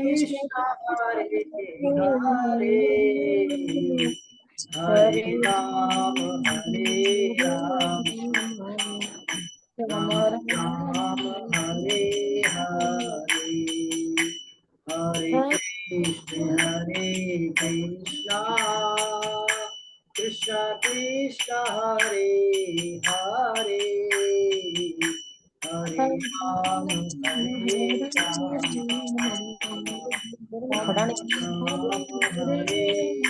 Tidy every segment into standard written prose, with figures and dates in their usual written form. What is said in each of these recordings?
कृष्ण हरे हरे हरे राम राम राम हरे हरे हरे कृष्ण कृष्ण कृष्ण हरे हरे हरे राम राम हरे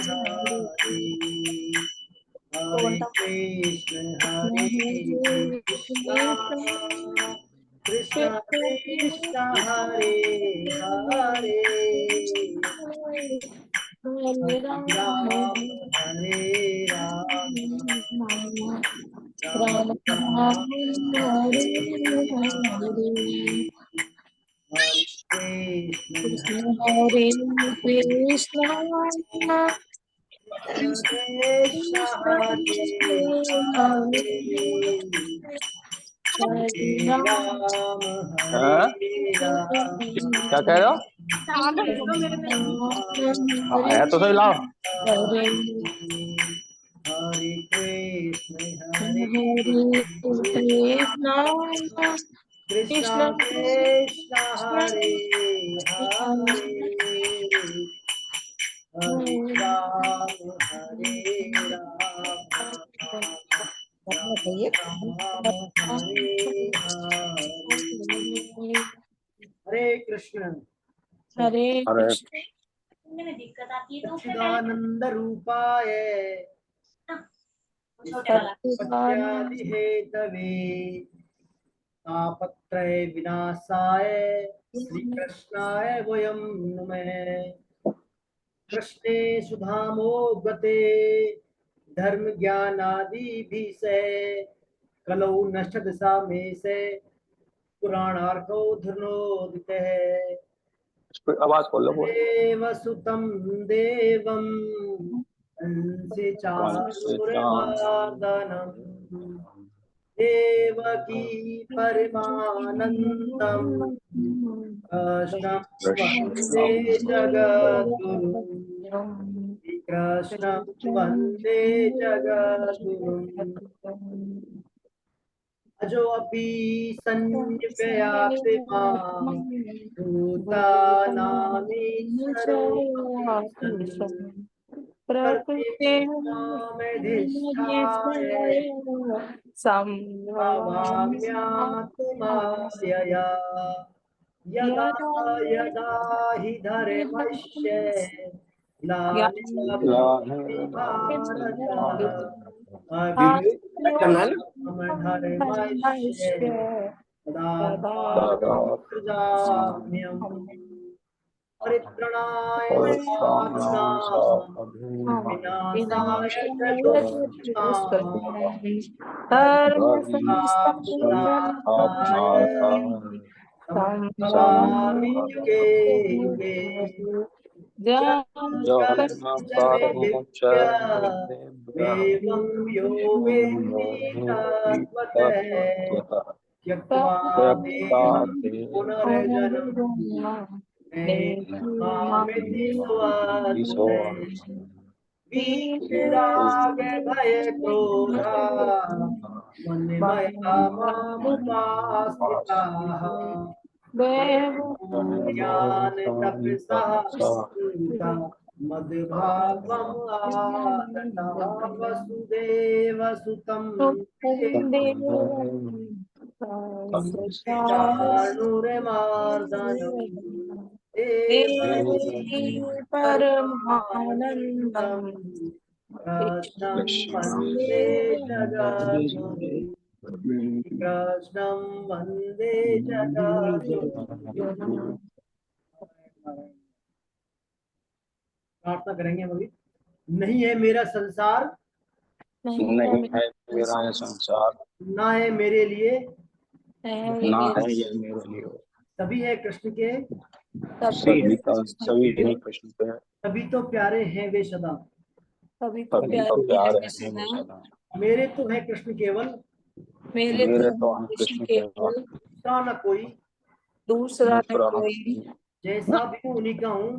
हरे हरे कृष्ण कृष्ण कृष्ण हरे हरे हरे राम हरे राम राम राम हरे हरे हरे कृष्ण हरे कृष्ण कृष्ण हरे हरे हरे राम हरे राम क्या कह रहे हो? आया तो सही लाओ। हरे कृष्ण कृष्ण कृष्ण हरे हरे हरे राम हरे राम राम हरे हरे कृष्ण हरे कृष्ण सच्चिदानंद रूपाय सत्यादि हेतवे तापत्रय विनाशाय श्री कृष्णाय वयं नुमः कृष्णे सुधामोगते धर्म ज्ञानादि भीषे कलौ नष्ट दशा में से पुराणार्को धुर्नोदितः आवाज खोल लो। देवसुतं देवं हंसि चाणूरमर्दनम् देवकी परमानन्दम् कृष्णं वन्दे जगद्गुरुम् कृष्णं वन्दे जगद्गुरुम् अजोऽपि सन्निपयाति मां भूतानामीश्वरो सन् प्रतिष्ठामधिष्ठाय भावाम्यात्ममायया यदा यदा हि धर्मस्य ग्लानिर्भवति भारत अभ्युत्थानमधर्मस्य तदात्मानमृजाम्यहम् परित्रणाय साधूनां विनाशाय च दुष्कृताम् धर्मसंस्थापनार्थाय संभवामि युगे युगे कश्चित् मे दिव्यमेवं यो वेत्ति तत्त्वतः त्यक्त्वा देहं पुनर्जन्म नैति सुवर्तते वीतराग भय क्रोधा मन्मया मामुपाश्रिताः ज्ञान तपसा मद्भावम् आगताः वसुदेव सुतं चाणूरमार्दनम् परमानन्दम् कृष्णं वन्दे जगद्गुरुम् कृष्णं वन्दे जगद्गुरुम् प्रार्थना करेंगे हम अभी। नहीं है मेरा संसार, नहीं है मेरा यह संसार, ना है मेरे लिए, ना है यह मेरे लिए। सभी है कृष्ण के, सभी नहीं कृष्ण के, सभी तो प्यारे हैं वे सदा, सभी तो प्यारे हैं वे सदा। मेरे तो है कृष्ण केवल, मेरे तो हम कृष्ण केवल, दूसरा न कोई, दूसरा न कोई, जैसा भी हूँ उन्हीं का हूँ,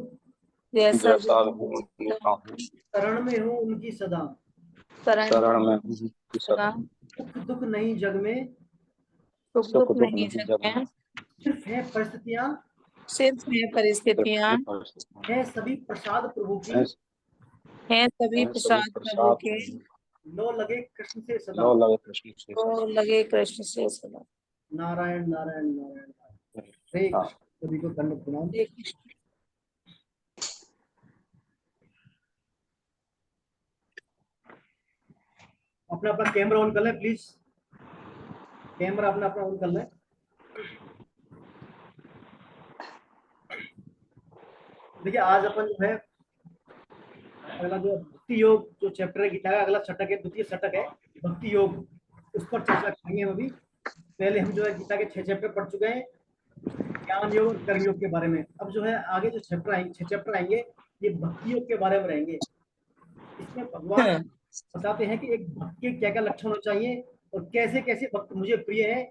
जैसा जैसा भी हूँ उनका हूँ, शरण में हूँ उनकी सदा, शरण में हूँ उनकी सदा, सुख दुख नहीं जग में, सुख सुख दुख दुख नहीं नहीं जग जग में, में, सिर्फ है परिस्थितियाँ, सिर्फ है परिस्थितियां, सिर्फ परिस्थितियाँ है सभी प्रसाद प्रभु की, हैं, है सभी हैं सभी प्रसाद प्रभु प्रसाद के, प्रभु, लो लगे कृष्ण से सदा। लो लगे कृष्ण से तो सदा। लगे कृष्ण से सदा। नारायण नारायण नारायण। हरे हाँ, कृष्ण, सभी को दंड प्रणाम। हरे कृष्ण। अपना अपना कैमरा ऑन कर लें प्लीज, कैमरा अपना अपना ऑन कर लें। देखिए आज अपन जो है अगला जो भक्ति योग जो चैप्टर है गीता का अगला षटक है, द्वितीय षटक है भक्ति योग, उस पर चर्चा करेंगे हम अभी। पहले हम जो है गीता के 6 चैप्टर पढ़ चुके हैं ज्ञान योग और कर्म योग के बारे में। अब जो है आगे जो चैप्टर आएंगे 6 चैप्टर आएंगे ये भक्ति योग के बारे में रहेंगे। इसमें भगवान बताते हैं कि एक भक्त के क्या क्या लक्षण होने चाहिए और कैसे कैसे भक्त मुझे प्रिय है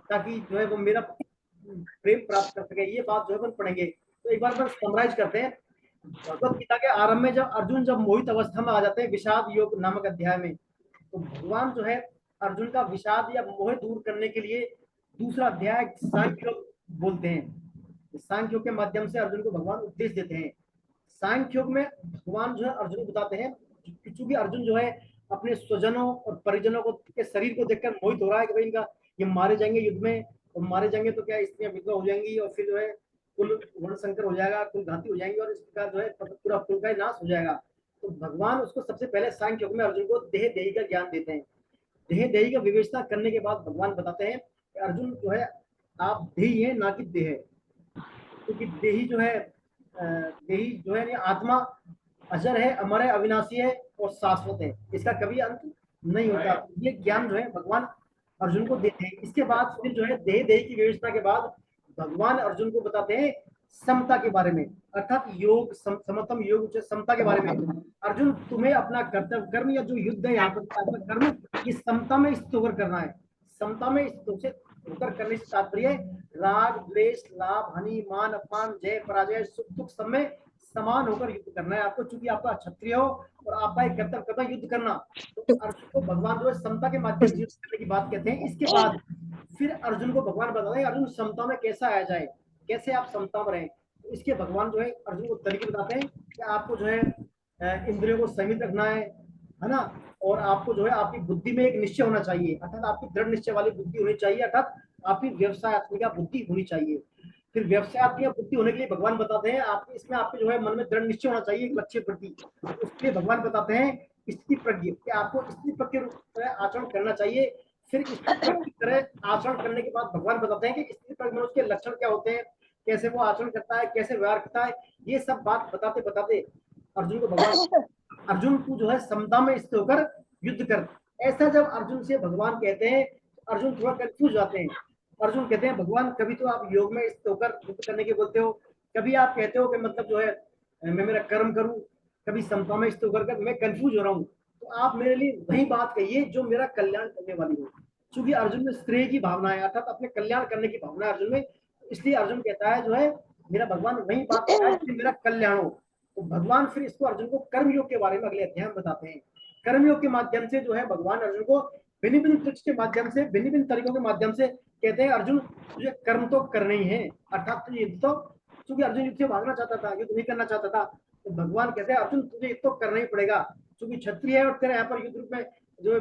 ताकि जो है वो मेरा प्रेम प्राप्त कर सके। ये बात जो है अपन पढ़ेंगे। तो एक बार अपन समराइज करते हैं। भगवत गीता के आरंभ में जब अर्जुन जब मोहित अवस्था में आ जाते हैं विषाद योग नामक अध्याय में, तो भगवान जो है अर्जुन का विषाद या मोह दूर करने के लिए दूसरा अध्याय सांख्य योग बोलते हैं। सांख्य योग के माध्यम से अर्जुन को भगवान उपदेश देते हैं। सांख्य योग में भगवान जो है अर्जुन को बताते हैं कि चूंकि अर्जुन जो है अपने स्वजनों और परिजनों को के शरीर को देखकर मोहित हो रहा है कि भाई इनका ये मारे जाएंगे युद्ध में, और मारे जाएंगे तो क्या स्त्रियां विधवा हो जाएंगी और फिर जो है कुल वर्ण संकर हो जाएगा, कुल घाती हो जाएंगे और इस प्रकार जो है पूरा कुल का नाश हो जाएगा। तो भगवान उसको सबसे पहले सांख्य योग में अर्जुन को देह देही का ज्ञान देते हैं। देह देही का विवेचना करने के बाद भगवान बताते हैं कि अर्जुन जो है आप देही है ना कि देह, क्योंकि देही जो है देही जो है आत्मा अजर है, अमर है, अविनाशी है और शाश्वत है, इसका कभी अंत नहीं होता। ये ज्ञान जो है भगवान अर्जुन को देते हैं। इसके बाद फिर जो है देह देही की विवेचना के बाद भगवान अर्जुन को बताते हैं समता के बारे में, अर्थात योग समतम योग समता के बारे में। अर्जुन तुम्हें अपना कर्तव्य कर्म या जो युद्ध है यहाँ पर अपना कर्म ये समता में स्थित होकर करना है। समता में स्थित होकर करने से तात्पर्य राग द्वेष लाभ हानि मान अपमान जय पराजय सुख दुख सब में समान होकर युद्ध करना है आपको। चूंकि आपका क्षत्रिय हो और आपका एक कर्तव्य कर्तव्य युद्ध करना, तो अर्जुन को भगवान जो है समता के माध्यम से युद्ध करने की बात कहते हैं। इसके बाद फिर अर्जुन को भगवान बताते हैं अर्जुन समता में कैसा आया जाए, कैसे आप समता में रहें। तो इसके भगवान जो है अर्जुन को तरीके बताते हैं कि आपको जो है इंद्रियों को सीमित रखना है ना, और आपको जो है आपकी बुद्धि में एक निश्चय होना चाहिए, अर्थात आपकी दृढ़ निश्चय वाली बुद्धि होनी चाहिए, अर्थात आपकी व्यवसायत्मिका बुद्धि होनी चाहिए। फिर व्यवसायत्मिका बुद्धि होने के लिए भगवान बताते हैं आपके इसमें आपके जो है मन में दृढ़ निश्चय होना चाहिए एक लक्ष्य प्रति। उसके लिए भगवान बताते हैं स्थिति प्रज्ञ कि आपको स्थिति प्रज्ञ रूप में आचरण करना चाहिए। फिर स्थिति प्रज्ञ की तरह आचरण करने के बाद भगवान बताते हैं कि स्थिति प्रज्ञ मनुष्य के लक्षण क्या होते हैं, कैसे वो आचरण करता है, कैसे व्यवहार करता है। ये सब बात बताते बताते अर्जुन को भगवान अर्जुन तू जो है समता में स्थित होकर युद्ध कर। ऐसा जब अर्जुन से भगवान कहते हैं तो अर्जुन थोड़ा कंफ्यूज जाते हैं। अर्जुन कहते हैं भगवान कभी तो आप योग में स्थित होकर युद्ध करने के बोलते हो, कभी आप कहते हो कि मतलब जो है मैं मेरा कर्म करूं, कभी समता में स्थित होकर मैं कंफ्यूज हो रहा हूँ। तो आप मेरे लिए वही बात कहिए जो मेरा कल्याण करने वाली हो। क्योंकि अर्जुन में श्रेय की भावना है, अर्थात अपने कल्याण करने की भावना है अर्जुन में। इसलिए अर्जुन कहता है जो है मेरा भगवान वही बात कहता है जिससे मेरा कल्याण हो। तो भगवान फिर इसको अर्जुन को कर्म योग के बारे में अगले अध्याय में बताते हैं। कर्म योग के माध्यम से जो है भगवान अर्जुन को भिन्न भिन्न ट्रिक्स के माध्यम से भिन्न भिन्न तरीकों के माध्यम से कहते हैं अर्जुन तुझे कर्म तो करने ही है, अर्थात तुझे युद्ध तो, क्योंकि अर्जुन युद्ध से भागना चाहता था, युद्ध नहीं करना चाहता था, तो भगवान कहते हैं अर्जुन तुझे युद्ध तो करना ही पड़ेगा। क्योंकि क्षत्रिय है और तेरा यहाँ पर युद्ध रूप में जो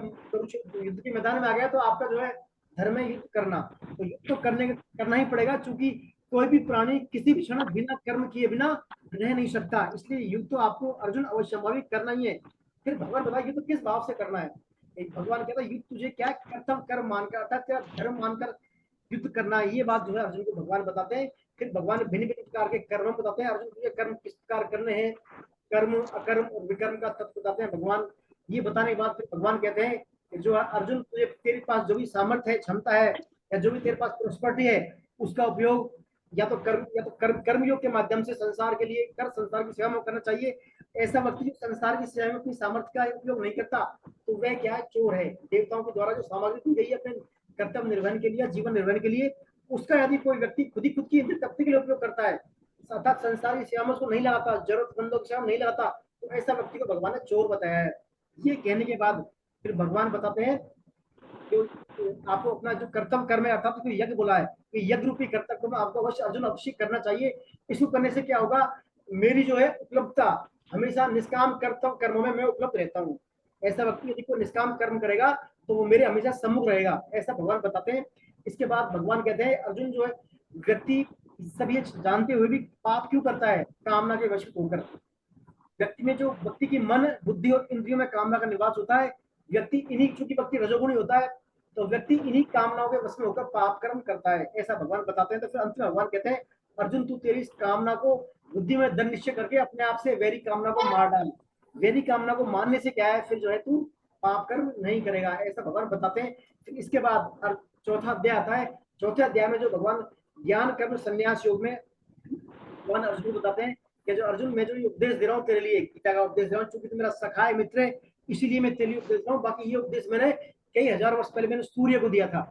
युद्ध के मैदान में आ गया तो आपका जो है धर्म है युद्ध करना, तो युद्ध तो करना ही पड़ेगा। चूंकि कोई भी प्राणी किसी भी क्षण बिना कर्म किए बिना रह नहीं सकता, इसलिए युद्ध तो आपको अर्जुन अवश्य करना ही है। फिर भगवान बताया युद्ध किस भाव से करना है। एक भगवान कहता है युद्ध तुझे क्या कर्तव्य कर्म मानकर अर्थात तेरा धर्म मानकर युद्ध करना है। ये बात जो है अर्जुन को भगवान बताते हैं। फिर भगवान भिन्न भिन्न प्रकार के कर्म बताते हैं, अर्जुन तुझे कर्म किस प्रकार करने हैं, कर्म अकर्म और विकर्म का तत्व बताते हैं भगवान। ये बताने के बाद फिर भगवान कहते हैं कि जो अर्जुन तुझे तेरे पास जो भी सामर्थ्य है क्षमता है या जो भी तेरे पास प्रॉस्पेरिटी है उसका उपयोग या तो कर्म योग के माध्यम से संसार के लिए कर, संसार की सेवा में करना चाहिए। ऐसा व्यक्ति जो संसार की सेवा में अपनी सामर्थ्य का उपयोग नहीं करता तो वह क्या है, चोर है। देवताओं के द्वारा जो सामग्री दी गई है अपने कर्तव्य निर्वहन के लिए जीवन निर्वहन के लिए उसका यदि कोई व्यक्ति खुद की इंद्रिय तृप्ति के लिए उपयोग करता है, अर्थात संसारी सेवा में उसको नहीं लगाता, जरूरतमंदों की सेवा में नहीं लगाता, तो ऐसा व्यक्ति को भगवान ने चोर बताया है। ये कहने के बाद फिर भगवान बताते हैं कि आपको अपना जो कर्तव्य कर्म है, अर्थात तो यज्ञ बोला है कि यज्ञ रूपी कर्तव्य में आपको अवश्य अर्जुन अवश्य करना चाहिए। इसको करने से क्या होगा, मेरी जो है उपलब्धता, हमेशा निष्काम कर्तव्य कर्मों में मैं उपलब्ध रहता हूँ। ऐसा व्यक्ति यदि कोई निष्काम कर्म करेगा तो वो मेरे हमेशा सम्मुख रहेगा, ऐसा भगवान बताते हैं। इसके बाद भगवान कहते हैं अर्जुन जो है व्यक्ति सब ये जानते हुए भी पाप क्यों करता है, कामना के वश होकर। व्यक्ति में जो व्यक्ति की मन बुद्धि और इंद्रियों में कामना का निवास होता है, व्यक्ति इन्हीं, चूंकि व्यक्ति रजोगुणी होता है तो व्यक्ति इन्हीं कामनाओं के वश में होकर पाप कर्म करता है, ऐसा भगवान बताते हैं। तो फिर अंत में भगवान कहते हैं अर्जुन तू तेरी इस कामना को बुद्धि में दृढ़ निश्चय करके अपने आप से वैरी कामना को मार डाल। वैरी कामना को मारने से क्या है, फिर जो है तू पाप कर्म नहीं करेगा, ऐसा भगवान बताते हैं। फिर इसके बाद चौथा अध्याय आता है। चौथे अध्याय में जो भगवान ज्ञान कर्म संन्यास योग में भगवान अर्जुन को बताते हैं कि जो अर्जुन मैं जो ये उपदेश दे रहा हूँ तेरे लिए, गीता का उपदेश दे रहा हूँ, चूंकि तू मेरा सखा है, मित्र है, इसीलिए मैं तेरे लिए उपदेश दे रहा हूँ। बाकी ये उपदेश मैंने कई हजार वर्ष पहले मैंने सूर्य को दिया था,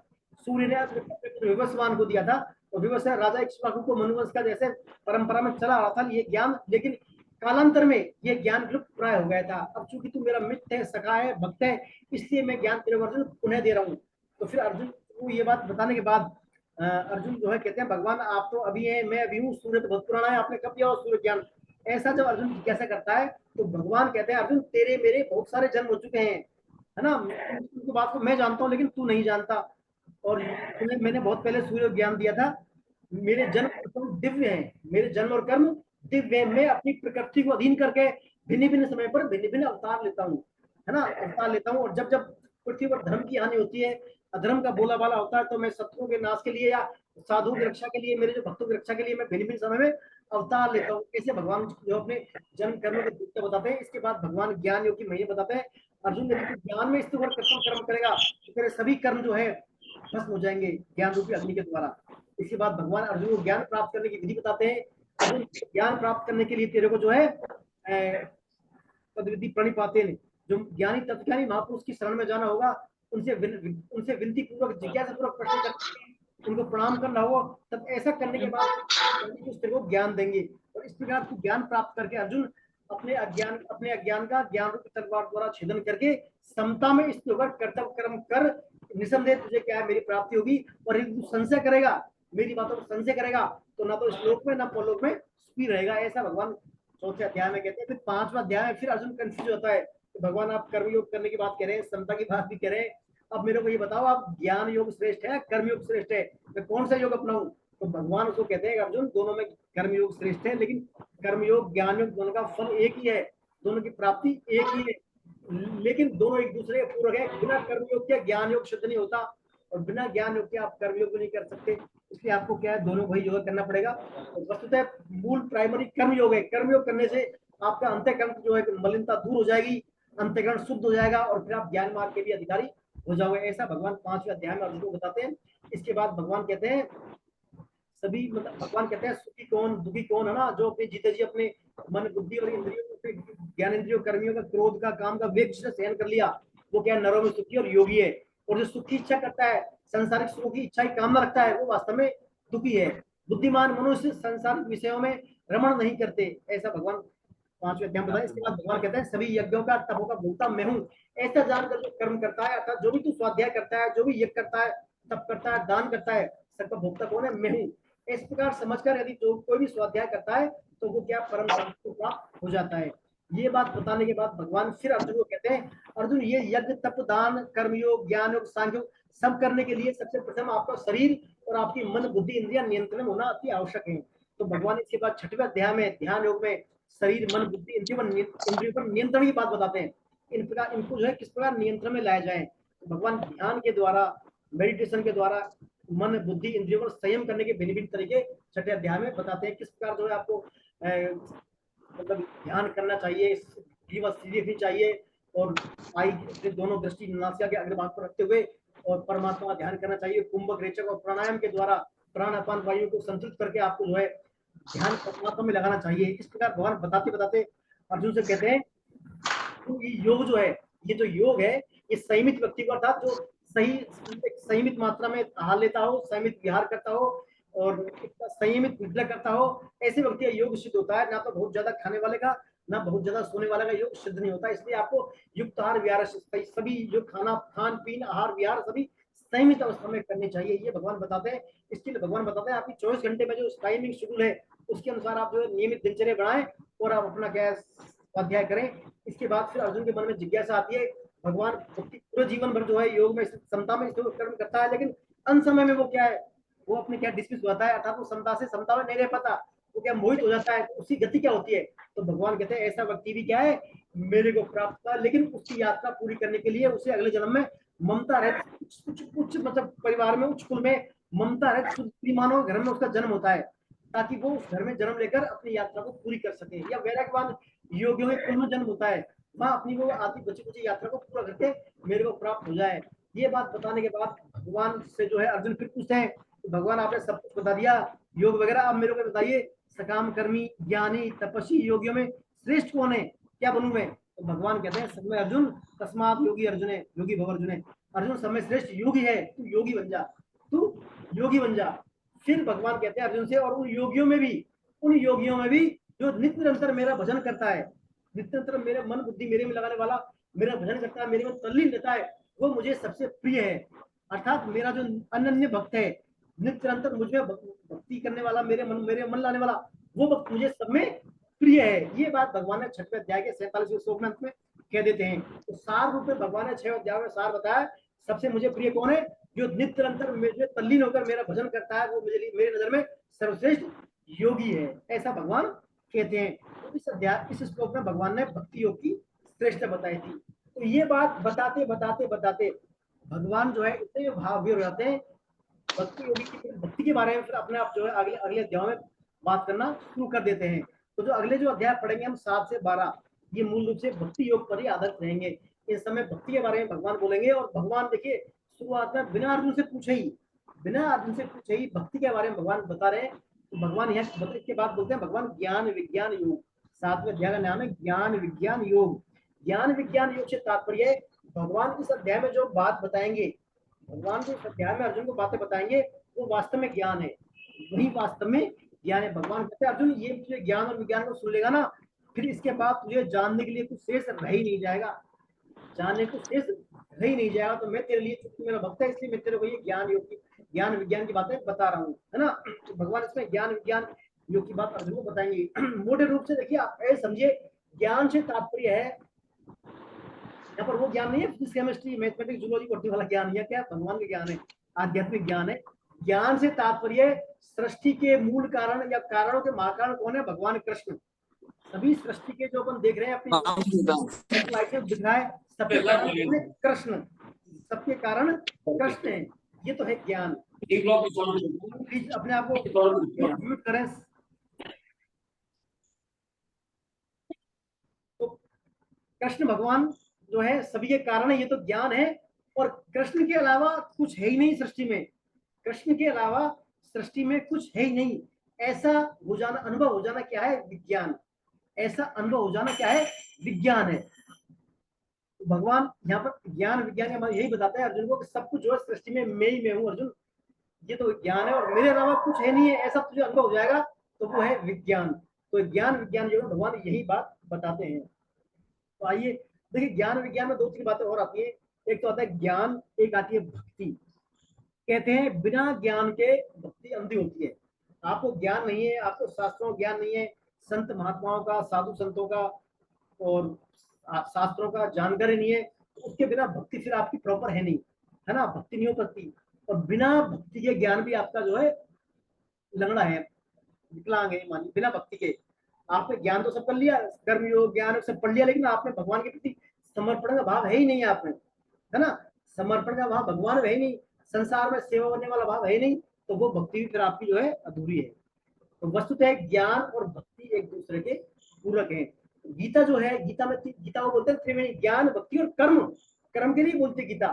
सूर्य ने विवस्वान को दिया था, और विवस्व राजा इक्ष्वाकु को मनुवंश का जैसे परंपरा में चला रहा था ये ज्ञान, लेकिन कालांतर में ये ज्ञान विलुप्त प्राय हो गया था। अब चूंकि तू मेरा मित्र है, सखा है, भक्त है, इसलिए मैं ज्ञान तेरे अर्जुन पुनः दे रहा हूँ। तो फिर अर्जुन को ये बात बताने के बाद अर्जुन जो है कहते हैं भगवान आप तो अभी है, मैं अभी हूँ, सूर्य तो बहुत पुराना है, आपने कब दिया सूर्य ज्ञान। ऐसा जब अर्जुन जिज्ञासा करता है तो भगवान कहते हैं अर्जुन तेरे मेरे बहुत सारे जन्म हो चुके हैं, है ना, उनको बात को मैं जानता हूँ लेकिन तू नहीं जानता, और तुम्हें मैंने बहुत पहले सूर्य ज्ञान दिया था। मेरे जन्म दिव्य है, मेरे जन्म और कर्म दिव्य है, मैं अपनी प्रकृति को अधीन करके भिन्न भिन्न समय पर भिन्न भिन्न अवतार लेता हूँ, है ना, अवतार लेता हूँ। और जब जब पृथ्वी पर धर्म की हानि होती है, अधर्म का बोलाबाला होता है, तो मैं शत्रुओं के नाश के लिए या साधुओं की रक्षा के लिए, मेरे जो भक्तों की रक्षा के लिए मैं भिन्न भिन्न समय में अवतार लेता हूँ। ऐसे भगवान जो अपने जन्म कर्म के दूत बताते हैं। इसके बाद भगवान ज्ञान योग की महिमा बताते हैं। अर्जुन यदि तू ज्ञान में स्थिर कर्म करेगा तो तेरे सभी कर्म जो है भस्म हो जाएंगे ज्ञान रूपी अग्नि के द्वारा। इसके बाद भगवान अर्जुन को ज्ञान प्राप्त करने की विधि बताते हैं। अर्जुन ज्ञान प्राप्त करने के लिए तेरे को जो है पदविधि प्रणिपाते हैं, जो ज्ञानी तत्वज्ञानी महापुरुष की शरण में जाना होगा, उनसे विनती पूर्वक जिज्ञासा पूर्वक प्रश्न करके उनको प्रणाम करना होगा। तब ऐसा करने के बाद तेरे को ज्ञान देंगे। और इस प्रकार तू ज्ञान प्राप्त करके अर्जुन अपने अज्ञान का ज्ञान रूपी तलवार द्वारा छेदन करके समता में स्थित होकर कर्तव्य कर्म कर, निसंदेह तुझे क्या है मेरी प्राप्ति होगी। और यदि तू संशय करेगा, मेरी बातों को संशय करेगा, तो ना तो श्लोक में ना परलोक में सुखी रहेगा, ऐसा भगवान चौथे अध्याय में कहते हैं। फिर पांचवा अध्याय में फिर अर्जुन कंफ्यूज होता है तो भगवान आप कर्म योग करने की बात कह रहे हैं, समता की बात भी कह रहे हैं, अब मेरे को ये बताओ आप ज्ञान योग श्रेष्ठ है कर्म योग श्रेष्ठ है, मैं कौन सा योग अपनाऊं। तो भगवान उसको कहते हैं अर्जुन दोनों में कर्म योग श्रेष्ठ है, लेकिन कर्म योग ज्ञान योग दोनों का फल एक ही है, दोनों की प्राप्ति एक ही है, लेकिन दोनों एक दूसरे के पूरक है। बिना कर्म योग के ज्ञान योग सिद्ध नहीं होता, और बिना ज्ञान योग के आप कर्म योग नहीं कर सकते। इसलिए आपको क्या है, दोनों को ही योग करना पड़ेगा। तो वस्तुतः मूल प्राइमरी कर्म योग है। कर्म योग करने से आपका अंतःकरण जो है मलिनता दूर हो जाएगी, अंतःकरण शुद्ध हो जाएगा, और फिर आप ज्ञान मार्ग के भी अधिकारी हो जाओगे, ऐसा भगवान पांचवें अध्याय में अर्जुन को बताते हैं। इसके बाद भगवान कहते हैं सभी, मतलब भगवान कहते हैं सुखी कौन दुखी कौन, है ना, जो अपने जीते जी अपने मन बुद्धि और इंद्रियों ज्ञान इंद्रियों कर्मियों का क्रोध का काम का वेग से सहन कर लिया, वो क्या नरों में सुखी और योगी है। और जो सुख की इच्छा करता है, संसारिक सुखों की इच्छा की कामना रखता है, वो वास्तव में दुखी है। बुद्धिमान मनुष्य संसारिक विषयों में रमण नहीं करते, ऐसा भगवान पांचवें अध्याय बताया। इसके बाद भगवान कहते हैं सभी यज्ञों का तपों का भोक्ता मैं हूँ, ऐसा जानकर जो कर्म करता है, अर्थात जो भी तू स्वाध्याय करता है, जो भी यज्ञ करता है, तप करता है, दान करता है, सबका भोक्ता कौन है, मैं हूँ। इस प्रकार समझकर यदि जो कोई भी स्वाध्याय करता है तो वो क्या परम शांति को प्राप्त हो जाता है। ये बात बताने के बाद भगवान फिर अर्जुन को कहते हैं अर्जुन ये यज्ञ तप दान कर्मयोग ज्ञान योग सांख्य योग सब करने के लिए सबसे प्रथम आपका शरीर और आपकी मन बुद्धि इंद्रिया नियंत्रण होना अति आवश्यक है। तो भगवान इसके बाद छठवें अध्याय में ध्यान योग में शरीर मन बुद्धि इंद्रियों पर नियंत्रण की बात बताते हैं। इन प्रकार इनको जो है किस प्रकार नियंत्रण में लाया जाए। तो भगवान ध्यान के द्वारा, मेडिटेशन के द्वारा मन बुद्धि इंद्रियों पर संयम करने के भिन्न भिन्न तरीके छठे अध्याय में बताते हैं। किस प्रकार जो है आपको मतलब ध्यान करना चाहिए, रखनी चाहिए, और आई दोनों दृष्टि नासिका के अग्रभाग पर रखते हुए और परमात्मा का ध्यान करना चाहिए। कुंभक रेचक और प्राणायाम के द्वारा प्राण अपान वायु को संतुलित करके आपको जो है ध्यान परमात्मा में लगाना चाहिए। इस प्रकार भगवान बताते बताते अर्जुन से कहते हैं ये योग जो है, ये जो योग है, ये संयमित व्यक्ति को, अर्थात जो सही संयमित मात्रा में आहार लेता हो, संयमित विहार करता हो और संयमित निद्रा करता हो, ऐसे व्यक्ति का योग सिद्ध होता है। ना तो बहुत ज्यादा खाने वाले का, ना बहुत ज्यादा सोने वाले का योग सिद्ध नहीं होता। इसलिए आपको युक्त आहार विहार सभी जो खान पीन आहार विहार सभी संयमित अवस्था में करनी चाहिए, ये भगवान बताते हैं। इसके लिए भगवान बताते हैं आपकी 24 घंटे में जो टाइमिंग शेड्यूल है उसके अनुसार आप जो है नियमित दिनचर्या बढ़ाएं और आप अपना क्या स्वाध्याय करें। इसके बाद फिर अर्जुन के मन में जिज्ञासा आती है, भगवान पूरे जीवन भर जो है योग में समता में कर्म करता है, लेकिन अंत समय में वो क्या है, वो अपने क्या डिसमिस होता है, अर्थात वो समता में नहीं रह पाता, वो क्या मोहित हो जाता है, उसकी गति क्या होती है। तो भगवान कहते हैं ऐसा व्यक्ति भी क्या है मेरे को प्राप्त था, लेकिन उसकी यात्रा पूरी करने के लिए उसे अगले जन्म में ममता रहित उच्च मतलब परिवार में, उच्च कुल में ममता रहित श्रीमानों घर में उसका जन्म होता है, ताकि वो उस घर में जन्म लेकर अपनी यात्रा को पूरी कर सके। या वैराग्यवान योगियों के कुल में जन्म होता है, वहां अपनी वो आदि बची कुची यात्रा को पूरा करके मेरे को प्राप्त हो जाए। ये बात बताने के बाद भगवान से जो है अर्जुन फिर पूछते हैं, तो भगवान आपने सब कुछ बता दिया योग वगैरह, अब मेरे को बताइए सकाम कर्मी ज्ञानी तपस्वी योगियों में श्रेष्ठ कौन है, क्या बनूं मैं। तो भगवान कहते हैं सब में अर्जुन तस्मात योगी अर्जुन है, योगी भव अर्जुन है, अर्जुन सब में श्रेष्ठ योगी है, तू योगी बन जा, तू योगी बन जा। फिर भगवान कहते हैं अर्जुन से, और उन योगियों में भी जो नित्य निरंतर मेरा भजन करता है, नित्य निरंतर मेरे मन बुद्धि मेरे में लगाने वाला मेरा भजन करता है, मेरे में तल्लीन रहता है, वो मुझे सबसे प्रिय है। अर्थात मेरा जो अनन्य भक्त है, नित्य निरंतर मुझे भक्ति करने वाला, मेरे मन लाने वाला, वो भक्त मुझे सब में प्रिय है। ये बात भगवान ने 6वें अध्याय के 47वें श्लोक में कह देते हैं। तो सार रूप में भगवान ने 6वें अध्याय में सार बताया, सबसे मुझे प्रिय कौन है, जो नित्य निरंतर मुझे तल्लीन होकर मेरा भजन करता है, वो मेरे नजर में सर्वश्रेष्ठ योगी है, ऐसा भगवान कहते हैं। तो इस अध्याय इस श्लोक में भगवान ने भक्ति योग की श्रेष्ठता बताई थी। तो ये बात बताते बताते बताते भगवान जो है इतने भाव्य हो जाते हैं भक्ति योगी की, भक्ति के बारे में फिर अपने आप जो है अगले अगले अध्याय में बात करना शुरू कर देते हैं। तो जो अगले जो अध्याय पढ़ेंगे हम 7 से 12, ये मूल रूप से भक्ति योग पर ही आधारित रहेंगे। इस समय भक्ति के बारे में भगवान बोलेंगे, और भगवान देखिए शुरुआत में बिना अर्जुन से पूछे ही भक्ति के बारे में भगवान बता रहे हैं। तो भगवान यहाँ इसके बाद बोलते हैं भगवान ज्ञान विज्ञान योग, 7वें अध्याय का नाम है ज्ञान विज्ञान योग। ज्ञान विज्ञान योग से तात्पर्य भगवान इस अध्याय में जो बात बताएंगे, भगवान जो इस अध्याय में अर्जुन को बातें बताएंगे वो वास्तव में ज्ञान है, वही वास्तव में ज्ञान है। भगवान कहते हैं अर्जुन ये तुझे ज्ञान और विज्ञान को सुन लेगा ना, फिर इसके बाद तुझे जानने के लिए कुछ शेष रह ही नहीं जाएगा, जानने को शेष रह ही नहीं जाएगा। तो मैं तेरे लिए, चूंकि मेरा भक्त है इसलिए मैं तेरे को ये ज्ञान विज्ञान की बातें बता रहा हूँ, है ना। तो भगवान इसमें ज्ञान विज्ञान योग की बात अर्जुन को बताएंगे। मोटे रूप से देखिए आप ऐसे समझिए, ज्ञान से तात्पर्य है यहाँ पर वो ज्ञान नहीं है फिजिक्स केमिस्ट्री मैथमेटिक्स जूलॉजी पढ़ने वाला ज्ञान, या क्या भगवान का ज्ञान है, आध्यात्मिक ज्ञान है। ज्ञान से तात्पर्य सृष्टि के मूल कारण या कारणों के महाकारण कौन है, भगवान कृष्ण। सभी सृष्टि के जो अपन देख रहे हैं अपनी लाइफ में दिख रहा है, सबके कारण कृष्ण, सबके कारण कृष्ण है, ये तो है ज्ञान। प्लीज अपने आप को म्यूट करें। तो कृष्ण भगवान जो है सभी के कारण है, ये तो ज्ञान है। और कृष्ण के अलावा कुछ है ही नहीं सृष्टि में, कृष्ण के अलावा सृष्टि में कुछ है ही नहीं, ऐसा हो जाना, अनुभव हो जाना क्या है, विज्ञान। ऐसा अनुभव हो जाना क्या है, विज्ञान है। तो भगवान यहाँ पर ज्ञान विज्ञान का यही बताता है अर्जुन को कि सब कुछ जो है सृष्टि में मैं ही मैं हूँ अर्जुन, ये तो ज्ञान है, और मेरे अलावा कुछ है नहीं है, ऐसा तुझे अनुभव हो जाएगा, तो वो है विज्ञान। तो ज्ञान विज्ञान जो है भगवान यही बात बताते हैं। तो आइए देखिए, ज्ञान विज्ञान में 2-3 बातें और आती है। एक तो आता है ज्ञान, एक आती है भक्ति। कहते हैं बिना ज्ञान के भक्ति अंधी होती है। आपको ज्ञान नहीं है, आपको शास्त्रों ज्ञान नहीं है, संत महात्माओं का, साधु संतों का और शास्त्रों का जानकारी नहीं है, तो उसके बिना भक्ति फिर आपकी प्रॉपर है नहीं, है ना, भक्ति नहीं हो सकती। और बिना भक्ति के ज्ञान भी आपका जो है लंगड़ा है, विकलांग है, मानिए बिना भक्ति के। आपने ज्ञान तो सब कर लिया, कर्म योग ज्ञान सब पढ़ लिया, लेकिन आपने भगवान के प्रति समर्पण का भाव है ही नहीं आपने, है ना, समर्पण का भाव भगवान में है ही नहीं, संसार में सेवा करने वाला भाव है ही नहीं, तो वो भक्ति भी फिर आपकी जो है अधूरी है। तो वस्तुतः ज्ञान और भक्ति एक दूसरे के पूरक हैं। गीता जो है, गीता में गीता को बोलते हैं त्रिवेणी, ज्ञान भक्ति और कर्म, कर्म के लिए बोलते गीता।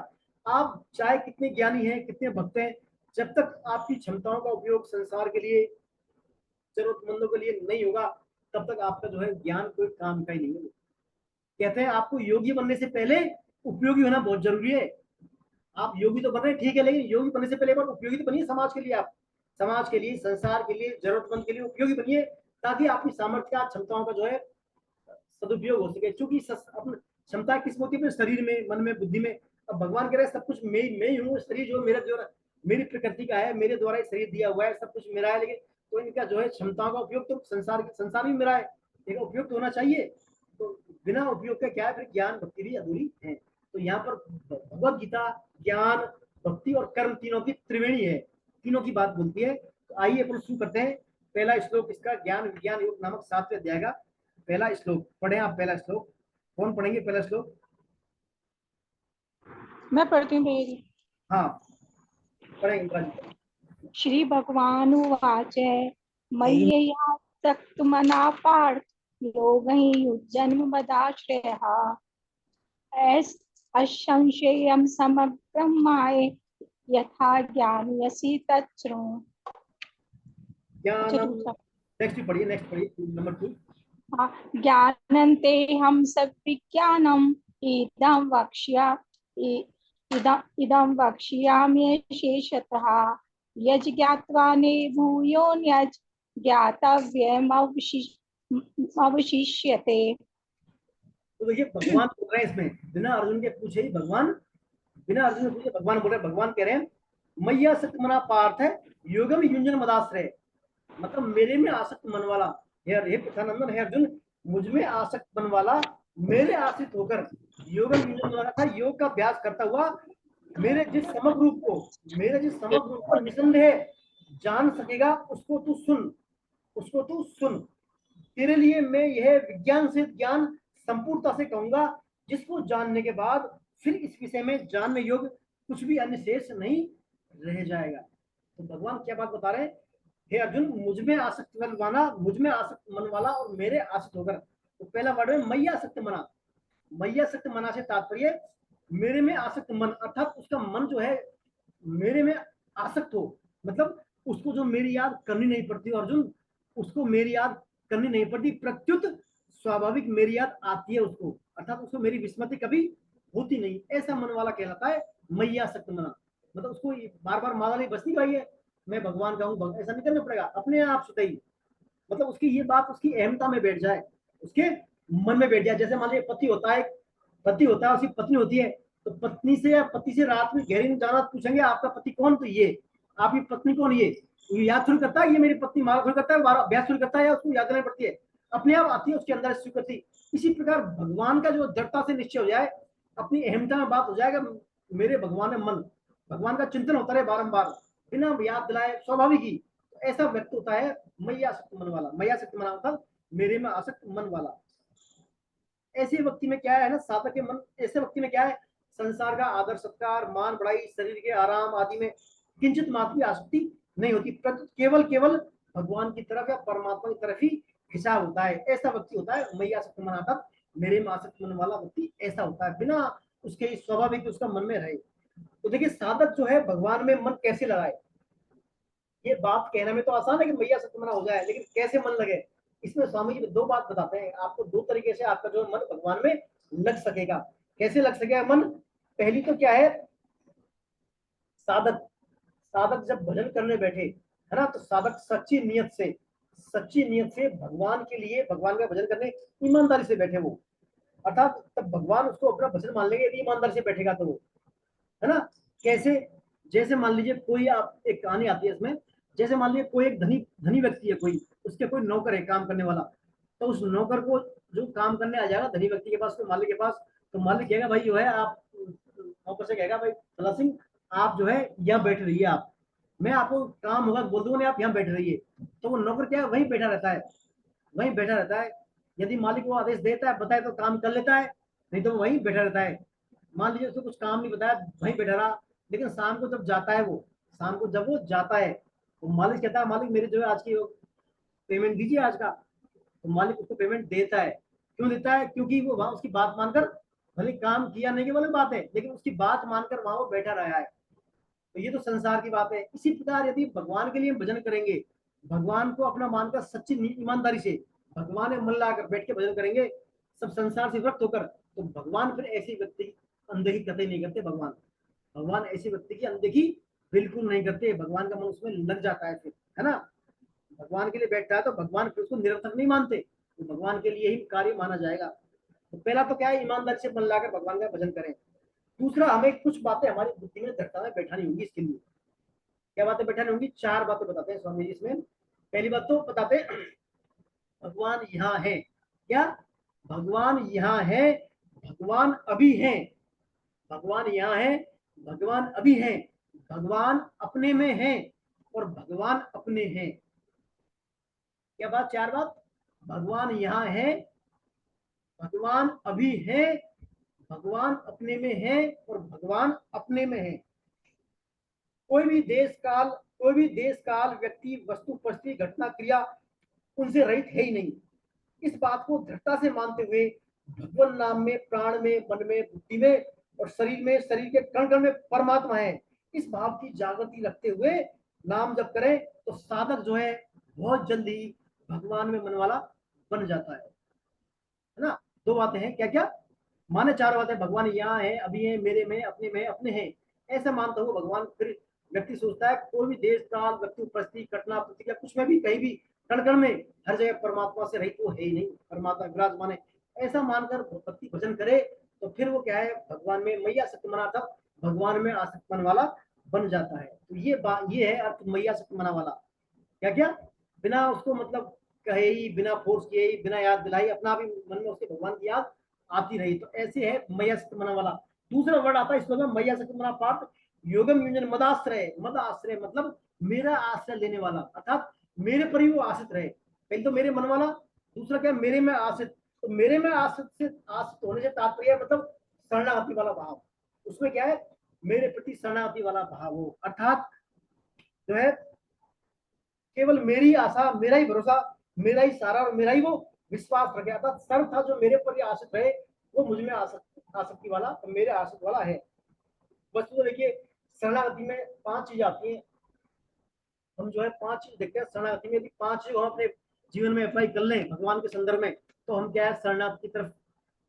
आप चाहे कितने ज्ञानी हैं, कितने भक्त हैं, जब तक आपकी क्षमताओं का उपयोग संसार के लिए, जरूरतमंदों के लिए नहीं होगा, तब तक आपका जो है ज्ञान कोई काम का ही नहीं है। कहते हैं आपको योगी बनने से पहले उपयोगी होना बहुत जरूरी है। आप योगी तो बन रहे हैं ठीक है, लेकिन योगी बनने से पहले एक बार उपयोगी तो बनिए समाज के लिए। आप समाज के लिए, संसार के लिए, जरूरतमंद के लिए उपयोगी बनिए, ताकि आपकी सामर्थ्य का, क्षमताओं का जो है सदुपयोग हो सके। क्योंकि क्षमता किस होती है? शरीर में, मन में, बुद्धि में। अब भगवान कह रहे हैं सब कुछ मैं ही हूँ, शरीर जो मेरा जो मेरी प्रकृति का है, मेरे द्वारा शरीर दिया हुआ है, सब कुछ मेरा है, लेकिन तो इनका जो है क्षमताओं का उपयोग तो संसार भी मेरा है, लेकिन उपयोग तो होना चाहिए। तो बिना उपयोग का क्या है, फिर ज्ञान भक्ति भी अधूरी है। तो यहाँ पर भगवत गीता ज्ञान, भक्ति और कर्म तीनों की त्रिवेणी है, तीनों की बात बोलती है। तो आइए अपन शुरू करते हैं। पहला श्लोक इसका ज्ञान विज्ञान योग नामक 7वें अध्याय का पहला श्लोक पढ़े आप। पहला श्लोक कौन पढ़ेंगे? पहला श्लोक मैं पढ़ती हूँ भैया। हाँ पढ़ेंगे। श्री भगवानुवाच मय्ययासक्तमना पार्थ योगहि युज्जन्म मदाश्रयः असंशयं समग्रं माये यथा ज्ञानयसि तच्छृणु। नेक्स्ट पढ़िए, नेक्स्ट पढ़िए नंबर 2। ज्ञानन्ते हम सविज्ञानम् इदं वक्ष्याम्यशेषतः यज् ज्ञात्वा ने भूयोऽन्यज् ज्ञातव्यमवशिष्यते। तो देखिए भगवान बोल रहे हैं इसमें, बिना अर्जुन के पूछे ही भगवान, बिना अर्जुन के पूछे भगवान बोल रहे हैं। भगवान कह रहे हैं मय्यासक्त मना पार्थ है योगम युंजन मदाश्रय, मतलब मेरे में आसक्त मन वाला। हे प्रथानंदन, हे अर्जुन, मुझ में आसक्त मन वाला मेरे आश्रित होकर योगम युंजन मदाश्रय था, योग का अभ्यास करता हुआ मेरे जिस समग्र रूप को निसंदेह जान सकेगा, उसको तू सुन, उसको तू सुन। तेरे लिए मैं यह विज्ञान से ज्ञान संपूर्णता से कहूंगा, जिसको जानने के बाद फिर इस विषय में जानने योग्य कुछ भी अन्य शेष नहीं रह जाएगा। तो भगवान क्या बात बता रहे हैं? हे अर्जुन, मुझ में आसक्त मन वाला और मेरे आसक्त होकर। तो पहला वर्ड है मय्यासक्त मना। मय्यासक्त मना से तात्पर्य मेरे में आसक्त मन, अर्थात उसका मन जो है मेरे में आसक्त हो, मतलब उसको जो मेरी याद करनी नहीं पड़ती अर्जुन, उसको मेरी याद करनी नहीं पड़ती, प्रत्युत स्वाभाविक मेरी याद आती है उसको, अर्थात उसको मेरी विस्मृति कभी होती नहीं। ऐसा मन वाला कहलाता है मय्यासक्त मना। मतलब उसको बार बार माला नहीं बसती भाई है मैं भगवान का हूँ, ऐसा नहीं करना पड़ेगा, अपने आप से ही मतलब उसकी ये बात उसकी अहमता में बैठ जाए, उसके मन में बैठ जाए। जैसे मान लीजिए पति होता है, उसकी पत्नी होती है, तो पत्नी से या पति से रात में गहरी में जाना पूछेंगे आपका पति कौन? तो ये आपकी पत्नी कौन? ये याद शुरू करता है, ये मेरी पत्नी, मारा शुरू करता है, अभ्यास शुरू करता है, या उसको याद करनी पड़ती है, अपने आप आती है उसके अंदर स्वीकृति। इसी प्रकार भगवान का जो दृढ़ता से निश्चय हो जाए, अपनी अहमता में बात हो जाएगा, मेरे भगवान में मन, भगवान का चिंतन होता रहे बारंबार बिना याद दिलाए, स्वाभाविक ही, तो ऐसा व्यक्त होता है मय्यासक्त मन वाला। मय्यासक्त मन मतलब मेरे में आसक्त मन वाला। ऐसे व्यक्ति में क्या है ना, साधक के मन, ऐसे व्यक्ति में क्या है, संसार का आदर सत्कार मान बढ़ाई, शरीर के आराम आदि में किंचित मात्र भी आसक्ति नहीं होती, केवल भगवान की तरफ या परमात्मा की तरफ ही हिसाब होता है। ऐसा व्यक्ति होता है मय्यासक्त मन, अर्थात मेरे में आसक्त मन वाला व्यक्ति ऐसा होता है, बिना उसके स्वाभाविक उसका मन में रहे। तो देखिए साधक जो है भगवान में मन कैसे लगाए, ये बात कहना में तो आसान है कि मय्यासक्त मना हो जाए, लेकिन कैसे मन लगे, इसमें स्वामी जी दो बात बताते हैं आपको, दो तरीके से आपका जो मन भगवान में लग सकेगा। कैसे लग सकेगा मन? पहली तो क्या है, साधक जब भजन करने बैठे है ना, तो साधक सच्ची नियत से भगवान के लिए, भगवान का भजन करने ईमानदारी से बैठे वो, अर्थात तब भगवान उसको अपना भजन मान लेंगे यदि ईमानदारी से बैठेगा तो वो, है ना। कैसे? जैसे मान लीजिए कोई, आप एक कहानी आती है इसमें, जैसे मान लीजिए कोई एक धनी व्यक्ति है, कोई उसके कोई नौकर है काम करने वाला, तो उस नौकर को जो काम करने आ जाएगा धनी व्यक्ति के पास, तो मालिक के पास, तो मालिक कहेगा भाई जो है आप, नौकर से कहेगा भाई भला सिंह आप जो है यहाँ बैठ रहिए, आप मैं आपको काम होगा बोल दूंगा, आप यहाँ बैठ रहिए। तो वो नौकर क्या है, वहीं बैठा रहता है, यदि मालिक वो आदेश देता है बताए तो काम कर लेता है, नहीं तो वो वहीं बैठा रहता है। मान लीजिए उसको कुछ काम नहीं बताया, वहीं बैठा रहा, लेकिन शाम को जब जाता है जब वो जाता है तो मालिक कहता है मालिक मेरे जो है आज की पेमेंट दीजिए आज का, तो मालिक उसको पेमेंट देता है। क्यों देता है? क्योंकि वो वहां उसकी बात मानकर, भले काम किया नहीं की वाली बात है, लेकिन उसकी बात मानकर वहां वो बैठा रहा है। तो ये तो संसार की बात है। इसी प्रकार यदि भगवान के लिए भजन करेंगे, भगवान को अपना मानकर सच्ची ईमानदारी से भगवान में मन लगाकर बैठ के भजन करेंगे, सब संसार से विरक्त होकर, तो भगवान फिर ऐसी व्यक्ति अनदेखी कतई नहीं करते। भगवान ऐसे व्यक्ति की अनदेखी बिल्कुल नहीं करते, भगवान का मन उसमें लग जाता है फिर, है ना। भगवान के लिए बैठता है तो भगवान फिर उसको निरर्थक नहीं मानते, तो भगवान के लिए ही कार्य माना जाएगा। तो पहला तो क्या है, ईमानदारी से मन लगाकर भगवान का भजन करें। दूसरा, हमें कुछ बातें हमारी बुद्धि में दृढ़ता में बैठानी होंगी। इसके लिए क्या बातें बैठानी होंगी? 4 बातें बताते हैं स्वामी जी इसमें। पहली बात तो बताते हैं, भगवान यहाँ है। क्या? भगवान यहाँ है, भगवान अभी है। भगवान यहाँ है, भगवान अभी है, भगवान अपने में है और भगवान अपने हैं। क्या बात? 4 बात। भगवान यहाँ है, भगवान अभी है, भगवान अपने में है और भगवान अपने में है। कोई भी देश काल व्यक्ति वस्तु परिस्थिति घटना क्रिया उनसे रहित है ही नहीं। इस बात को दृढ़ता से मानते हुए भगवान नाम में, प्राण में, मन में, बुद्धि में और शरीर में, शरीर के कण कण में परमात्मा है, इस भाव की जागृति रखते हुए नाम जप करें तो साधक जो है बहुत जल्द ही भगवान में मन वाला बन जाता है ना। 2 बातें हैं। क्या क्या? माने 4 बातें। भगवान यहाँ है, अभी है, मेरे में, अपने में, अपने हैं। ऐसा मानता हुआ भगवान, फिर व्यक्ति सोचता है कोई भी देश काल व्यक्ति परिस्थिति घटना प्रतिक्रिया कुछ में भी, कहीं भी, कण कण में, हर जगह परमात्मा से रहित वो है ही नहीं, परमात्मा विराजमान है। ऐसा मानकर भक्ति भजन करे तो फिर वो क्या है, भगवान में मैया सत्य मना था, भगवान में आसक्त मन वाला बन जाता है। तो ये है अर्थ मैया सत्य मना वाला। क्या क्या? बिना उसको मतलब कहे ही, बिना फोर्स किए ही, बिना याद दिलाई, अपना भी मन में उसके भगवान की याद आती रही। तो ऐसे है मैया सत्य मना वाला। दूसरा वर्ड आता है इसमें, मैया सत्य मना पार्थ योगम युंजन मदाश्रय। मद आश्रय मतलब मेरा आश्रय लेने वाला, अर्थात मेरे पर ही वो आश्रित रहे। पहले तो मेरे मन वाला, दूसरा क्या, मेरे में आश्रित। तो मेरे में आश्रित होने से तात्पर्य मतलब शरणागति वाला भाव। उसमें क्या है, मेरे प्रति शरणागति वाला भाव हो, अर्थात जो है केवल मेरी आशा, मेरा ही भरोसा, मेरा ही सारा और मेरा ही वो विश्वास रखे। अर्थात सर्व था जो मेरे पर आश्रित रहे वो मुझ में आसक्ति वाला, तो मेरे आश्रित वाला है। बस तो देखिए, शरणागति में 5 चीज आती हैं। हम जो है 5 चीज देखते हैं शरणागति में। यदि 5 चीज हम अपने जीवन में अप्लाई कर लें भगवान के संदर्भ में, तो हम क्या है, शरणागति की तरफ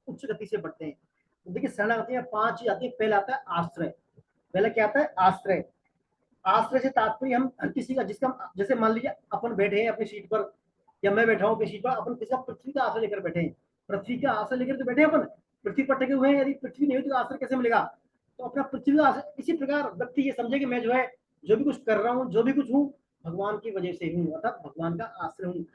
उच्च गति से बढ़ते हैं। तो देखिए, शरणागति में 5 चीज आती है। पहला आता है आश्रय। पहला क्या आता है? आश्रय। आश्रय से तात्पर्य हम हर किसी का, जिसका, जैसे मान लीजिए अपन बैठे हैं अपनी सीट पर, या मैं बैठा हूँ अपनी सीट पर, अपन किसी का पृथ्वी का आश्रय लेकर बैठे हैं। पृथ्वी का आश्रय लेकर तो बैठे हैं अपन, पृथ्वी पर टिके हुए हैं। यदि पृथ्वी नहीं हुई तो आश्रय कैसे मिलेगा? तो अपना पृथ्वी का आश्रय। इसी प्रकार व्यक्ति ये समझे कि मैं जो है, जो भी कुछ कर रहा हूँ, जो भी कुछ हूँ, भगवान की वजह से हूँ, अर्थात भगवान का आश्रय हूँ।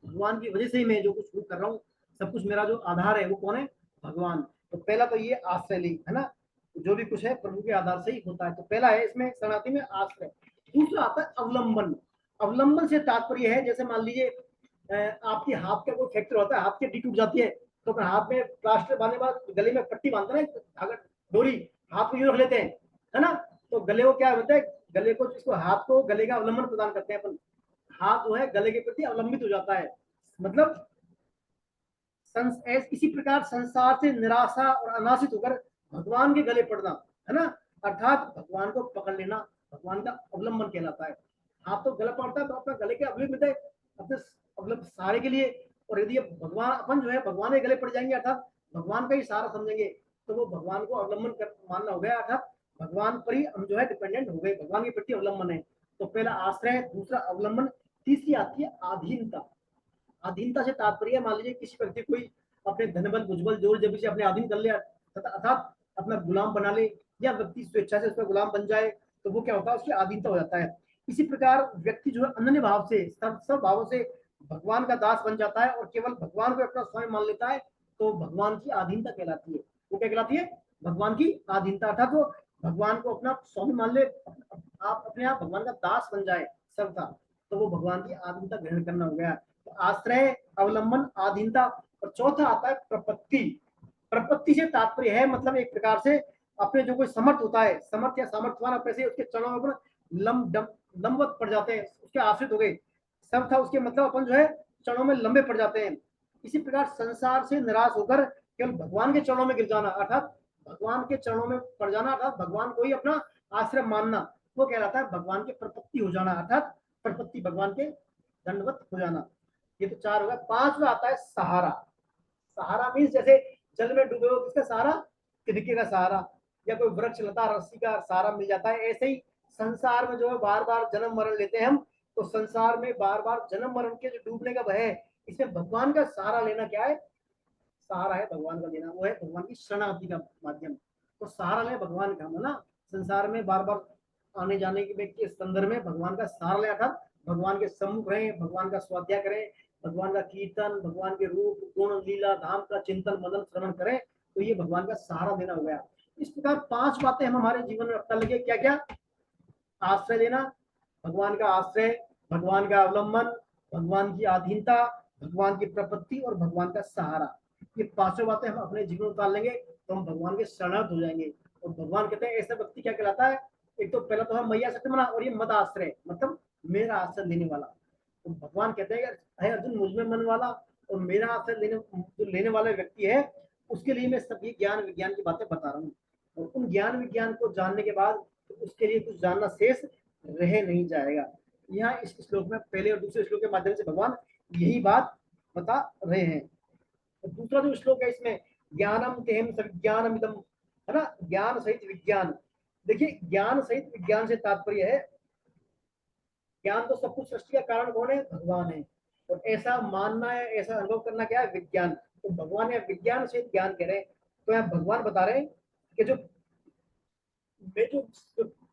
भगवान की वजह से ही मैं जो कुछ कर रहा हूँ, सब कुछ मेरा जो आधार है वो कौन है? भगवान। तो पहला तो ये आश्रय ली, है ना। जो भी कुछ है प्रभु के आधार से ही होता है। तो पहला है इसमें शरणागति में आश्रय। दूसरा आता है अवलंबन। अवलंबन से तात्पर्य है, जैसे मान लीजिए आपके हाथ का कोई फ्रैक्चर होता है, हाथ की हड्डी टूट जाती है, तो अगर हाथ में प्लास्टर बांधने के बाद गले में पट्टी बांधते हैं, अगर डोरी हाथ में यूं रख लेते हैं, है ना, तो गले को क्या होता है, गले को, जिसको हाथ को गले का अवलंबन प्रदान करते हैं अपन, हाथ जो है गले के प्रति अवलंबित हो जाता है। मतलब इसी प्रकार संसार से निराशा और अनाशित होकर भगवान के गले पड़ना, है ना, अर्थात भगवान को पकड़ लेना, भगवान का अवलंबन कहलाता है। हाथ तो गला पड़ता है तो अपना गले के अवलंबित है अपने अवलंब सहारे के लिए। और यदि भगवान, अपन जो है भगवान के गले पड़ जाएंगे, अर्थात भगवान का ही सहारा समझेंगे, तो वो भगवान को अवलंबन कर मानना हो गया, अर्थात भगवान पर ही हम जो है डिपेंडेंट हो गए, भगवान के प्रति अवलंबन है। तो पहला आश्रय, दूसरा अवलंबन, तीसरी आती है आधीनता। अधीनता से तात्पर्य, मान लीजिए किसी व्यक्ति कोई अपने धनबल भुजबल जोर जबी से अपने अधीन कर लिया, अर्थात अपना गुलाम बना ले, या व्यक्ति स्वेच्छा से उसका गुलाम बन जाए, तो वो क्या होता है, उसकी अधीनता हो जाता है। इसी प्रकार व्यक्ति जो है अनन्य भाव से, सब भावों से भगवान का दास बन जाता है और केवल भगवान को अपना स्वयं मान लेता है, तो भगवान की अधीनता कहलाती है। वो क्या कहलाती है? भगवान की अधीनता। अर्थात वो भगवान को अपना स्वामी मान ले, आप अपने आप भगवान का दास बन जाए सबका, तो वो भगवान की अधीनता ग्रहण करना हो गया। तो आश्रय, अवलंबन, अधीनता। और चौथा आता है प्रपत्ति। प्रपत्ति से तात्पर्य है, मतलब एक प्रकार से अपने जो कोई समर्थ होता है, समर्थ या सामर्थ्यवान, अपने से उसके चरणों में लंबवत पड़ जाते हैं, उसके आश्रित हो गए। सब था उसके मतलब अपन जो है चरणों में लंबे पड़ जाते हैं। इसी प्रकार संसार से निराश होकर केवल भगवान के चरणों में गिर जाना, अर्थात भगवान के चरणों में पड़ जाना, अर्थात भगवान को ही अपना आश्रय मानना, वो कहलाता है भगवान के प्रपत्ति हो जाना, अर्थात प्रपत्ति, भगवान के दंडवत हो जाना। ये तो 4 हो गया। 5वां आता है सहारा। सहारा मीन्स जैसे जल में डूबे हो, किसका सहारा? तिनके का सहारा। या कोई वृक्ष लता रस्सी का सहारा मिल जाता है, ऐसे ही संसार में जो है बार बार जन्म मरण लेते हैं हम। तो संसार में बार बार जन्म मरण के जो डूबने का भय है, इसमें भगवान का सहारा लेना क्या है, सहारा है भगवान का लेना, वो है भगवान की शरणागति का माध्यम। तो सहारा ले भगवान का, है ना, संसार में बार बार आने जाने के संदर्भ में भगवान का सहारा ले, अर्थात भगवान के सम्मुख रहें, भगवान का स्वाध्याय करें, भगवान का कीर्तन, भगवान के रूप गुण लीला धाम का चिंतन मनन श्रवण करें, तो ये भगवान का सहारा देना हो गया। इस प्रकार 5 बातें हम हमारे जीवन में रखता लगे, क्या क्या, आश्रय लेना, भगवान का आश्रय, भगवान का अवलंबन, भगवान की अधीनता, भगवान की प्रपत्ति और भगवान का सहारा। ये 5 बातें हम अपने जीवन में उतार लेंगे तो हम भगवान के शरणागत हो जाएंगे। और भगवान कहते हैं ऐसा व्यक्ति क्या कहलाता है, एक तो पहला तो है मैया सत्यमना, और ये मद आश्रय मतलब मेरा आश्रय लेने वाला। तो भगवान कहते हैं है अर्जुन मुझ में मन वाला, और मेरा आश्रय लेने वाला व्यक्ति है, उसके लिए मैं सब ये ज्ञान विज्ञान की बातें बता रहा हूँ। और उन ज्ञान विज्ञान को जानने के बाद उसके लिए कुछ जानना शेष रह नहीं जाएगा। यहाँ इस श्लोक में पहले और दूसरे श्लोक के माध्यम से भगवान यही बात बता रहे हैं। और दूसरा जो श्लोक है इसमें ज्ञानम तेहम सविज्ञानम इदम, है ना, ज्ञान सहित विज्ञान। देखिए ज्ञान सहित विज्ञान से तात्पर्य है, ज्ञान तो सब कुछ सृष्टि का कारण कौन है, भगवान है, और ऐसा मानना है, ऐसा अनुभव करना क्या है, विज्ञान। तो भगवान या विज्ञान सहित ज्ञान कह रहे हैं। तो यहाँ भगवान बता रहे हैं कि जो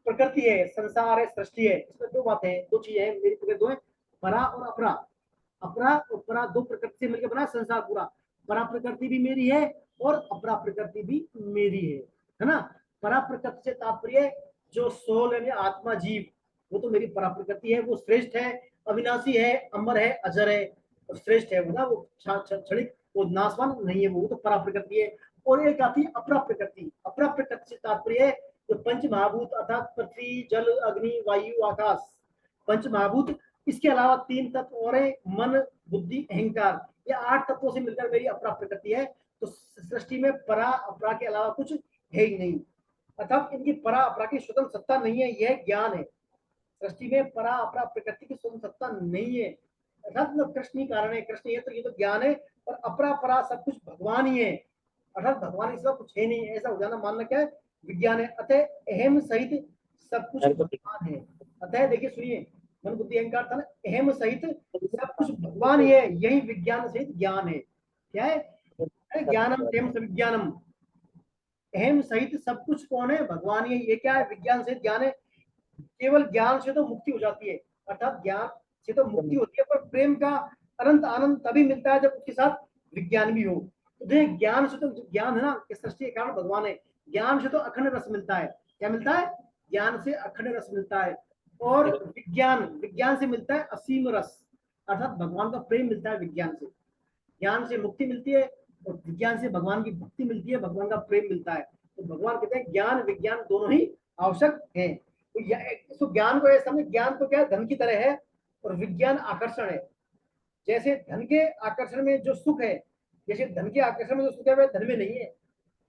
प्रकृति है, संसार है, सृष्टि है, इसमें 2 बातें हैं, 2 चीजें हैं, मेरी प्रकृति 2 है, परा और अपरा। अपरा और परा 2 प्रकृति से मिलकर बना संसार पूरा। परा प्रकृति भी मेरी है और अपरा प्रकृति भी मेरी है ना। परा प्रकृति से तात्पर्य जो सोल है, आत्मा जीव, वो तो मेरी परा प्रकृति है, वो श्रेष्ठ है, अविनाशी है, अमर है, अजर है और श्रेष्ठ है, वो ना, वो क्षणिक, वो नाशवान नहीं है, वो तो परा प्रकृति है। और एक आती है अपरा प्रकृति। अपरा प्रकृति से तात्पर्य है जो पंच महाभूत अर्थात पृथ्वी जल अग्नि वायु आकाश, पंच महाभूत, इसके अलावा 3 तत्व और है, मन बुद्धि अहंकार, ये 8 तत्वों से मिलकर मेरी अपरा प्रकृति है। तो सृष्टि में परा अपरा के अलावा कुछ है ही नहीं, अर्थात इनकी परा अपरा की स्वतंत्र सत्ता नहीं है, यह ज्ञान है। सृष्टि में परा अपरा प्रकृति की स्वतंत्र सत्ता नहीं है, अर्थात मतलब कृष्ण ही कारण है, कृष्ण है, तो ये तो ज्ञान है। और अपरा परा सब कुछ भगवान ही है, अर्थात भगवान इसका कुछ है नहीं, ऐसा हो जाना मानना क्या है, विज्ञान है। अतः अहम सहित सब कुछ भगवान है। अतः देखिए सुनिए, मन बुद्धि अहंकार था ना, अहम सहित सब कुछ भगवान ही है, यही विज्ञान सहित ज्ञान है। क्या है, ज्ञानम तेम विज्ञानम, अहम सहित सब कुछ कौन है, भगवान ही है, ये क्या है, विज्ञान सहित ज्ञान है। केवल ज्ञान से तो मुक्ति हो जाती है, अर्थात ज्ञान से तो मुक्ति होती है, पर प्रेम का अनंत आनंद तभी मिलता है जब उसके साथ विज्ञान भी हो। तो देख ज्ञान से तो, ज्ञान है ना कि सृष्टि के कारण भगवान है, ज्ञान से तो अखंड रस मिलता है। क्या मिलता है, ज्ञान से अखंड रस मिलता है। और विज्ञान से मिलता है असीम रस, अर्थात भगवान का प्रेम मिलता है विज्ञान से। ज्ञान से मुक्ति मिलती है और विज्ञान से भगवान की भक्ति मिलती है, भगवान का प्रेम मिलता है। तो भगवान कहते हैं ज्ञान विज्ञान दोनों ही आवश्यक है। तो ज्ञान को समझे, ज्ञान तो क्या है, धन की तरह है, और विज्ञान आकर्षण है। जैसे धन के आकर्षण में जो सुख है, जैसे धन के आकर्षण में जो सुख है वह धन में नहीं है।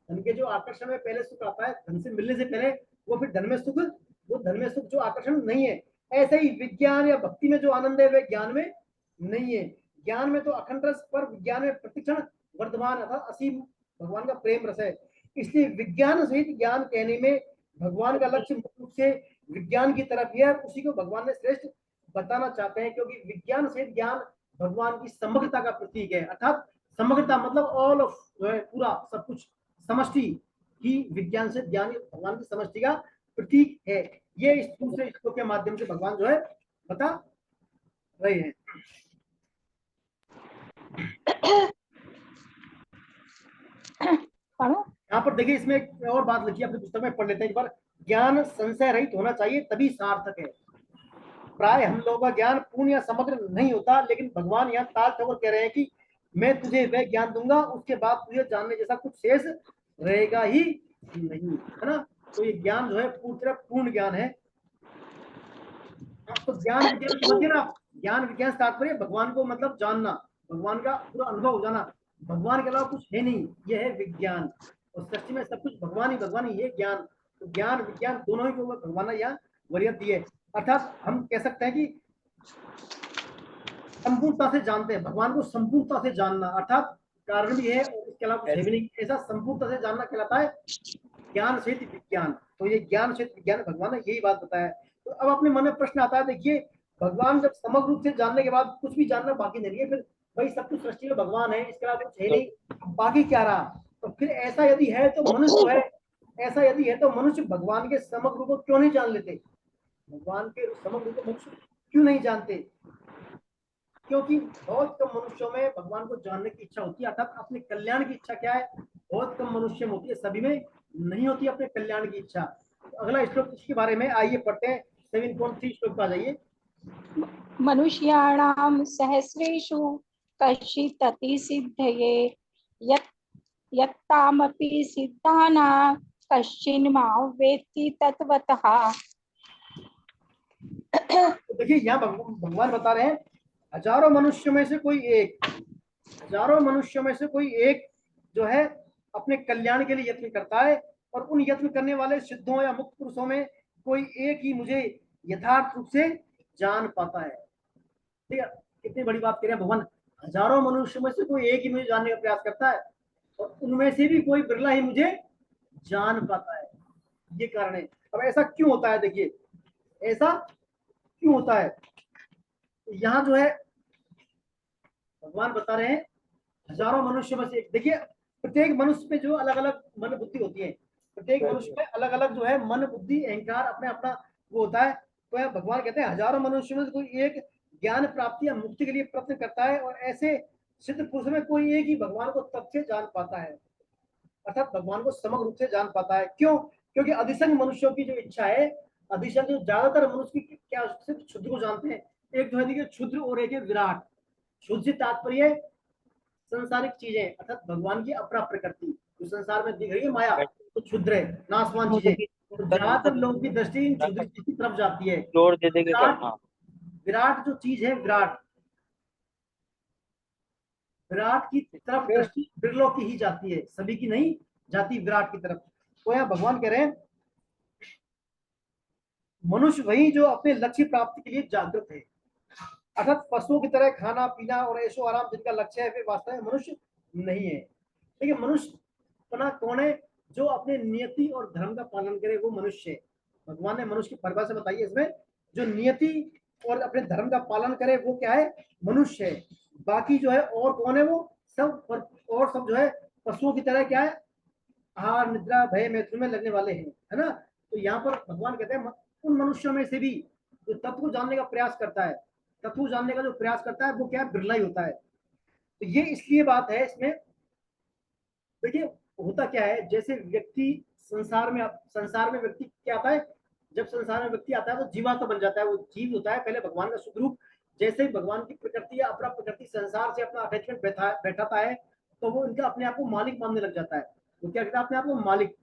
धन के जो आकर्षण में पहले सुख आता है, धन से मिलने से पहले, वो फिर धन में सुख, वो धन में सुख जो आकर्षण नहीं है। ऐसे ही विज्ञान या भक्ति में जो आनंद है वह ज्ञान में नहीं है। ज्ञान में तो अखंड रस, पर विज्ञान में प्रतिक्षण वर्धमान अर्थात असीम भगवान का प्रेम रस है। इसलिए विज्ञान सहित ज्ञान कहने में भगवान का लक्ष्य मुख्य रूप से विज्ञान की तरफ है, उसी को भगवान ने श्रेष्ठ बताना चाहते हैं, क्योंकि विज्ञान सहित ज्ञान भगवान की समग्रता का प्रतीक है। अर्थात समग्रता मतलब ऑल ऑफ, पूरा सब कुछ, समष्टि ही विज्ञान से ज्ञान भगवान की समष्टि का प्रतीक है। ये इस दूसरे श्लोक के माध्यम से भगवान जो है बता रहे हैं। यहाँ पर देखिए, इसमें एक और बात लिखी है, अपनी पुस्तक में पढ़ लेते हैं एक बार। ज्ञान संशय रहित होना चाहिए तभी सार्थक है। प्राय हम लोगों का ज्ञान पूर्ण या समग्र नहीं होता, लेकिन भगवान यहाँ ताल ठोकर कह रहे हैं कि मैं तुझे वह ज्ञान दूंगा, उसके बाद तुझे जानने जैसा कुछ शेष रहेगा ही नहीं, है ना। तो ये ज्ञान जो है पूर्ण ज्ञान है। तो ज्ञान विज्ञान समझिए ना, ज्ञान विज्ञान तात्पर्य भगवान को मतलब जानना, भगवान का पूरा अनुभव हो जाना, भगवान के अलावा कुछ है नहीं, ये है विज्ञान। और सृष्टि में सब कुछ भगवान ही ये ज्ञान। तो ज्ञान विज्ञान दोनों ही को भगवान यहाँ वरीयत दी है। अर्थात हम कह सकते हैं कि संपूर्णता से जानते हैं, भगवान को संपूर्णता से जानना, अर्थात कारण भी है और इसके अलावा कुछ भी नहीं, ऐसा संपूर्णता से जानना कहलाता है ज्ञान सहित विज्ञान, तो ये ज्ञान सहित विज्ञान भगवान ने यही बात बताया है। तो अब अपने मन में प्रश्न आता है, देखिए भगवान जब समग्र रूप से जानने के बाद कुछ भी जानना बाकी नहीं है, फिर भाई सब कुछ सृष्टि में भगवान है, इसके अलावा कुछ है नहीं, बाकी क्या रहा? तो फिर ऐसा यदि है तो मनुष्य है, ऐसा यदि है तो मनुष्य भगवान के समग्र रूप को क्यों नहीं जान लेते? भगवान के समग्र रूप को मनुष्य क्यों नहीं जानते? क्योंकि बहुत कम मनुष्यों में भगवान को जानने की इच्छा होती है, अर्थात अपने कल्याण की इच्छा क्या है, बहुत कम मनुष्य में होती है, सभी में नहीं होती अपने कल्याण की इच्छा। तो अगला श्लोक इसके बारे में आइए पढ़ते हैं, 7.3 श्लोक पर आ जाइए। मनुष्याणां सहस्रेषु कश्चिदति सिद्धये यत्तामपि सिद्धानां कश्चिन् मां वेत्ति तत्वतः। तो देखिए यहाँ भगवान बता रहे हैं, हजारों मनुष्यों में से कोई एक, हजारों मनुष्यों में से कोई एक जो है अपने कल्याण के लिए यत्न करता है, और उन यत्न करने वाले सिद्धों या मुक्त पुरुषों में कोई एक ही मुझे यथार्थ रूप से जान पाता है। ठीक है, कितनी बड़ी बात करें भगवान, हजारों मनुष्यों में से कोई एक ही मुझे जानने का प्रयास करता है, और उनमें से भी कोई बिरला ही मुझे जान पाता है। ये कारण है। अब ऐसा क्यों होता है? देखिए ऐसा क्यों होता है, यहाँ जो है भगवान बता रहे हैं हजारों मनुष्य में से एक। देखिए प्रत्येक मनुष्य पे जो अलग अलग मन बुद्धि होती है, प्रत्येक मनुष्य में अलग अलग जो है मन बुद्धि अहंकार अपने अपना वो होता है। तो भगवान कहते हैं हजारों मनुष्य में से कोई एक ज्ञान प्राप्ति या मुक्ति के लिए प्रयत्न करता है, और ऐसे सिद्ध पुरुष में कोई एक ही भगवान को तब से जान पाता है, अर्थात भगवान को समग्र रूप से जान पाता है। क्यों? क्योंकि अधिसंख्य मनुष्यों की जो इच्छा है, अधिसंख्य जो ज्यादातर मनुष्य की क्या सिर्फ क्षुद्र को जानते हैं। एक जो है देखिए क्षुद्र और एक है विराट। क्षुद्र से तात्पर्य संसारिक चीजें, अर्थात भगवान की अपरा प्रकृति जो संसार में दिख रही है माया, तो क्षुद्र है, नाशवान चीजें। तो ज्यादातर लोगों की दृष्टि इन क्षुद्र चीज की तरफ जाती है। विराट जो चीज है, विराट की तरफ दृष्टि बिरलों की ही जाती है, सभी की नहीं जाती विराट की तरफ। तो यहाँ भगवान कह रहे हैं मनुष्य वही जो अपने लक्ष्य प्राप्ति के लिए जागृत है, अर्थात पशुओं की तरह खाना पीना और ऐशो आराम जिनका लक्ष्य है, वे वास्तव में मनुष्य नहीं है। देखिए मनुष्य अपना कौन है? जो अपने नियति और धर्म का पालन करे वो मनुष्य है। भगवान ने मनुष्य की परिभाषा बताई है इसमें, जो नियति और अपने धर्म का पालन करे वो क्या है? मनुष्य है। बाकी जो है और कौन है? वो सब और सब जो है पशुओं की तरह क्या है? आहार निद्रा भय मैथुन में लगने वाले हैं, है ना। तो यहाँ पर भगवान कहते हैं उन मनुष्यों में से भी जो तत्व को जानने का प्रयास करता है, तत्व जानने का जो प्रयास करता है वो क्या है? बिरला ही होता है। तो ये इसलिए बात है इसमें, देखिए होता क्या है, जैसे व्यक्ति संसार में व्यक्ति क्या आता है? जब संसार में व्यक्ति आता है तो जीवात्मा बन जाता है, वो जीव होता है पहले भगवान का शुद्ध रूप। जैसे ही भगवान की प्रकृति या अपरा प्रकृति संसार से अपना अटैचमेंट बैठाता है, तो वो इनका अपने आप को मालिक मानने लग जाता है। वो क्या कहता है? अपने आप को मालिक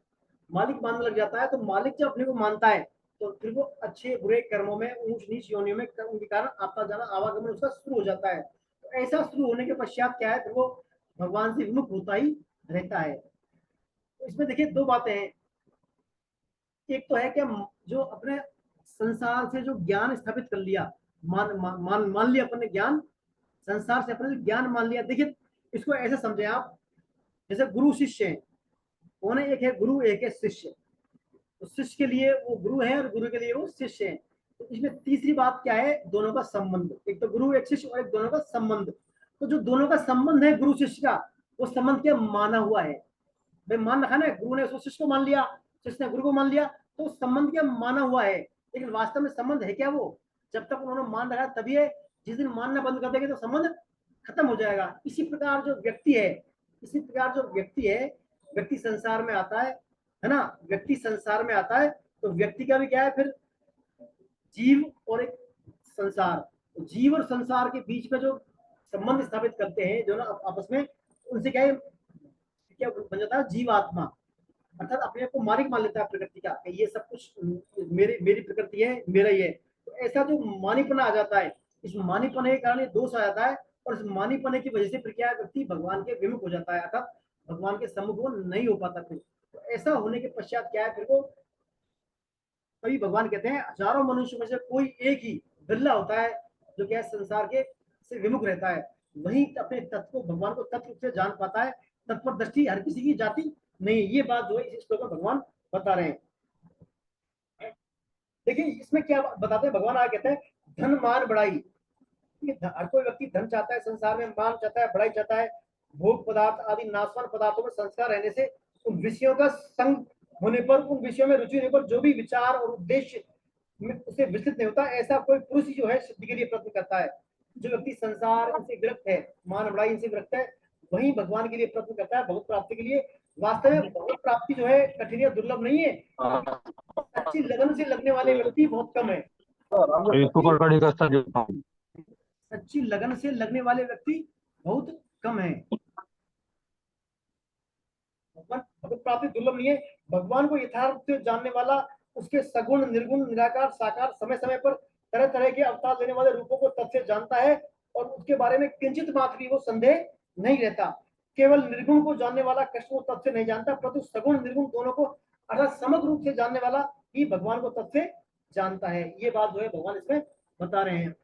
मानने लग जाता है। तो मालिक जब अपने को मानता है तो फिर वो अच्छे बुरे कर्मों में, ऊंच नीच योनियों में उनके कारण आता जाना आवागमन उसका शुरू हो जाता है। तो ऐसा शुरू होने के पश्चात क्या है? फिर वो भगवान से विमुख होता ही रहता है। तो इसमें देखिए दो बातें हैं। एक तो है कि जो अपने संसार से जो ज्ञान स्थापित कर लिया, मान लिया अपन ने ज्ञान, संसार से अपने ज्ञान मान लिया। देखिए इसको ऐसे समझे आप, जैसे गुरु शिष्य है, कौन है? एक है गुरु, एक है शिष्य। तो शिष्य के लिए वो गुरु है और गुरु के लिए वो शिष्य है। तो इसमें तीसरी बात क्या है? दोनों का संबंध। एक तो गुरु एक शिष्य और एक दोनों का संबंध। तो जो दोनों का संबंध है गुरु शिष्य का, वो संबंध क्या? माना हुआ है। भाई मान रखा ना, गुरु ने उसको शिष्य को मान लिया, शिष्य ने गुरु को मान लिया, तो संबंध क्या? माना हुआ है। लेकिन वास्तव में संबंध है क्या? वो जब तक उन्होंने मान रखा तभी है, जिस दिन मानना बंद कर देंगे तो संबंध खत्म हो जाएगा। इसी प्रकार जो व्यक्ति है, व्यक्ति संसार में आता है ना, व्यक्ति संसार में आता है तो व्यक्ति का भी क्या है? फिर जीव और एक संसार, तो जीव और संसार के बीच में जो संबंध स्थापित करते हैं जो ना आपस में, उनसे क्या है? क्या बन जाता है? जीवात्मा, अर्थात अपने आप को मालिक मान लेता है प्रकृति का, कि ये सब कुछ मेरी प्रकृति है, मेरा ही है। तो ऐसा जो मानीपना आ जाता है, इस मानीपने के कारण ये दोष आ जाता है, और इस मानीपने की वजह से फिर क्या व्यक्ति भगवान के विमुख हो जाता है, अर्थात भगवान के सम्मुख वो नहीं हो पाता। फिर तो ऐसा होने के पश्चात क्या है? फिर वो तभी भगवान कहते हैं हजारों मनुष्य में से कोई एक ही बिरला होता है जो क्या संसार के से विमुख रहता है, वही अपने तत्व को, भगवान को तत्व से जान पाता है। तत्पर दृष्टि हर किसी की जाती नहीं। ये बात जो है इस श्लोक में भगवान बता रहे हैं। देखिए इसमें क्या बताते हैं भगवान, आगे कहते हैं धन मान बढ़ाई। हर कोई व्यक्ति धन चाहता है, संसार में मान चाहता है, बढ़ाई चाहता है। भोग पदार्थ आदि नाशवान पदार्थों में संस्कार रहने से, उन विषयों का संग होने पर, उन विषयों में रुचि होने पर जो भी विचार और उद्देश्य उसे विस्तृत नहीं होता, ऐसा कोई पुरुष जो है सिद्धि के लिए प्रयत्न करता है। जो व्यक्ति संसार से विरक्त है, मान बढ़ाई इनसे विरक्त है, वही भगवान के लिए प्रयत्न करता है, भगवत प्राप्ति के लिए। वास्तव में भगवत प्राप्ति जो है कठिन या दुर्लभ नहीं है, अच्छी लगन से लगने वाले व्यक्ति बहुत कम है। सच्ची लगन से लगने वाले व्यक्ति बहुत कम है। भगवत प्राप्ति दुर्लभ नहीं है। भगवान को यथार्थ से जानने वाला, उसके सगुण निर्गुण निराकार साकार समय समय पर तरह तरह के अवतार लेने वाले रूपों को तथ्य जानता है, और उसके बारे में किंचित मात्र भी वो संदेह नहीं रहता। केवल निर्गुण को जानने वाला कृष्ण को तथ्य नहीं जानता, परंतु सगुण निर्गुण दोनों को अर्थात समग्र रूप से जानने वाला ही भगवान को तथ्य जानता है। ये बात जो है भगवान इसमें बता रहे हैं।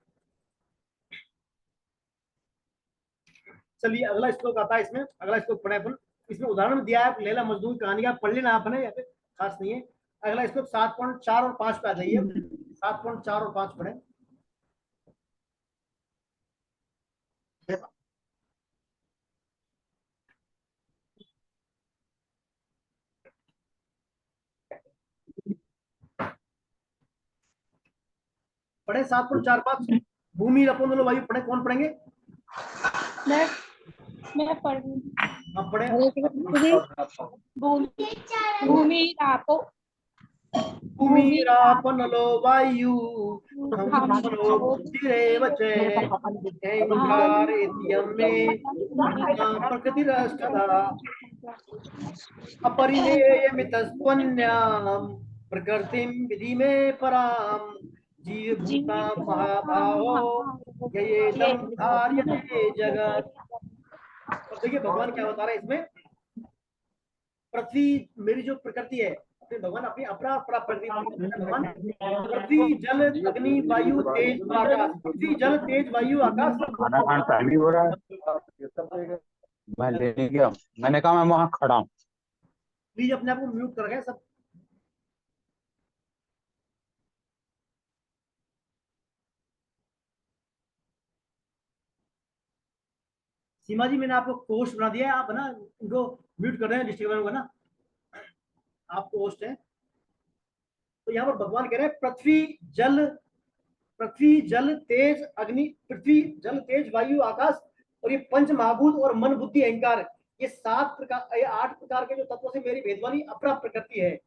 चलिए अगला श्लोक आता है। इसमें अगला श्लोक पढ़े अपन। इसमें उदाहरण दिया है लैला मजनू कहानी, आप पढ़ लेना आपने, खास नहीं है। अगला श्लोक 7.4 और 5 पे आ जाइए। 7.4 और 5 पढ़े। पढ़े 7.4 5। भूमि अपन वायु पढ़े, कौन पढ़ेंगे? मैं पढ़ रही हूँ। आप पढ़े। भूमि रापो भूमि रापनलो वायु बुद्धिरेव च अहंकारेत्यं मे प्रकृतिरष्टधा अपरिमेयमितस्त्वन्यां प्रकृतिं विधि मे परां जीवभूतां महाभावो ययेदं धार्यते जगत्। देखिए भगवान क्या बता रहे हैं इसमें। पृथ्वी मेरी जो प्रकृति है, भगवान अपनी अपना प्रकृति भगवान पृथ्वी जल अग्नि वायु तेज आकाश, पृथ्वी जल तेज वायु आकाश। हो रहा है, मैं लेने गया, मैंने कहा मैं वहां खड़ा हूँ। प्लीज अपने आप को म्यूट कर गए सब। सीमा जी मैंने आपको होस्ट बना दिया है, आप ना इनको म्यूट कर रहे हैं, डिस्टर्ब होगा ना, आपको होस्ट है। तो यहाँ पर भगवान कह रहे हैं पृथ्वी जल तेज अग्नि, पृथ्वी जल तेज वायु आकाश, और ये पंच महाभूत और मन बुद्धि अहंकार, ये 8 प्रकार के जो तत्वों से मेरी भेदवानी अपरा प्रकृति है।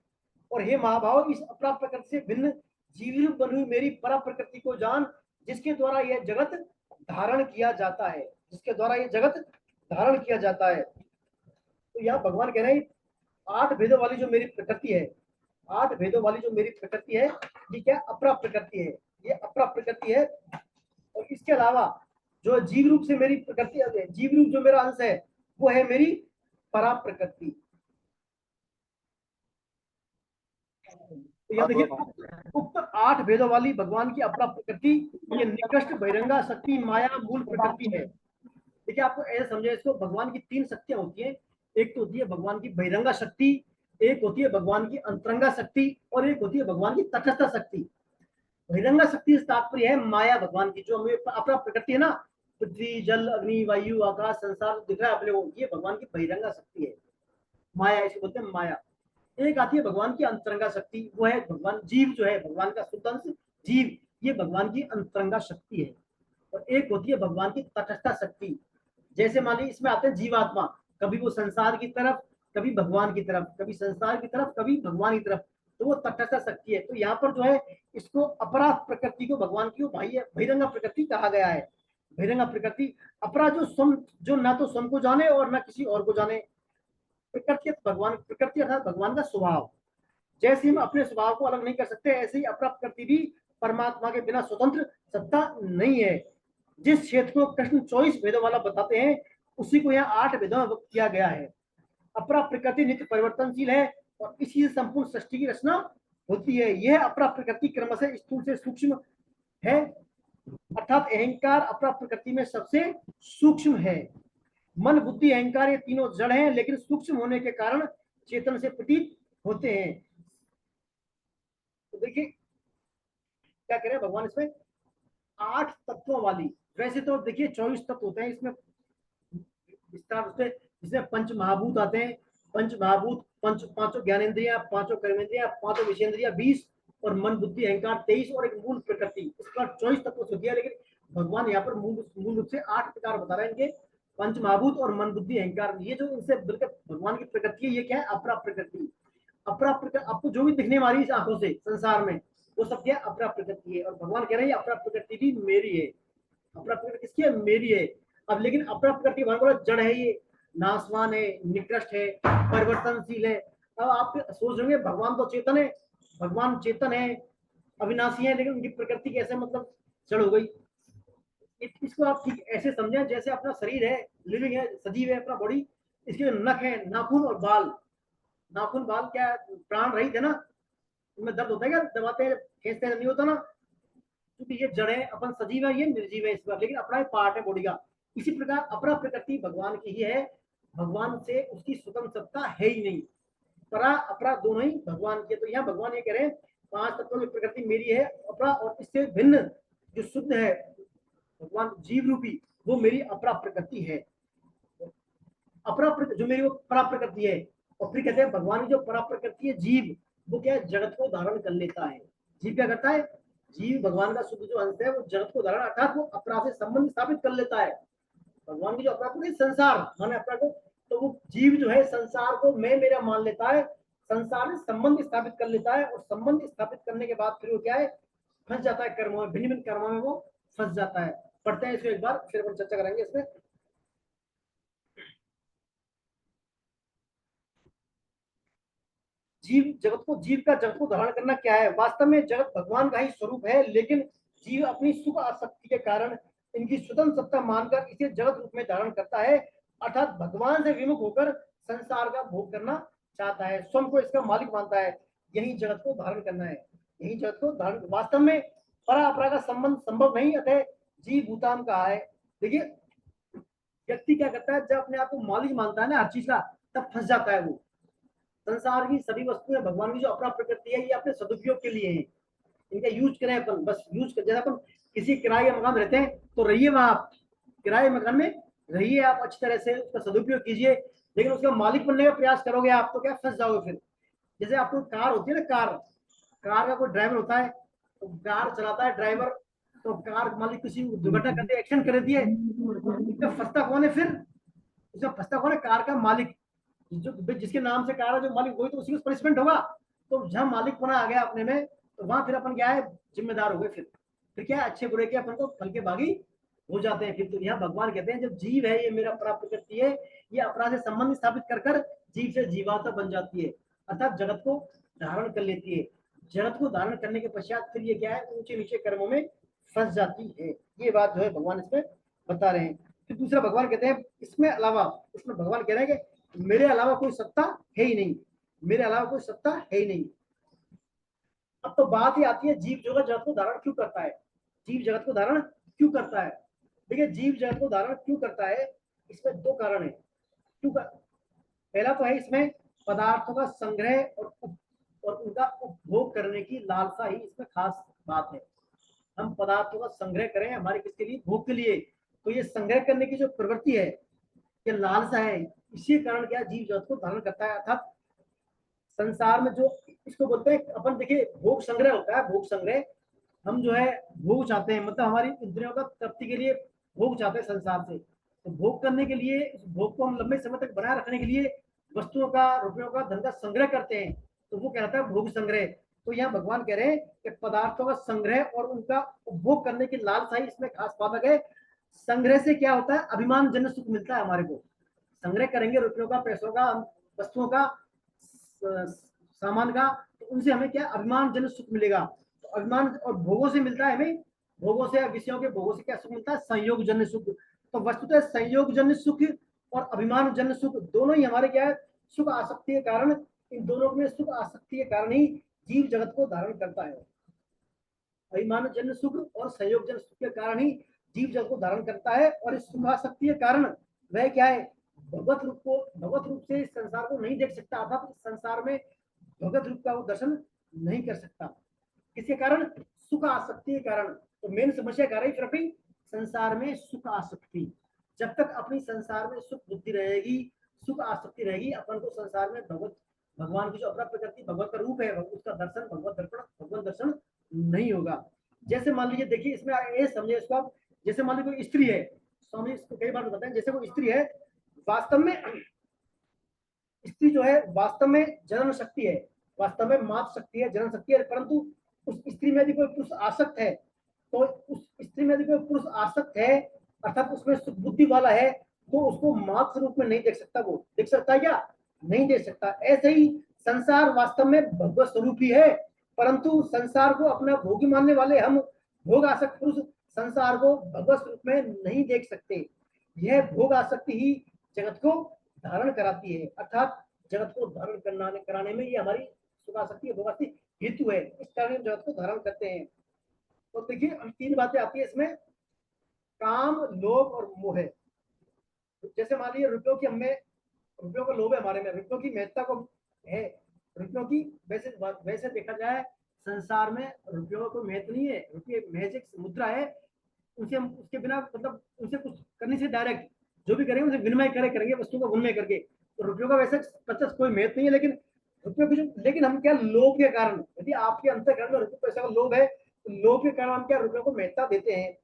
और हे महाभाव, इस अपरा प्रकृति से भिन्न जीव रूप बनी हुई मेरी परा प्रकृति को जान, जिसके द्वारा यह जगत धारण किया जाता है, जिसके द्वारा यह जगत धारण किया जाता है। तो यहाँ भगवान कह रहे हैं 8 भेदों वाली जो मेरी प्रकृति है, 8 भेदों वाली जो मेरी प्रकृति है, ये क्या अपरा प्रकृति है, ये अपरा प्रकृति है। और इसके अलावा जो जीव रूप से मेरी प्रकृति, जीव रूप जो मेरा अंश है, वो है मेरी परा प्रकृति। तो यह देखिए उक्त 8 भेदों वाली भगवान की अपरा प्रकृति, ये निकृष्ट बहिरंगा शक्ति माया मूल प्रकृति है। देखिए आपको ऐसे समझे इसको, भगवान की 3 शक्तियां होती हैं। एक तो होती है भगवान की बहिरंगा शक्ति, एक होती है भगवान की अंतरंगा शक्ति, और एक होती है भगवान की तटस्थ शक्ति। बहिरंगा शक्ति से तात्पर्य है माया भगवान की, जो हमें अपना प्रकृति है ना, पृथ्वी जल अग्नि वायु आकाश संसार दिख रहा है अपने को, ये भगवान की बहिरंगा शक्ति है, माया इसे बोलते हैं माया। एक आती है भगवान की अंतरंगा शक्ति, वो है भगवान जीव जो है, भगवान का शुद्ध अंश जीव, ये भगवान की अंतरंगा शक्ति है। और एक होती है भगवान की तटस्थ शक्ति। जैसे मान लीजिए इसमें आते हैं जीवात्मा, कभी वो संसार की तरफ, कभी भगवान की तरफ, कभी संसार की तरफ, कभी भगवान की तरफ, तो वो तटस्थ शक्ति है। तो यहाँ पर जो है इसको अपरा प्रकृति को भगवान की बहिरंगा प्रकृति कहा गया है। बहिरंगा प्रकृति अपरा जो ना तो स्वयं को जाने और ना किसी और को जाने। प्रकृति भगवान, प्रकृति अर्थात भगवान का स्वभाव। जैसे हम अपने स्वभाव को अलग नहीं कर सकते, ऐसे ही अपरा प्रकृति भी परमात्मा के बिना स्वतंत्र सत्ता नहीं है। जिस क्षेत्र को कृष्ण 24 भेदों वाला बताते हैं, उसी को यहाँ 8 भेदों में व्यक्त किया गया है। अपरा प्रकृति नित्य परिवर्तनशील है, और इसी से संपूर्ण सृष्टि की रचना होती है। यह अपरा प्रकृति क्रमशः स्थूल से सूक्ष्म है, अर्थात अहंकार अपरा प्रकृति में सबसे सूक्ष्म है। मन बुद्धि अहंकार ये तीनों जड़ हैं, लेकिन सूक्ष्म होने के कारण चेतन से प्रतीत होते हैं। देखिए क्या कह रहे हैं भगवान इसमें 8 तत्वों वाली। वैसे तो देखिए 24 तत्व होते हैं इसमें विस्तार से, जिसमें पंच महाभूत आते हैं। पंच महाभूत, पांचों ज्ञानेंद्रिया, पांचों कर्मेंद्रिया, पांचों विषेंद्रिया 20, और मन बुद्धि अहंकार 23, और एक मूल प्रकृति। इस पर 24 तत्व से दिया, लेकिन भगवान यहाँ पर मूल रूप से 8 प्रकार बता रहे हैं इनके। पंच महाभूत और मन बुद्धि अहंकार, ये जो इनसे बिल्कुल भगवान की प्रकृति है, ये क्या है? अपरा प्रकृति। अपरा प्रकृति आपको जो भी दिखने वाली इस आंखों से संसार में, वो सब क्या? अपरा प्रकृति है। और भगवान कह रहे हैं अपरा प्रकृति भी मेरी है। अपरा प्रकृति किसकी है? मेरी है। अब लेकिन अपरा प्रकृति भगवान बोला जड़ है, ये नाशवान है, निकृष्ट है, परिवर्तनशील है। अब आप सोच रहे भगवान तो चेतन है, भगवान चेतन है, अविनाशी है, लेकिन उनकी प्रकृति कैसे मतलब जड़ हो गई? इसको आप ठीक ऐसे समझें जैसे अपना शरीर है, लिविंग है, सजीव है अपना बॉडी। इसके नख है, नाखून और बाल। नाखून बाल क्या प्राण रहित है ना, उनमें दर्द होता है क्या? दबाते हैं, खींचते हैं, नहीं होता ना, क्योंकि ये जड़ है, अपन सजीव है, ये निर्जीव है इस बार, लेकिन अपना पार्ट है बॉडी का। इसी प्रकार अपरा प्रकृति भगवान की ही है, भगवान से उसकी स्वतंत्र सत्ता है ही नहीं। परा अपरा दोनों ही भगवान की है। तो यहाँ भगवान ये कह रहे हैं 5 तत्वों की प्रकृति मेरी है अपरा, और इससे भिन्न जो शुद्ध है भगवान जीव रूपी, वो मेरी अपरा प्रकृति है। अपरा जो मेरी वो परा प्रकृति है। और फिर कहते हैं भगवान की जो परा प्रकृति है जीव, वो क्या है? जगत को धारण कर लेता है। जीव क्या करता है? जीव भगवान का शुद्ध जो अंश है, वो जगत को धारण, अर्थात वो अपरा से संबंध स्थापित कर लेता है। भगवान की जो अपरा को संसार माने अपरा को, तो वो जीव जो है संसार को मैं मेरा मान लेता है, संसार में संबंध स्थापित कर लेता है। और संबंध स्थापित करने के बाद फिर वो क्या है? फंस जाता है कर्मों में, भिन्न भिन्न कर्मों में वो फंस जाता है। पढ़ते हैं इसको एक बार, फिर अपन चर्चा करेंगे इसमें। जीव का जगत को धारण करना क्या है? वास्तव में जगत भगवान का ही स्वरूप है, लेकिन जीव अपनी सुख आसक्ति के कारण इनकी स्वतंत्र सत्ता मानकर इसे जगत रूप में धारण करता है, अर्थात भगवान से विमुख होकर संसार का भोग करना चाहता है, स्वयं को इसका मालिक मानता है। यही जगत को धारण करना है, यही जगत को धारण। वास्तव में परा अपरा का संबंध संभव नहीं, अतः जीव भूतान कहा है। देखिए व्यक्ति क्या करता है, जब अपने आप को मालिक मानता है ना हर चीज का, तब फंस जाता है वो। संसार की सभी वस्तुएं भगवान की जो अपना प्रकृति है, ये अपने सदुपयोग के लिए है, इनका यूज करें अपन, बस यूज कर। जैसे अपन किसी किराए मकान में रहते हैं, तो रहिए वहां, आप किराए मकान में रहिए, आप अच्छी तरह से उसका सदुपयोग कीजिए, लेकिन उसका मालिक बनने का प्रयास करोगे आप, तो क्या फंस जाओगे फिर। जैसे आपको कार होती है ना, कार का कोई ड्राइवर होता है, तो कार चलाता है ड्राइवर, तो कार मालिक किसी दुर्घटना करते एक्सीडेंट कर दिए, उसका फंसता कौन है फिर? उसका फंसता कौन है? कार का मालिक, जो जिसके नाम से कार है, जो मालिक, वही तो उसी को पनिशमेंट होगा। तो जहां मालिक बना आ गया अपने में, तो वहां फिर अपन क्या है? जिम्मेदार हो गए। फिर क्या है? अच्छे बुरे के अपन को फल के भागी हो जाते हैं फिर। तो यहाँ भगवान कहते हैं जब जीव है, ये मेरा अपरा प्रकृति है, ये अपराध से संबंध स्थापित कर कर जीव से जीवात्मा बन जाती है, अर्थात जगत को धारण कर लेती है। जगत को धारण करने के पश्चात फिर ये क्या है? ऊंचे नीचे कर्मों में फंस जाती है। ये बात जो है भगवान इसमें बता रहे हैं। फिर दूसरा भगवान कहते हैं इसमें भगवान कह रहे हैं कि मेरे अलावा कोई सत्ता है ही नहीं, मेरे अलावा कोई सत्ता है ही नहीं। अब तो बात ही आती है जीव जो है जगत को धारण क्यों करता है? जीव जगत को धारण क्यों करता है? देखिए जीव जगत को धारण क्यों करता है, इसमें 2 कारण है। पहला तो है इसमें पदार्थों का संग्रह और उनका उपभोग करने की लालसा ही इसमें खास बात है। हम पदार्थों का संग्रह करें हमारे किसके लिए? भोग के लिए। तो ये संग्रह करने की जो प्रवृत्ति है, ये लालसा है, इसी कारण क्या जीव जगत को धारण करता है। अर्थात संसार में जो इसको बोलते हैं अपन, देखिए भोग संग्रह होता है। भोग संग्रह, हम जो है भोग चाहते हैं, मतलब हमारी इंद्रियों का तृप्ति के लिए भोग चाहते हैं संसार से। तो भोग करने के लिए, भोग को हम लंबे समय तक बनाए रखने के लिए वस्तुओं का, रुपयों का, धन का संग्रह करते हैं, तो वो कहता है भोग संग्रह। तो यहाँ भगवान कह रहे हैं कि पदार्थों का संग्रह और उनका उपभोग करने की लालसा ही इसमें खास बात है। संग्रह से क्या होता है? अभिमान जन्य सुख मिलता है हमारे को। संग्रह करेंगे रुपयों का, पैसों का, वस्तुओं का, सामान का, तो उनसे हमें क्या? अभिमान जन्य सुख मिलेगा। तो अभिमान और भोगों से मिलता है हमें, भोगों से, विषयों के भोगों से क्या सुख मिलता है? संयोग जन्य सुख। तो वस्तुतः संयोग जन्य सुख और अभिमान जन्य सुख दोनों ही हमारे क्या है? सुख आसक्ति के कारण। इन दोनों में सुख आसक्ति के कारण ही जीव जगत को धारण करता है। अभिमान जन्य सुख और संयोग जन्य सुख के कारण ही जीव जगत को धारण करता है। और इस सुख आसक्ति के कारण वह क्या है? भगवत रूप से इस संसार को नहीं देख सकता, अर्थात इस संसार में भगवत रूप का वो दर्शन नहीं कर सकता। किसके कारण? सुख आसक्ति के कारण। तो मेन समस्या क्या रही फिर अपनी? संसार में सुख आसक्ति। जब तक अपनी संसार में सुख बुद्धि रहेगी, सुख आसक्ति रहेगी, अपन को संसार में भगवान की जो अपना प्रकृति भगवत का रूप है उसका दर्शन, भगवत दर्शन नहीं होगा। जैसे मान लीजिए, देखिए इसमें ये समझे इसको आप, जैसे मान लीजिए कोई स्त्री है, स्वामी इसको कई बार बताते हैं, जैसे कोई स्त्री है, वास्तव में स्त्री जो है वास्तव में जनन शक्ति है, वास्तव में मातृ शक्ति है, जनन शक्ति है, परंतु उस स्त्री में यदि कोई पुरुष आसक्त है, तो उस स्त्री में यदि कोई पुरुष आसक्त है अर्थात उसमें सुख बुद्धि वाला है, तो उसको मातृ रूप में नहीं देख सकता। वो देख सकता है क्या? नहीं देख सकता। ऐसे ही संसार वास्तव में भगवत स्वरूप ही है, परंतु संसार को अपना भोगी मानने वाले हम भोग आसक्त पुरुष संसार को भगवत स्वरूप में नहीं देख सकते। यह भोग आसक्ति ही जगत को धारण कराती है, अर्थात जगत को धारण कराने में ये हमारी सुखासक्ति भोगासक्ति हेतु है, इस कारण जगत को धारण करते हैं। तो देखिए तीन बातें आती है इसमें, काम, लोभ और मोह। जैसे मान लीजिए रुपयों का लोभ है हमारे में, रुपयों की महत्ता को है, रुपयों की वैसे देखा जाए संसार में रुपयों का कोई महत्व नहीं है। रुपये महज एक मुद्रा है, उनसे हम उसके बिना मतलब उनसे कुछ करने से डायरेक्ट जो भी करेंगे उनसे विनिमय करेंगे, वस्तु का विनिमय करके। तो रुपयों का वैसे प्रत्यक्ष कोई महत्व नहीं है, लेकिन हम क्या, लोभ के कारण, यदि आपके अंतःकरण में रुपये पैसा का लोभ है, तो लोभ के कारण हम क्या रुपयों को महत्ता देते हैं।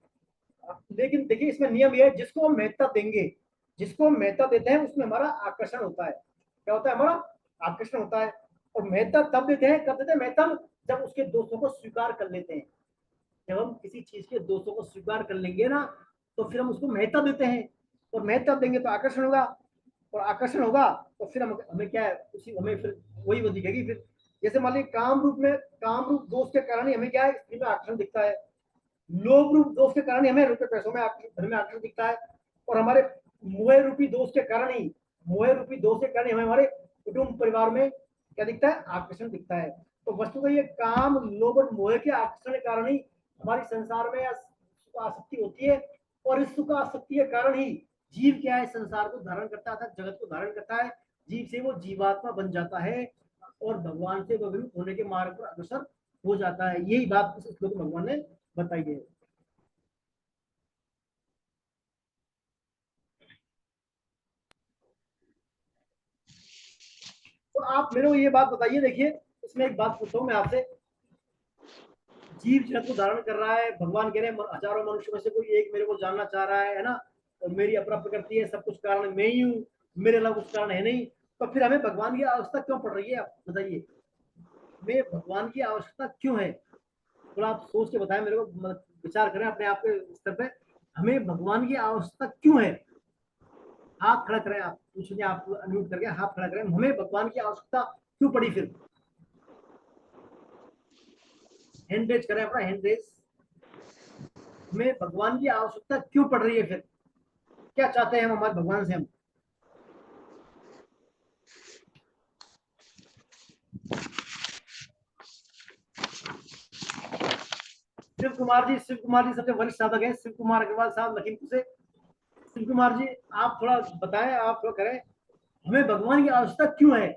लेकिन देखिए इसमें नियम यह है, जिसको हम महत्ता देंगे, जिसको हम महत्ता देते हैं उसमें हमारा आकर्षण होता है। क्या होता है? हमारा आकर्षण होता है। और महत्ता तब देते हैं, कब देते हैं महत्ता? जब उसके दोषों को स्वीकार कर लेते हैं। जब हम किसी चीज के दोषों को स्वीकार कर लेंगे ना, तो फिर हम उसको महत्ता देते हैं, और महत्ता देंगे तो आकर्षण होगा, और आकर्षण होगा तो फिर हमें क्या है, उसी हमें फिर वही वो दिखेगी। फिर जैसे मान लीजिए काम रूप दोष के कारण ही हमें क्या है, स्त्री में आकर्षण दिखता है। लोभ रूप दोष के कारण ही हमें रुपये पैसों में धन में आकर्षण दिखता है। और हमारे मोह रूपी दोष के कारण ही हमें हमारे कुटुंब परिवार में क्या दिखता है? आकर्षण दिखता है। तो वस्तु का ये काम, लोभ और मोह के आकर्षण के कारण ही हमारी संसार में सुख आसक्ति होती है, और इस सुख आसक्ति के कारण ही जीव क्या है, संसार को धारण करता है, जगत को धारण करता है। जीव से वो जीवात्मा बन जाता है और भगवान से विमुख होने के मार्ग पर अग्रसर हो जाता है। यही बात इस श्लोक में भगवान ने बताई है। तो आप मेरे को ये बात बताइए, देखिए इसमें एक बात पूछता हूँ मैं आपसे, जीव जगत को धारण कर रहा है, भगवान कह रहे हैं हजारों मनुष्य में से कोई एक मेरे को जानना चाह रहा है ना, और मेरी अपना प्रकृति है, सब कुछ कारण मैं ही हूँ, मेरे अलावा कुछ कारण है नहीं, तो फिर हमें भगवान की आवश्यकता क्यों पड़ रही है? आप बताइए, हमें भगवान की आवश्यकता क्यों है? थोड़ा आप सोच के बताएं मेरे को, विचार करें अपने आप के स्तर पे, हमें भगवान की आवश्यकता क्यों है? हाथ खड़ा करें, आप पूछिए, आप अनम्यूट करके हाथ खड़ा करें, हमें भगवान की आवश्यकता क्यों पड़ी? फिर हैंड रेज करें, अपना हैंड रेज। हमें भगवान की आवश्यकता क्यों पड़ रही है? फिर क्या चाहते हैं हम हमारे भगवान से? हम शिव कुमार जी सबसे वरिष्ठ साधक हैं, शिव कुमार अग्रवाल साहब लखीमपुर से। शिव कुमार जी आप थोड़ा बताएं, आप थोड़ा करें, हमें भगवान की आवश्यकता क्यों है?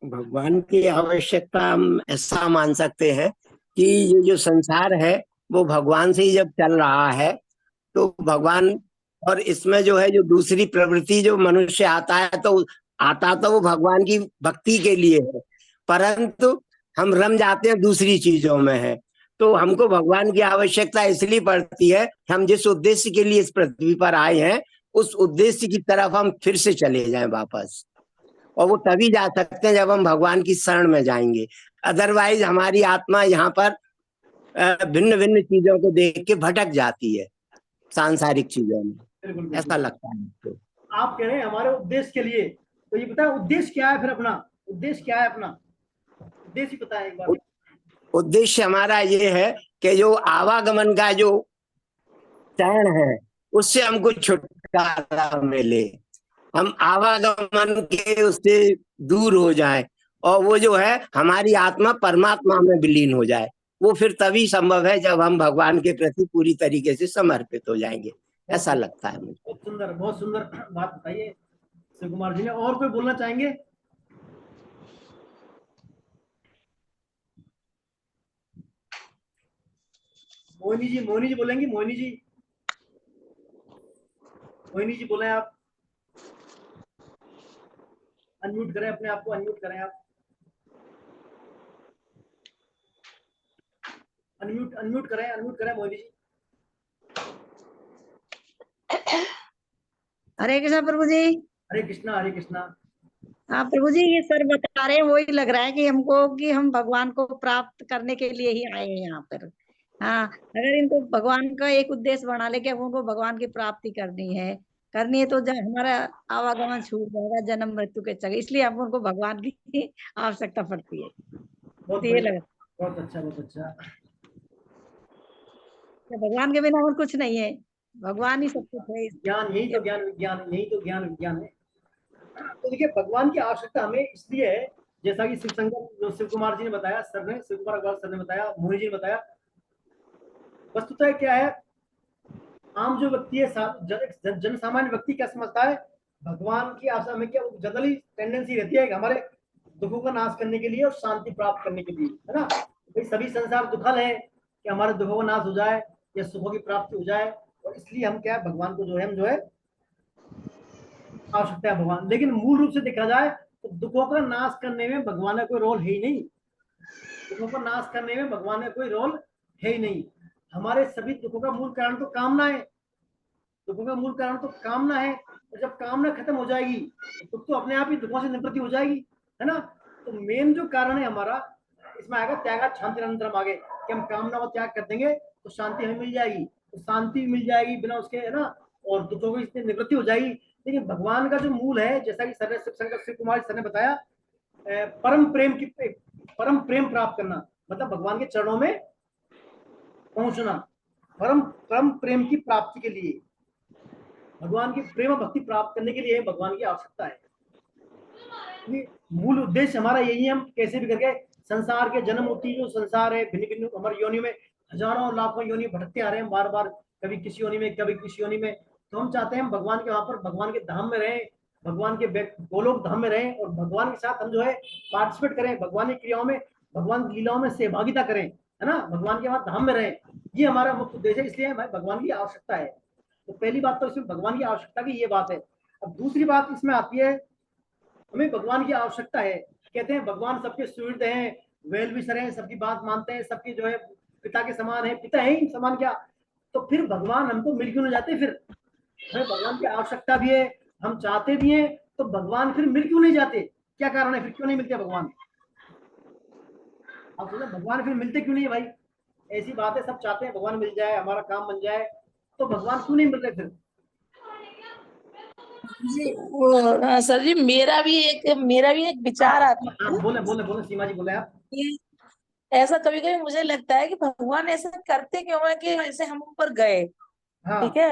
भगवान की आवश्यकता हम ऐसा मान सकते हैं कि ये जो संसार है वो भगवान से ही जब चल रहा है, तो भगवान, और इसमें जो है जो दूसरी प्रवृत्ति जो मनुष्य आता तो वो भगवान की भक्ति के लिए है, परंतु हम रम जाते हैं दूसरी चीजों में है। तो हमको भगवान की आवश्यकता इसलिए पड़ती है, हम जिस उद्देश्य के लिए इस पृथ्वी पर आए हैं उस उद्देश्य की तरफ हम फिर से चले जाएं वापस, और वो तभी जा सकते हैं जब हम भगवान की शरण में जाएंगे। अदरवाइज हमारी आत्मा यहाँ पर भिन्न भिन्न चीजों को देख के भटक जाती है, सांसारिक चीजों में, ऐसा लगता है। तो आप कह रहे हैं हमारे उद्देश्य के लिए, तो ये बताए उद्देश्य क्या है? फिर अपना उद्देश्य क्या है? अपना उद्देश्य बताएं एक बार। उद्देश्य हमारा ये है कि जो आवागमन का जो चरण है उससे हमको छुटकारा मिले, हम आवागमन के उससे दूर हो जाए, और वो जो है हमारी आत्मा परमात्मा में विलीन हो जाए। वो फिर तभी संभव है जब हम भगवान के प्रति पूरी तरीके से समर्पित हो जाएंगे, ऐसा लगता है मुझे। बहुत सुंदर बात बताइए शिव कुमार जी ने। और कोई बोलना चाहेंगे? मोहिनी जी बोलेंगी, मोहिनी जी बोले आप, अनम्यूट करें अपने आप को, अनम्यूट करें आप, अनम्यूट करें मोहिनी जी। हरे कृष्णा प्रभु जी। हरे कृष्णा, हरे कृष्णा। हाँ प्रभु जी, ये सर बता रहे हैं, वही लग रहा है कि हमको कि हम भगवान को प्राप्त करने के लिए ही आए हैं यहाँ पर। हाँ, अगर इनको भगवान का एक उद्देश्य बना ले कि हमको भगवान की प्राप्ति करनी है तो हमारा आवागमन छूट जाएगा जन्म मृत्यु के चक्कर, इसलिए हमको उनको भगवान की आवश्यकता पड़ती है। बहुत तो ये बढ़िया, लग बहुत अच्छा, बहुत अच्छा। भगवान के बिना और कुछ नहीं है, भगवान ही सब कुछ है। ज्ञान, यही तो ज्ञान विज्ञान, यही तो ज्ञान विज्ञान है। तो देखिए, भगवान की आवश्यकता हमें इसलिए है, जैसा कि शिव शंकर, जो शिव कुमार जी ने बताया, सर ने, शिव कुमार अग्रवाल सर ने बताया, मोहिनी जी ने बताया, वस्तुतः क्या है, आम जो व्यक्ति है, जन सामान्य व्यक्ति क्या समझता है, भगवान की आवश्यकता में क्या जनरली टेंडेंसी रहती है कि हमारे दुखों का नाश करने के लिए और शांति प्राप्त करने के लिए, है ना। भाई सभी संसार दुखल है कि हमारे दुखों का नाश हो जाए या सुखों की प्राप्ति हो जाए, और इसलिए हम क्या है, भगवान को जो है, हम जो है आवश्यकता है भगवान। लेकिन मूल रूप से देखा जाए तो दुखों का नाश करने में भगवान का कोई रोल है ही नहीं, दुखों का नाश करने में भगवान का कोई रोल है ही नहीं। हमारे सभी दुखों का मूल कारण तो कामना है, दुखों का मूल कारण तो कामना है, और जब कामना खत्म हो जाएगी तो अपने आप ही दुखों से निवृत्ति हो जाएगी, है ना। तो मेन जो कारण है हमारा, इसमें आएगा त्याग शांति अनंतरम, आगे कि हम कामना को त्याग कर देंगे तो शांति हमें मिल जाएगी, तो शांति मिल जाएगी बिना उसके, है ना, और दुखों की इससे निवृत्ति हो जाएगी। लेकिन भगवान का जो मूल है, जैसा कि सर शिव शंकर शिव कुमार सर ने बताया, परम प्रेम प्राप्त करना, मतलब भगवान के चरणों में पहुंचना, परम परम प्रेम की प्राप्ति के लिए, भगवान की प्रेम भक्ति प्राप्त करने के लिए भगवान की आवश्यकता है। मूल उद्देश्य हमारा यही है, हम कैसे भी करके संसार के जन्म होती, जो संसार है भिन्न भिन्न हमारी योनि में, हजारों लाखों योनि भटकते आ रहे हैं बार बार, कभी किसी योनि में, कभी किसी योनि में। तो हम चाहते हैं हम भगवान के वहां पर, भगवान के धाम में रहें, भगवान के गोलोक धाम में रहें, और भगवान के साथ हम जो है पार्टिसिपेट करें, भगवान की क्रियाओं में, भगवान की लीलाओं में सहभागिता करें, है ना, भगवान के वहां धाम में रहें। ये हमारा मुख्य उद्देश्य है, इसलिए हमें भगवान की आवश्यकता है। तो पहली बात तो इसमें भगवान की आवश्यकता की ये बात है। अब दूसरी बात इसमें आती है, हमें भगवान की आवश्यकता है, कहते हैं भगवान सबके सुहृद हैं, वेल विशर हैं, सबकी बात मानते हैं, सबकी जो है पिता के समान है, पिता है ही समान क्या, तो फिर भगवान हमको मिल क्यों नहीं जाते, फिर हमें भगवान की आवश्यकता भी है, हम चाहते भी हैं, तो भगवान फिर मिल क्यों नहीं जाते, क्या कारण है, फिर क्यों नहीं मिलते भगवान, आप सोचो भगवान फिर मिलते क्यों नहीं है भाई, ऐसी बात है, सब चाहते हैं भगवान मिल जाए, हमारा काम बन जाए, तो भगवान क्यों नहीं मिल रहे फिर। जी सर जी, मेरा भी एक विचार आता आप है बोले बोले बोले सीमा जी बोले आप। कि ऐसा कभी कभी मुझे लगता है कि भगवान ऐसा करते क्यों है कि ऐसे हम ऊपर गए, हाँ ठीक है,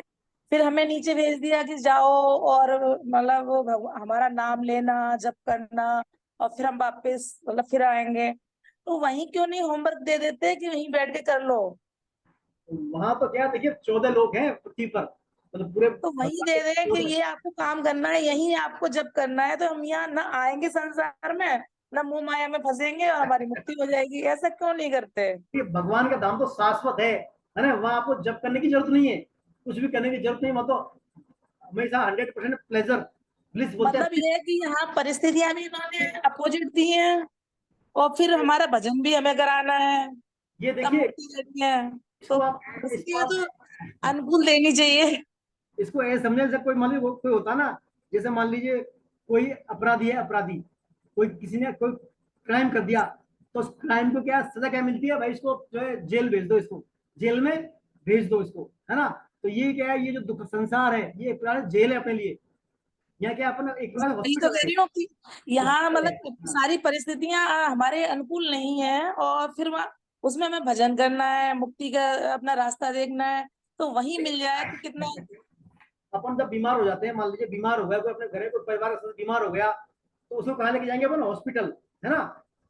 फिर हमें नीचे भेज दिया कि जाओ और मतलब वो हमारा नाम लेना, जप करना, और फिर हम वापस मतलब फिर आएंगे, तो वहीं क्यों नहीं होमवर्क दे देते कि वहीं बैठ के कर लो, वहां तो क्या, देखिए 14 लोग हैं पृथ्वी पर, मतलब पूरे तो वहीं दे दें कि ये आपको काम करना है, यहीं आपको जब करना है, तो हम यहाँ ना आएंगे संसार में, ना मुंह माया में फंसेंगे और हमारी मुक्ति हो जाएगी, ऐसा क्यों नहीं करते। भगवान का धाम तो शाश्वत है ना, वहां आपको जब करने की जरूरत नहीं है, कुछ भी करने की जरूरत नहीं, मतलब हमेशा 100% प्लेजर ब्लिस बोलते मतलब हैं। ये है कि यहाँ परिस्थितियां भी इन्होंने अपोजिट दी हैं, और फिर हमारा भजन भी हमें कराना है, ये तब देखिए, मुक्ति देनी है, तो इसको आप उसके तो अनुकूल देनी चाहिए। इसको ऐसे समझने से, कोई मान लीजिए कोई होता ना, जैसे मान लीजिए कोई अपराधी है, अपराधी कोई किसी ने कोई क्राइम कर दिया, तो उस क्राइम को क्या सजा क्या मिलती है भाई, इसको जो है जेल भेज दो, इसको जेल में भेज दो इसको, है ना। तो ये क्या है, ये जो दुख संसार है, ये एक प्रकार जेल है अपने लिए, यहाँ क्या अपन एक प्रकार वही तो कह हॉस्पिटल रही हूँ कि यहाँ है। मतलब सारी परिस्थितियां हमारे अनुकूल नहीं है, और फिर उसमें हमें भजन करना है, मुक्ति का अपना रास्ता देखना है, तो वही मिल जाए तो कितना। अपन जब बीमार हो जाते हैं, मान लीजिए बीमार हो गया कोई, अपने घर कोई परिवार का सदस्य बीमार हो गया, तो उसको कहाँ लेके जाएंगे अपन, हॉस्पिटल, है ना,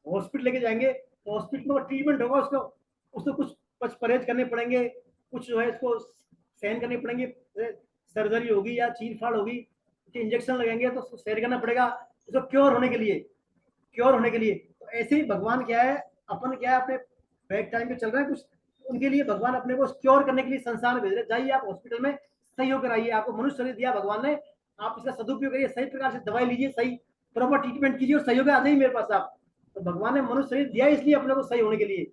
हॉस्पिटल लेके जाएंगे, तो हॉस्पिटल में ट्रीटमेंट होगा, उसको उसको कुछ परहेज करने पड़ेंगे, कुछ जो है इसको सहन करने पड़ेंगे, सर्जरी होगी या चीर फाड़ होगी, इंजेक्शन लगेंगे, तो उसको सहन करना पड़ेगा, उसको क्योर होने के लिए, क्योर होने के लिए। तो ऐसे ही भगवान क्या है, अपन क्या है अपने बैक टाइम पे चल रहे हैं, कुछ उनके लिए भगवान अपने को क्योर करने के लिए संसार में भेज रहे, जाइए आप हॉस्पिटल में सही होकर आइए, आपको मनुष्य शरीर दिया भगवान ने, आप इसका सदुपयोग करिए, सही प्रकार से दवाई लीजिए, सही प्रॉपर ट्रीटमेंट कीजिए और सही होकर आ जाइए मेरे पास आप। तो भगवान ने मनुष्य शरीर दिया इसलिए अपने को सही होने के लिए।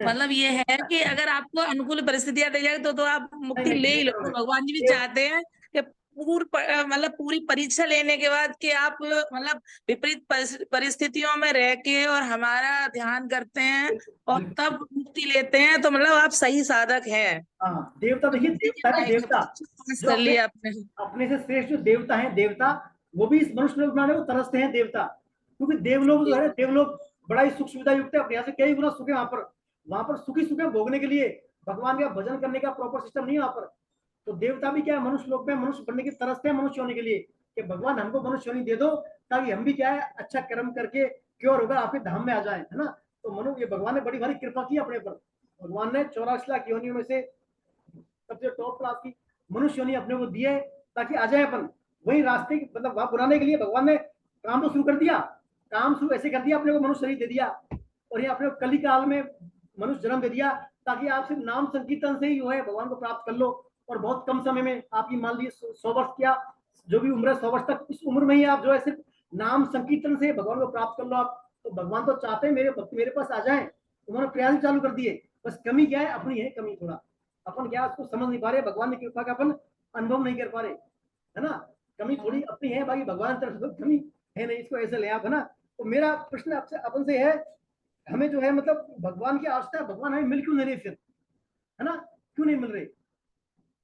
मतलब ये है कि अगर आपको अनुकूल परिस्थितियां दी जाए तो आप मुक्ति ले ही लो। तो भगवान जी भी चाहते हैं कि मतलब पूरी परीक्षा लेने के बाद कि आप मतलब विपरीत परिस्थितियों में रह के और हमारा ध्यान करते हैं और तब मुक्ति लेते हैं, तो मतलब आप सही साधक हैं। हाँ, देवता देखिए, देवता है, देवता जो कर लिया आपने। अपने से श्रेष्ठ जो देवता है, देवता वो भी इस मनुष्य लोग बनाने को तरसते हैं देवता, क्योंकि देवलोग जो है, देवलोग बड़ा ही सुख सुविधा युक्त है, अपने यहाँ से कई गुना सुख है वहां पर सुखी सुख है भोगने के लिए, भगवान का भजन करने का प्रॉपर सिस्टम नहीं है वहां पर। तो देवता भी क्या है, मनुष्य लोग में मनुष्य बनने की तरसते हैं, मनुष्य होने के लिए कि भगवान हमको मनुष्य होने दे दो ताकि हम भी क्या है अच्छा कर्म करके क्योर होगा आपके धाम में आ जाए, है ना। तो मनु ये भगवान ने बड़ी भारी कृपा की अपने पर। भगवान ने 84 लाख योनियों में से सबसे टॉप क्लास की मनुष्य योनि अपने को दिए ताकि आ जाए अपन वही रास्ते, मतलब वहां बुलाने के लिए भगवान ने काम तो शुरू कर दिया, काम शुरू ऐसे कर दिया, अपने को मनुष्य शरीर दे दिया और ये अपने को कली काल में मनुष्य जन्म दे दिया ताकि आप सिर्फ नाम संकीर्तन से ही जो है भगवान को प्राप्त कर लो और बहुत कम समय में आपकी मान लीजिए 100 वर्ष किया जो भी उम्र है 100 वर्ष तक, इस उम्र में ही आप जो है सिर्फ नाम संकीर्तन से भगवान को प्राप्त कर लो आप। तो भगवान तो चाहते हैं मेरे भक्त मेरे पास आ जाए, उन्होंने प्रयास चालू कर दिए, बस कमी क्या है अपनी है, कमी थोड़ा अपन क्या उसको समझ नहीं पा रहे, भगवान की कृपा का अपन अनुभव नहीं कर पा रहे, है ना। कमी थोड़ी अपनी है, बाकी भगवान तरफ से कमी है नहीं, इसको ऐसे ले आप, है ना। तो मेरा प्रश्न आपसे अपन से है, हमें जो है मतलब भगवान की आवश्यकता है, भगवान हमें मिल क्यों नहीं रहे फिर, है ना, क्यों नहीं मिल रहे।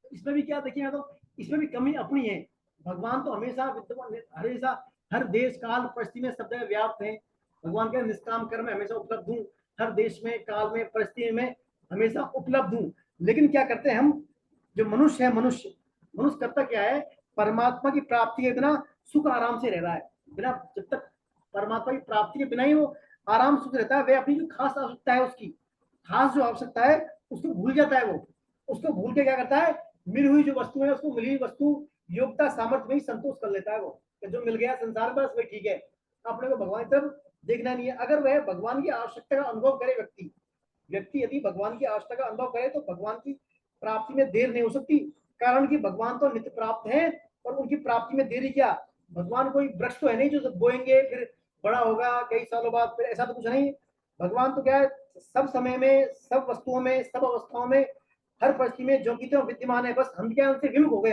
इसमें भी क्या देखिए, तो इसमें भी कमी अपनी है। भगवान तो हमेशा विद्यमान, हमेशा हर देश काल परिस्थिति में सब जगह व्याप्त है। भगवान के निष्काम कर्म में हमेशा उपलब्ध हूँ, हर देश में काल में परिस्थिति में हमेशा उपलब्ध हूँ। लेकिन क्या करते हैं हम जो मनुष्य है, मनुष्य करता क्या है, परमात्मा की प्राप्ति के बिना सुख आराम से रह रहा है, बिना जब तक परमात्मा की प्राप्ति के बिना ही वो आराम सुख रहता है, वे अपनी जो खास आवश्यकता है, उसकी खास जो आवश्यकता है उसको भूल जाता है। वो उसको भूल के क्या करता है, मिली हुई जो वस्तु है उसको मिली हुई वस्तु योग्यता सामर्थ्य में ही संतोष कर लेता है। वो जो मिल गया संसार बस वही ठीक है, अपने को भगवान की तरफ देखना नहीं है। अगर वह भगवान की आवश्यकता का अनुभव करे, व्यक्ति यदि भगवान की आवश्यकता का अनुभव करे तो भगवान की प्राप्ति में देर नहीं हो सकती, कारण कि भगवान तो नित्य प्राप्त है और उनकी प्राप्ति में देरी क्या, भगवान कोई वृक्ष तो है नहीं जो बोएंगे फिर बड़ा होगा कई सालों बाद, फिर ऐसा तो कुछ नहीं। भगवान तो क्या है, सब समय में, सब वस्तुओं में, सब अवस्थाओं में, हर परिस्थिति में जो कि तो विद्यमान है। बस हम क्या है, उनसे विमुख हो गए,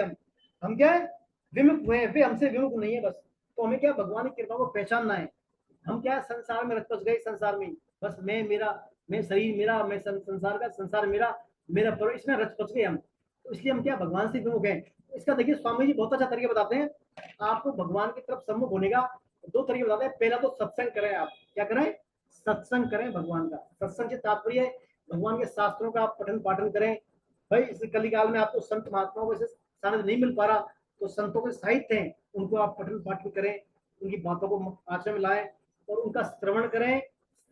हम क्या है, विमुख हुए हैं, वे हमसे विमुख नहीं है। बस तो हमें क्या भगवान की कृपा को पहचानना है। हम क्या संसार में रच गए, संसार में बस मैं मेरा, मैं शरीर मेरा, मैं संसार का, संसार मेरा, मेरा पर इसमें रच पच गए हम। तो इसलिए हम क्या भगवान से विमुख हैं। इसका देखिए स्वामी जी बहुत अच्छा तरीका बताते हैं, आपको भगवान की तरफ सम्मुख होने का 2 तरीके बताते हैं। पहला तो सत्संग करें, आप क्या करें, सत्संग करें भगवान का। सत्संग से तात्पर्य है भगवान के शास्त्रों का आप पठन पाठन करें। भाई इस कलिकाल में आपको संत महात्माओं को सानिध्य नहीं मिल पा रहा, तो संतों के साहित्य हैं उनको आप पठन पाठन करें, उनकी बातों को आचरण में लाएं और उनका श्रवण करें।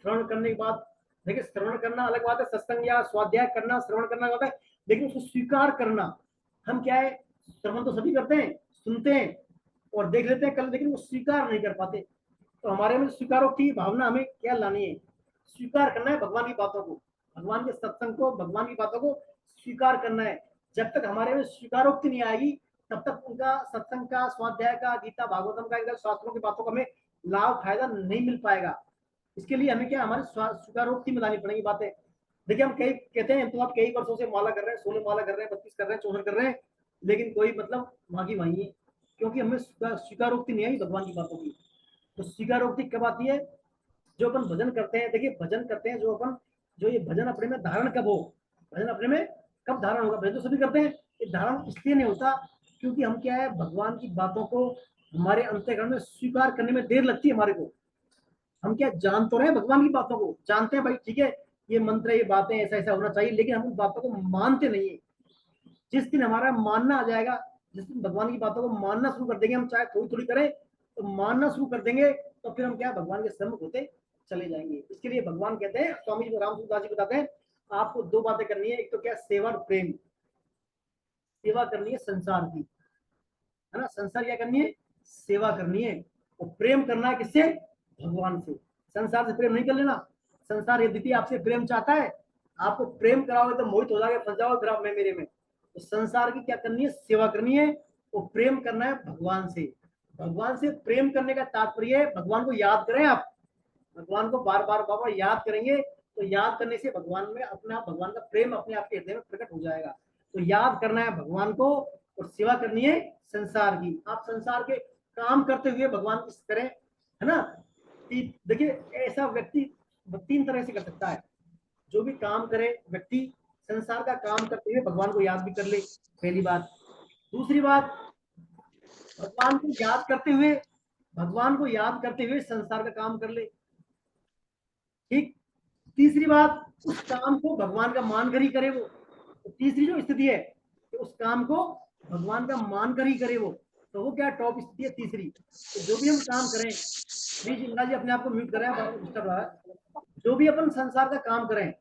श्रवण करने के बाद देखिए, श्रवण करना अलग बात है, सत्संग या स्वाध्याय करना, श्रवण करना होता है, लेकिन उसको स्वीकार करना। हम क्या है, श्रवण तो सभी करते हैं, सुनते हैं और देख लेते हैं कल, लेकिन वो स्वीकार नहीं कर पाते। तो हमारे में स्वीकारोक्ति की भावना हमें क्या लानी है, स्वीकार करना है भगवान की बातों को, भगवान के सत्संग को, भगवान की बातों को स्वीकार करना है। जब तक हमारे में स्वीकारोक्ति नहीं आएगी तब तक उनका सत्संग का, स्वाध्याय का, गीता भागवतम का, शास्त्रों की बातों का हमें लाभ फायदा नहीं मिल पाएगा। इसके लिए हमें क्या, हमारे स्वीकारोक्ति में लानी पड़ेगी बातें। देखिए हम कई कहते हैं तो आप कई वर्षों से माला कर रहे हैं, 16 माला कर रहे हैं, 32 कर रहे हैं, 64 कर रहे हैं, लेकिन कोई मतलब वहां की वहीं है, क्योंकि हमें स्वीकारोक्ति नहीं आई भगवान की बातों की। तो स्वीकारोक्ति कब आती है, जो अपन भजन करते हैं। देखिए भजन करते हैं जो अपन, जो ये भजन अपने में धारण कब हो, भजन अपने में कब धारण होगा। भजन तो सभी करते हैं, ये धारण इसलिए नहीं होता क्योंकि हम क्या है, भगवान की बातों को हमारे अंतःकरण में स्वीकार करने में देर लगती है हमारे को। हम क्या जान तो रहे हैं भगवान की बातों को, जानते हैं भाई ठीक है ये मंत्र, ये बातें ऐसा ऐसा होना चाहिए, लेकिन हम उन बातों को मानते नहीं है। जिस दिन हमारा मानना आ जाएगा, जिस दिन भगवान की बातों को मानना शुरू कर देंगे, हम चाहे थोड़ी थोड़ी करें तो मानना शुरू कर देंगे, तो फिर हम क्या भगवान के सम्मुख होते चले जाएंगे। इसके लिए भगवान कहते हैं, स्वामी जी रामसूरदास जी बताते हैं, आपको 2 बातें करनी है, एक तो क्या, सेवा और प्रेम। सेवा करनी है संसार की, है ना, संसार क्या करनी है, सेवा करनी है, और प्रेम करना है किससे, भगवान से। संसार से प्रेम नहीं कर लेना। संसार यदि आपसे प्रेम चाहता है आपको प्रेम कराओगे तो मोहित हो जाओगे, फंस जाओगे फिर आप मैं मेरे में। तो संसार की क्या करनी है, सेवा करनी है, वो प्रेम करना है भगवान से। भगवान से प्रेम करने का तात्पर्य है भगवान को याद करें आप, भगवान को बार बार बार बार याद करेंगे तो याद करने से भगवान में अपना भगवान का प्रेम अपने आप के हृदय में प्रकट हो जाएगा। तो याद करना है भगवान को और सेवा करनी है संसार की। आप संसार के काम करते हुए भगवान की करें, है ना। देखिए ऐसा व्यक्ति 3 तरह से कर सकता है। जो भी काम करे व्यक्ति संसार का काम करते हुए भगवान को याद भी कर ले, पहली बात। दूसरी बात, भगवान को याद करते हुए संसार का काम कर ले, ठीक। तीसरी बात, उस काम को भगवान का मानकर ही करे वो। तो तीसरी जो स्थिति है कि उस काम को भगवान का मानकर ही करे वो, तो वो क्या टॉप स्थिति है तीसरी। तो जो भी हम काम करें, प्लीज इंद्रा जी अपने आप को म्यूट करें, डिस्टर्ब रहा है। जो भी अपन संसार का काम करें,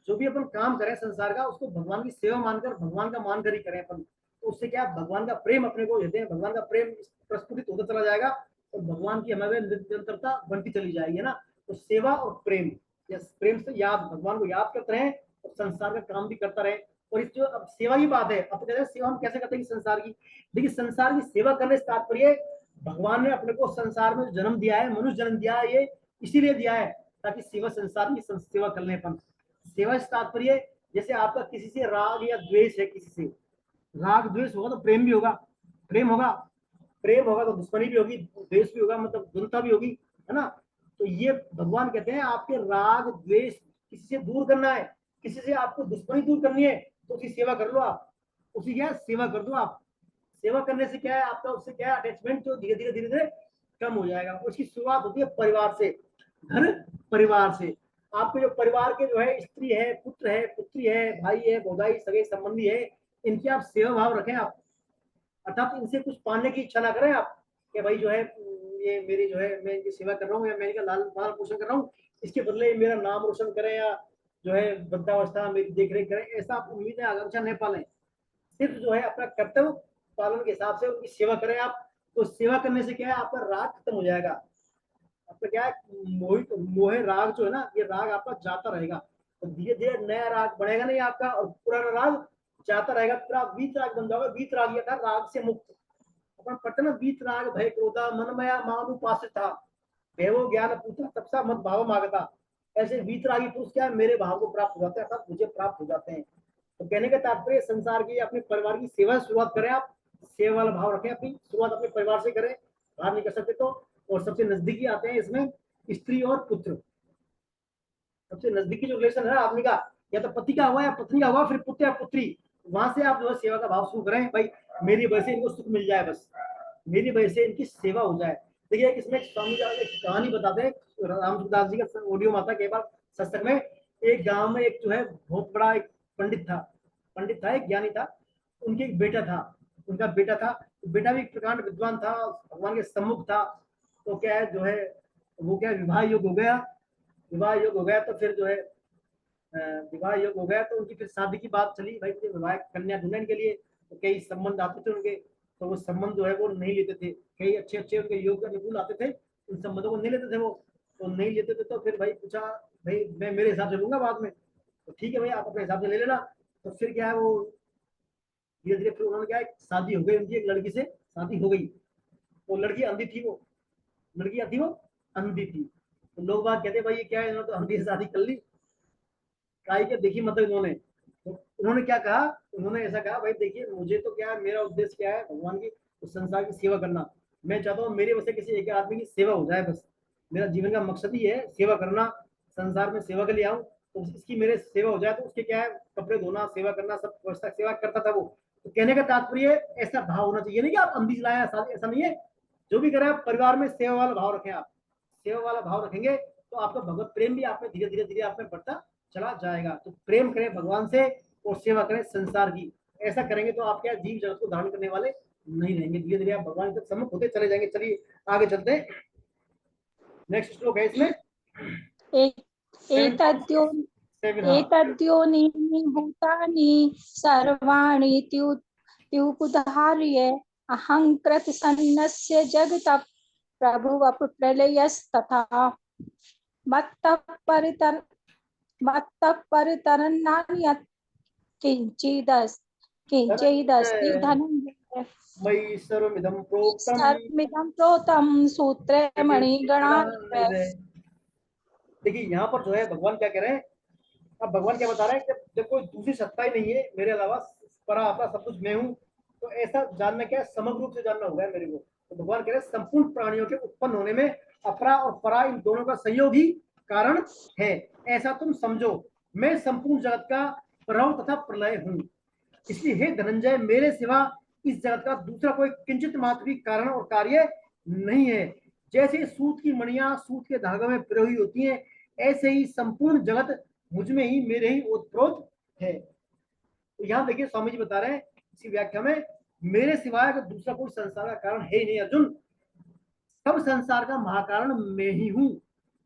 जो भी अपन काम करें संसार का, उसको भगवान की सेवा मानकर भगवान का मानकर ही करें अपन। तो उससे क्या भगवान का प्रेम अपने को देते हैं, भगवान का प्रेम प्रस्फुटित होता चला जाएगा और भगवान की हमारे निरंतरता बढ़ती चली जाएगी, है ना। तो सेवा और प्रेम, यस, प्रेम से याद, भगवान को याद करते रहे और संसार का काम भी करता रहे। और इस जो अब सेवा की बात है, अब कहते हैं सेवा हम कैसे करते हैं संसार की। देखिए संसार की सेवा करने से तात्पर्य भगवान ने अपने को संसार में जन्म दिया है, मनुष्य जन्म दिया है, ये इसीलिए दिया है ताकि सेवा संसार की सेवा कर लें अपन। सेवा से तात्पर्य जैसे आपका किसी से राग या द्वेष है, किसी से राग द्वेष होगा तो प्रेम भी होगा, प्रेम होगा तो दुश्मनी भी होगी, द्वेष भी होगा मतलब द्वंद्वता भी होगी, है ना। तो ये भगवान कहते हैं आपके राग द्वेष किसी से दूर करना है, किसी से आपको दुश्मनी दूर करनी है तो उसकी सेवा कर लो आप, उसकी क्या सेवा कर दो आप। सेवा करने से क्या है आपका, उससे क्या है अटैचमेंट जो धीरे धीरे कम हो जाएगा। उसकी शुरुआत होती है परिवार से, घर परिवार से। आपके जो परिवार के जो है स्त्री है, पुत्र है, पुत्री है, भाई है, भौजाई, सगे संबंधी है, इनकी आप सेवा भाव रखें आप। अर्थात इनसे कुछ पाने की इच्छा ना करें आप कि भाई जो है ये मेरी जो है मैं इनकी सेवा कर रहा हूँ या मैं इनका लालन पालन पोषण कर रहा हूँ, इसके बदले मेरा नाम रोशन करें या जो है वृद्धावस्था मेरी देख रेख करें, ऐसा आप उम्मीदें आकांक्षा नहीं पालें। सिर्फ जो है अपना कर्तव्य पालन के हिसाब से उनकी सेवा करें आप। तो सेवा करने से क्या है आपका राग खत्म हो जाएगा। आपका क्या है मोह राग जो है ना, ये राग आपका जाता रहेगा। तो धीरे धीरे नया राग बढ़ेगा नहीं आपका और पुराना राग जाता रहेगा, फिर आप वीत राग बन जाओगे। वीत राग ये था राग से मुक्त। अपन पढ़ते ना, वीत राग भय क्रोधा मनमया मानुपासित था भैवो ज्ञान पूता तपसा मत भाव मांगता। ऐसे वीतरागी पुरुष क्या है मेरे भाव को प्राप्त हो जाते हैं, अर्थात मुझे प्राप्त हो जाते हैं। तो कहने का तात्पर्य संसार की अपने परिवार की सेवा शुरुआत करें आप, सेवा वाला भाव रखें, अपनी शुरुआत अपने परिवार से करें, बाहर नहीं कर सकते तो। और सबसे नजदीकी आते हैं इसमें स्त्री और पुत्र। सबसे नजदीकी जो रिलेशन है आदमी का, या तो पति का हुआ या पत्नी का हुआ, फिर पुत्र या पुत्री, वहां से आप जो है सेवा का भाव शुरू करें। भाई मेरी वजह से इनको सुख मिल जाए, बस मेरी वजह से इनकी सेवा हो जाए। देखिए इसमें स्वामी जी एक कहानी बताते हैं, रामदास जी का ऑडियो माता के बाद सत्संग में। एक गांव में एक जो है बहुत बड़ा एक पंडित था, एक ज्ञानी था। उनके एक बेटा था, उनका बेटा था, बेटा भी एक प्रकांड विद्वान था, भगवान के सम्मुख था। तो क्या है जो है वो क्या विवाह योग हो गया। तो फिर जो है विवाह योग हो गया तो उनकी फिर शादी की बात चली। भाई विवाह कन्या ढूंढने के लिए तो कई संबंध आते थे उनके, तो वो संबंध जो है वो नहीं लेते थे। कई अच्छे उनके योग अनुकूल आते थे, उन संबंधों को नहीं लेते थे वो, तो नहीं लेते थे। तो फिर भाई पूछा, भाई मैं मेरे हिसाब से लूंगा बाद में, तो ठीक है भाई आप अपने हिसाब से ले लेना। तो फिर क्या है वो धीरे धीरे फिर उन्होंने क्या शादी हो गई उनकी, एक लड़की से शादी हो गई। वो लड़की अंधी थी, वो अंधी थी। तो लोग बात कहते भाई ये क्या है, इन्होंने तो अंधी से शादी कर ली, काई के देखी मतलब इन्होंने। तो उन्होंने क्या कहा, उन्होंने ऐसा कहा भाई देखिए मुझे तो क्या है, मेरा उद्देश्य क्या है भगवान की उस संसार की सेवा करना। मैं चाहता हूँ मेरे वजह किसी एक आदमी की सेवा हो जाए, बस मेरा जीवन का मकसद ही है सेवा करना, संसार में सेवा के लिए आऊँ। तो इसकी मेरे सेवा हो जाए तो उसके क्या है कपड़े धोना, सेवा करना, सब व्यवस्था सेवा करता था वो। तो कहने का तात्पर्य ऐसा भाव होना चाहिए, नहीं कि आप अंधी लाया, ऐसा नहीं है। जो भी करें आप परिवार में सेवा वाला भाव रखें, आप सेवा वाला भाव रखेंगे तो आपका भगवत प्रेम भी आप में धीरे धीरे आप में बढ़ता चला जाएगा। तो प्रेम करें भगवान से और सेवा करें संसार की। ऐसा करेंगे तो आप क्या जीव जगत को धारण करने वाले नहीं रहेंगे, धीरे धीरे आप भगवान के सम्मुख होते चले जाएंगे। चलिए आगे चलते हैं, नेक्स्ट श्लोक है इसमें एतद्योनीनि भूतानि सर्वाणि त्युपधार्य अहं कृतसन्नस्य जगतः प्रभुवः प्रलयस्तथा मत्तः मत्तः परतरन्नान्यत् किञ्चिदस्ति धनञ्जय मयि सर्वमिदं प्रोक्तम् सर्वमिदं प्रोतं सूत्रे मणिगणा देखिए यहाँ पर जो है भगवान क्या कह रहे हैं, अब भगवान क्या बता रहे हैं कि जब कोई दूसरी सत्ता ही नहीं है मेरे अलावा, परा आपरा सब कुछ मैं हूँ, तो ऐसा जानना क्या है, समग्र रूप से जानना होगा मेरे को। तो भगवान कह रहे हैं संपूर्ण प्राणियों के उत्पन्न होने में अपरा और परा इन दोनों का संयोग ही कारण है, ऐसा तुम समझो। मैं संपूर्ण जगत का प्रभव तथा प्रलय हूँ, इसलिए हे धनंजय मेरे सिवा इस जगत का दूसरा कोई किंचित मात्र भी कारण और कार्य नहीं है। जैसे सूत की मणियां सूत के धागे में पिरोई होती हैं, ऐसे ही संपूर्ण जगत मुझ में ही मेरे ही ओतप्रोत है। तो यहाँ देखिए स्वामी जी बता रहे हैं इसी व्याख्या में, मेरे सिवाय अगर दूसरा कोई संसार का कारण है ही नहीं अर्जुन, सब संसार का महाकारण मैं ही हूँ।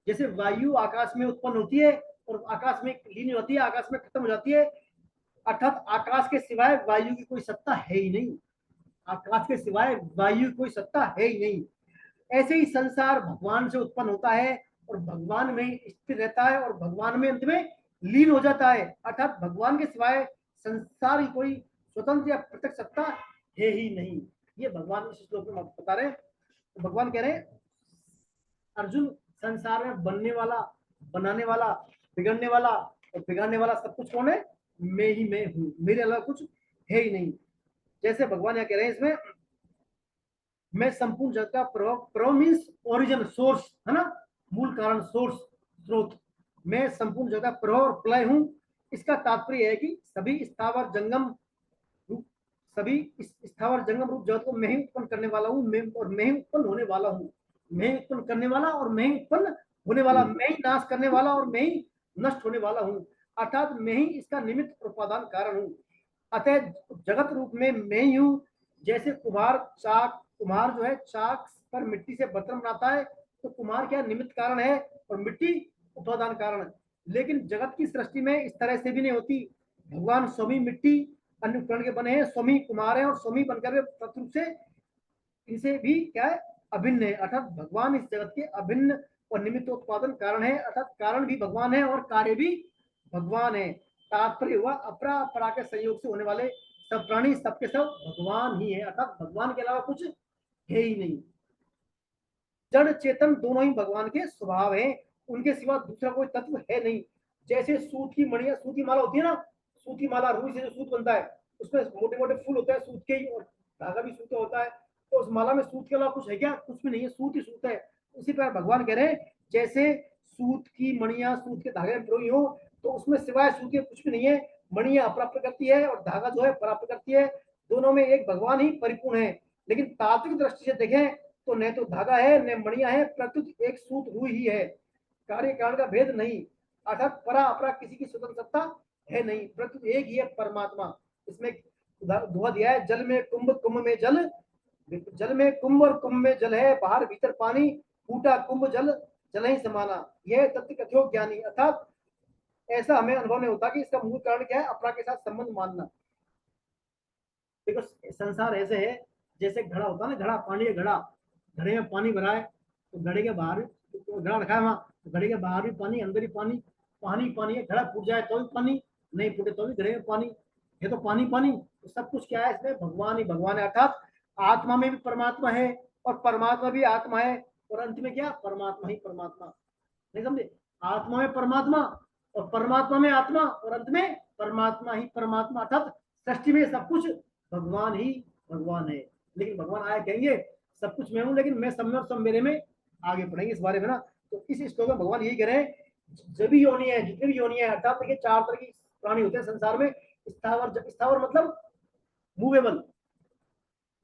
जैसे वायु आकाश में उत्पन्न होती है और आकाश में लीन होती है, आकाश में खत्म हो जाती है, अर्थात आकाश के सिवाय वायु की कोई सत्ता है ही नहीं, आकाश के सिवाय वायु की कोई सत्ता है ही नहीं। ऐसे ही संसार भगवान से उत्पन्न होता है और भगवान में स्थिर रहता है और भगवान में अंत में लीन हो जाता है, अर्थात भगवान के सिवाय संसार की कोई स्वतंत्र या पृथक सत्ता है ही नहीं। ये भगवान इस श्लोक में बता रहे हैं। तो भगवान कह रहे हैं अर्जुन, संसार में बनने वाला, बनाने वाला, बिगड़ने वाला और बिगाड़ने वाला सब कुछ कौन है? मैं ही मैं हूँ, मेरे अलावा कुछ है ही नहीं। जैसे भगवान यहाँ कह रहे हैं इसमें, मैं संपूर्ण जगत का प्रभव मीन्स ओरिजिन, सोर्स है ना, मूल कारण, सोर्स, स्रोत। मैं संपूर्ण जगत का प्रभव और प्रलय हूँ। इसका तात्पर्य है कि सभी स्थावर जंगम रूप जगत को मैं ही उत्पन्न करने वाला हूँ, मैं और मैं ही उत्पन्न होने वाला हूँ। मैं ही उत्पन्न करने वाला और मैं ही उत्पन्न होने वाला, मैं ही नाश करने वाला और मैं ही नष्ट होने वाला हूँ, अर्थात मैं ही इसका निमित्त और उपादान कारण हूँ। अतः जगत रूप में मैं ही हूँ। जैसे कुम्हार जो है चाक पर मिट्टी से बर्तन बनाता है, तो कुम्हार क्या निमित्त कारण है और मिट्टी उपादान कारण। लेकिन जगत की सृष्टि में इस तरह से भी नहीं होती। भगवान स्वमी मिट्टी अन्य उपकरण के बने हैं, स्वमी कुम्हार है और स्वमी बनकर तत्व से इनसे भी क्या है, अभिन्न है, अर्थात भगवान इस जगत के अभिन्न और निमित्त उत्पादन कारण है, अर्थात कारण भी भगवान है और कार्य भी भगवान है। तात्पर्य हुआ अपरा अपरा के संयोग से होने वाले सब प्राणी सबके सब भगवान ही है, अर्थात भगवान के अलावा कुछ है ही नहीं। जड़ चेतन दोनों ही भगवान के स्वभाव हैं, उनके सिवा दूसरा कोई तत्व है नहीं। जैसे सूत की मणियां, सूत की माला होती है ना, सूत की माला, रुई से जो सूत बनता है उसमें मोटे मोटे फूल होते हैं सूत के ही, और धागा भी सूत का होता है, तो उस माला में सूत के अलावा कुछ है क्या? कुछ भी नहीं है, सूत ही सूत है। उसी प्रकार भगवान कह रहे हैं जैसे सूत की मणियां सूत के धागे में पिरोई हो, तो उसमें सिवाय सूत के कुछ भी नहीं है। मणियां अप्राप्त करती है और धागा जो है प्राप्त करती है, दोनों में एक भगवान ही परिपूर्ण है। लेकिन तात्विक दृष्टि से देखें तो न तो धागा है न मणियां है, प्रत्युत एक सूत रुई ही है, कार्य कारण का भेद नहीं, अर्थात परा अपरा किसी की स्वतंत्र सत्ता है नहीं, प्रत्युत एक ही है परमात्मा। इसमें दुआ दिया है, जल में कुंभ, कुंभ में जल, जल में कुंभ और कुंभ में जल है, बाहर भीतर पानी, फूटा कुंभ जल जल ही समाना, यह तथ्य कथ्यो ज्ञानी। अर्थात ऐसा हमें अनुभव नहीं होता कि इसका मूल कारण क्या है, अपरा के साथ संबंध मानना। देखो संसार ऐसे है जैसे घड़ा होता है ना, घड़ा, पानी का घड़ा, घड़े में पानी भरा है तो घड़े के बाहर तो घड़ा रखा है वहां, तो घड़े के बाहर भी पानी, अंदर भी पानी, पानी पानी है। घड़ा फूट जाए तो भी पानी, नहीं फूटे तो भी घड़े में पानी है, तो पानी पानी। तो सब कुछ क्या है इसमें, भगवान ही भगवान है, अर्थात आत्मा में भी परमात्मा है और परमात्मा भी आत्मा है, और अंत में क्या, परमात्मा ही परमात्मा। नहीं समझे, आत्मा में परमात्मा और परमात्मा में आत्मा और अंत में परमात्मा ही परमात्मा, अर्थात सृष्टि में सब कुछ भगवान ही भगवान है। लेकिन भगवान आया कहेंगे सब कुछ मैं हूं, लेकिन मैं सब में और सब मेरे में, आगे पढ़ेंगे इस बारे में ना। तो इस श्लोक में भगवान यही कह रहे हैं, जब भी योनि है, जितनी भी योनि है, अर्थात देखिए 4 तरह की प्राणी होते हैं संसार में। स्थावर मतलब मूवेबल,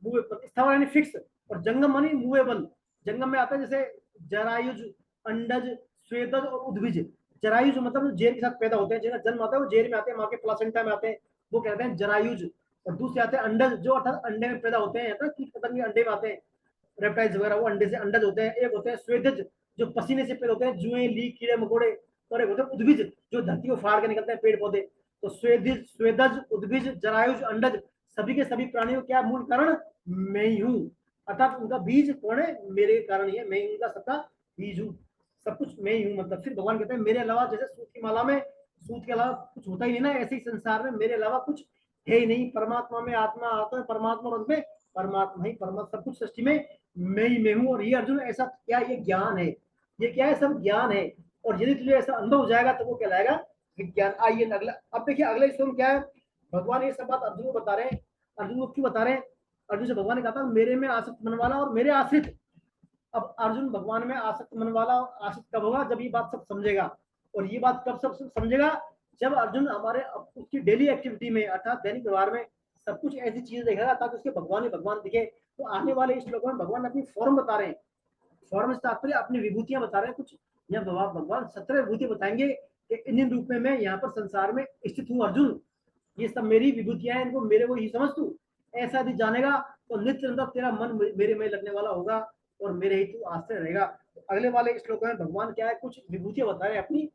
स्थावर यानी फिक्स, और जंगम मानी मूवेबल। जंगम में आता है जैसे जरायुज, अंडज, स्वेदज और उद्भिज। जरायुज मतलब जेर के साथ पैदा होते हैं, जिनका जन्म आता है वो जेर में आते हैं, माँ के प्लासेंटा में आते हैं, वो कहते हैं जरायुज। और दूसरे आते हैं अंडज, जो अर्थात अंडे में पैदा होते हैं, कीट पतंग अंडे में आते हैं, रेप्टाइल्स वगैरह वो अंडे से अंडज होते हैं। एक होते हैं स्वेदज, जो पसीने से पैदा होते हैं, जुए, लीक, कीड़े मकोड़े। और एक होते हैं उद्भिज, जो धरती को फाड़ के निकलते हैं, पेड़ पौधे। तो स्वेदज, उद्भिज, जरायुज, अंडज, सभी के सभी प्राणियों क्या मूल कारण मैं ही हूँ, अर्थात उनका बीज कौन है, मेरे कारण ही है, मैं उनका सबका बीज हूँ, सब कुछ मैं ही हूँ। मतलब फिर भगवान कहते हैं मेरे अलावा, जैसे सूत की माला में सूत के अलावा कुछ होता ही नहीं ना, ऐसे ही संसार में मेरे अलावा कुछ है ही नहीं। परमात्मा में आत्मा, आत्मा में परमात्मा, और उसमें परमात्मा ही परमात्मा, सब कुछ सृष्टि में मैं ही मैं हूँ। और ये अर्जुन ऐसा क्या, ये ज्ञान है, ये क्या है, सब ज्ञान है। और यदि तुझे ऐसा अनुभव हो जाएगा तो वो कहलाएगा विज्ञान। आइए अगला, अब देखिए अगले श्लोक क्या है। भगवान ये सब बात अर्जुन को बता रहे हैं। अर्जुन को क्यों बता रहे हैं? अर्जुन से भगवान ने कहा था मेरे में आसक्त मन वाला और मेरे आश्रित। अब अर्जुन भगवान में आसक्त मन वाला और आश्रित कब होगा? जब ये बात सब समझेगा। और ये बात कब सब समझेगा? जब अर्जुन हमारे उसकी डेली एक्टिविटी में, अर्थात दैनिक व्यवहार में सब कुछ ऐसी चीजें देखेगा ताकि उसके भगवान ही भगवान दिखे। तो आने वाले इस श्लोक में भगवान अपनी फॉर्म बता रहे हैं। फॉर्म से तात्पर्य अपनी विभूतियां बता रहे हैं कुछ। या भगवान 17 विभूति बताएंगे कि इन रूप में मैं यहाँ पर संसार में स्थित हूँ अर्जुन, ये सब मेरी विभूतियां हैं, इनको मेरे को ही समझ तू। ऐसा यदि जानेगा तो नित्य निरंतर तेरा मन मेरे में लगने वाला होगा और मेरे ही तू आश्रय रहेगा। तो अगले वाले श्लोक में भगवान क्या है, कुछ विभूतियां बता रहे हैं अपनी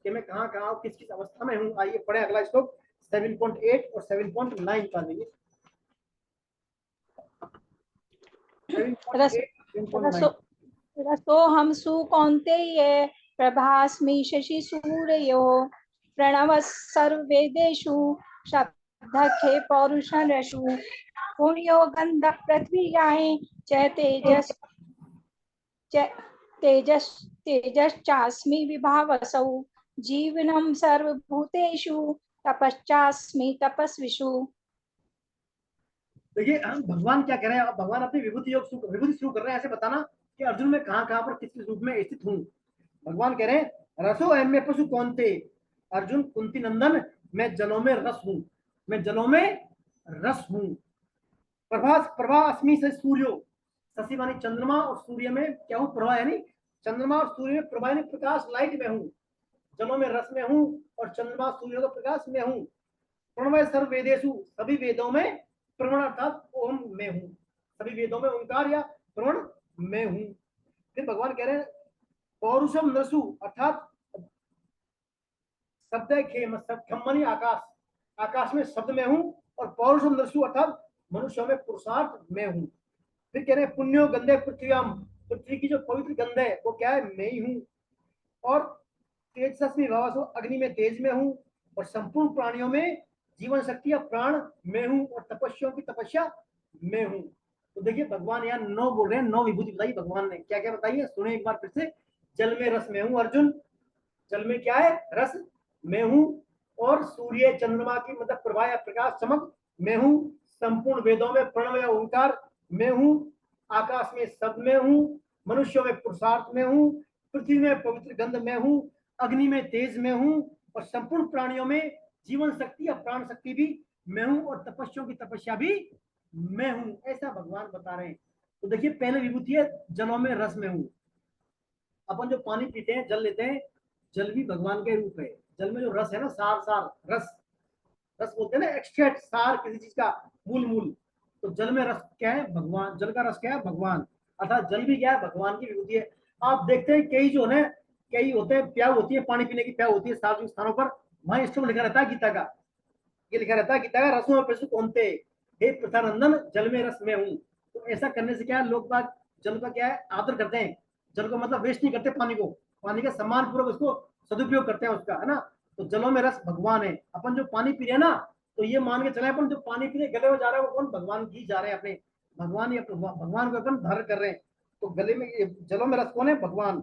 कि मैं कहाँ कहाँ किस किस अवस्था में हूँ। आइए पढ़े अगला श्लोक 7.8 और 7.9 का देखिए। 7.8, 7.9। रसोऽहं सुकौन्तेय प्रभास्मि शशि सूर्ययोः प्रणवः सर्ववेदेषु शब्दखे पौरुषरसु पुण्यो गन्धः पृथिव्यां च तेजश्चास्मि विभावसौ जीवनं सर्वभूतेषु तपश्चास्मि तपस्विषु। देखिए हम भगवान क्या कह रहे हैं। अब भगवान अपनी विभूति शुरू कर रहे हैं, ऐसे बताना कि अर्जुन में कहाँ कहाँ पर किस किस रूप में स्थित हूँ। भगवान कह रहे हैं रसो अहम में पशु कौनते, अर्जुन कुंती नंदन मैं जलों में रस हूँ, मैं जलों में रस हूँ। प्रभा अस्मि से सूर्यो, शशि मानी चंद्रमा और सूर्य में क्या हूँ, प्रभा यानी चंद्रमा और सूर्य में प्रभा यानी प्रकाश, लाइट में हूँ। जलों में रस में हूँ और चंद्रमा सूर्य का प्रकाश में हूँ। प्रणवय सर्व वेदेषु, सभी वेदों में प्रणव अर्थात ओम में हूँ। सभी वेदों में ओंकार या प्रणव में हूँ। फिर भगवान कह रहे हैं पौरुषम नसु अर्थात शब्द खेम, खम्मनी आकाश, आकाश में शब्द में हूँ। और पौरुषम नसु अर्थात मनुष्यों में पुरुषार्थ में हूँ। फिर कह रहे हैं पुण्यो गंधे पृथ्व्याम, पृथ्वी की जो पवित्र गंध है वो क्या है, मैं ही हूँ। और तेजस्वी भावसो, अग्नि में तेज में हूँ। और संपूर्ण प्राणियों में जीवन शक्ति या प्राण में हूँ। और तपस्याओं की तपस्या में हूँ। तो देखिए भगवान यहाँ 9 बोल रहे हैं, 9 विभूति बताई भगवान ने। क्या क्या बताइए सुने एक बार फिर से। जल में रस में हूँ अर्जुन, जल में क्या है, रस में हूँ। और सूर्य चंद्रमा की मतलब प्रभा या प्रकाश चमक में हूँ। संपूर्ण वेदों में प्रणव या ओंकार में हूँ। आकाश में शब्द में हूँ। मनुष्यों में पुरुषार्थ में हूँ। पृथ्वी में पवित्र गंध में हूँ। अग्नि में तेज में हूँ। और संपूर्ण प्राणियों में जीवन शक्ति या प्राण शक्ति भी मैं हूँ। और तपस्याओं की तपस्या भी मैं हूँ। ऐसा भगवान बता रहे हैं। तो देखिए पहले विभूति है जलों में रस में हूँ। अपन जो पानी पीते हैं, जल लेते हैं, जल भी भगवान के रूप है। जल में जो रस है ना, सार रस, रस बोलते हैं ना, एक्सट्रैक्ट, सार किसी चीज का, मूल। तो जल में रस क्या है, भगवान। जल का रस क्या है, भगवान। अर्थात जल भी क्या है, भगवान की विभूति है। आप देखते हैं कई जो है, कई होते हैं प्याऊ होती है, पानी पीने की प्याऊ होती है सार्वजनिक स्थानों पर, वहां इस लिखा रहता है गीता का, ये लिखा रहता है गीता का, रसों में पशु कौनते, हे पृथ्वानंदन जल में रस में हूँ। तो ऐसा करने से क्या है, लोग बाग जल का क्या है, आदर करते हैं। जल को मतलब वेस्ट नहीं करते, पानी को, पानी का सम्मान पूर्वक उसको सदुपयोग करते हैं उसका, है ना। तो जलों में रस भगवान है। अपन जो पानी पी रहे हैं ना, तो ये मान के चले अपन जो पानी पीने गले में जा रहा है वो कौन, भगवान की जा रहे हैं, अपने भगवान ही, भगवान को अपन धारण कर रहे हैं। तो गले में जलों में रस कौन है, भगवान।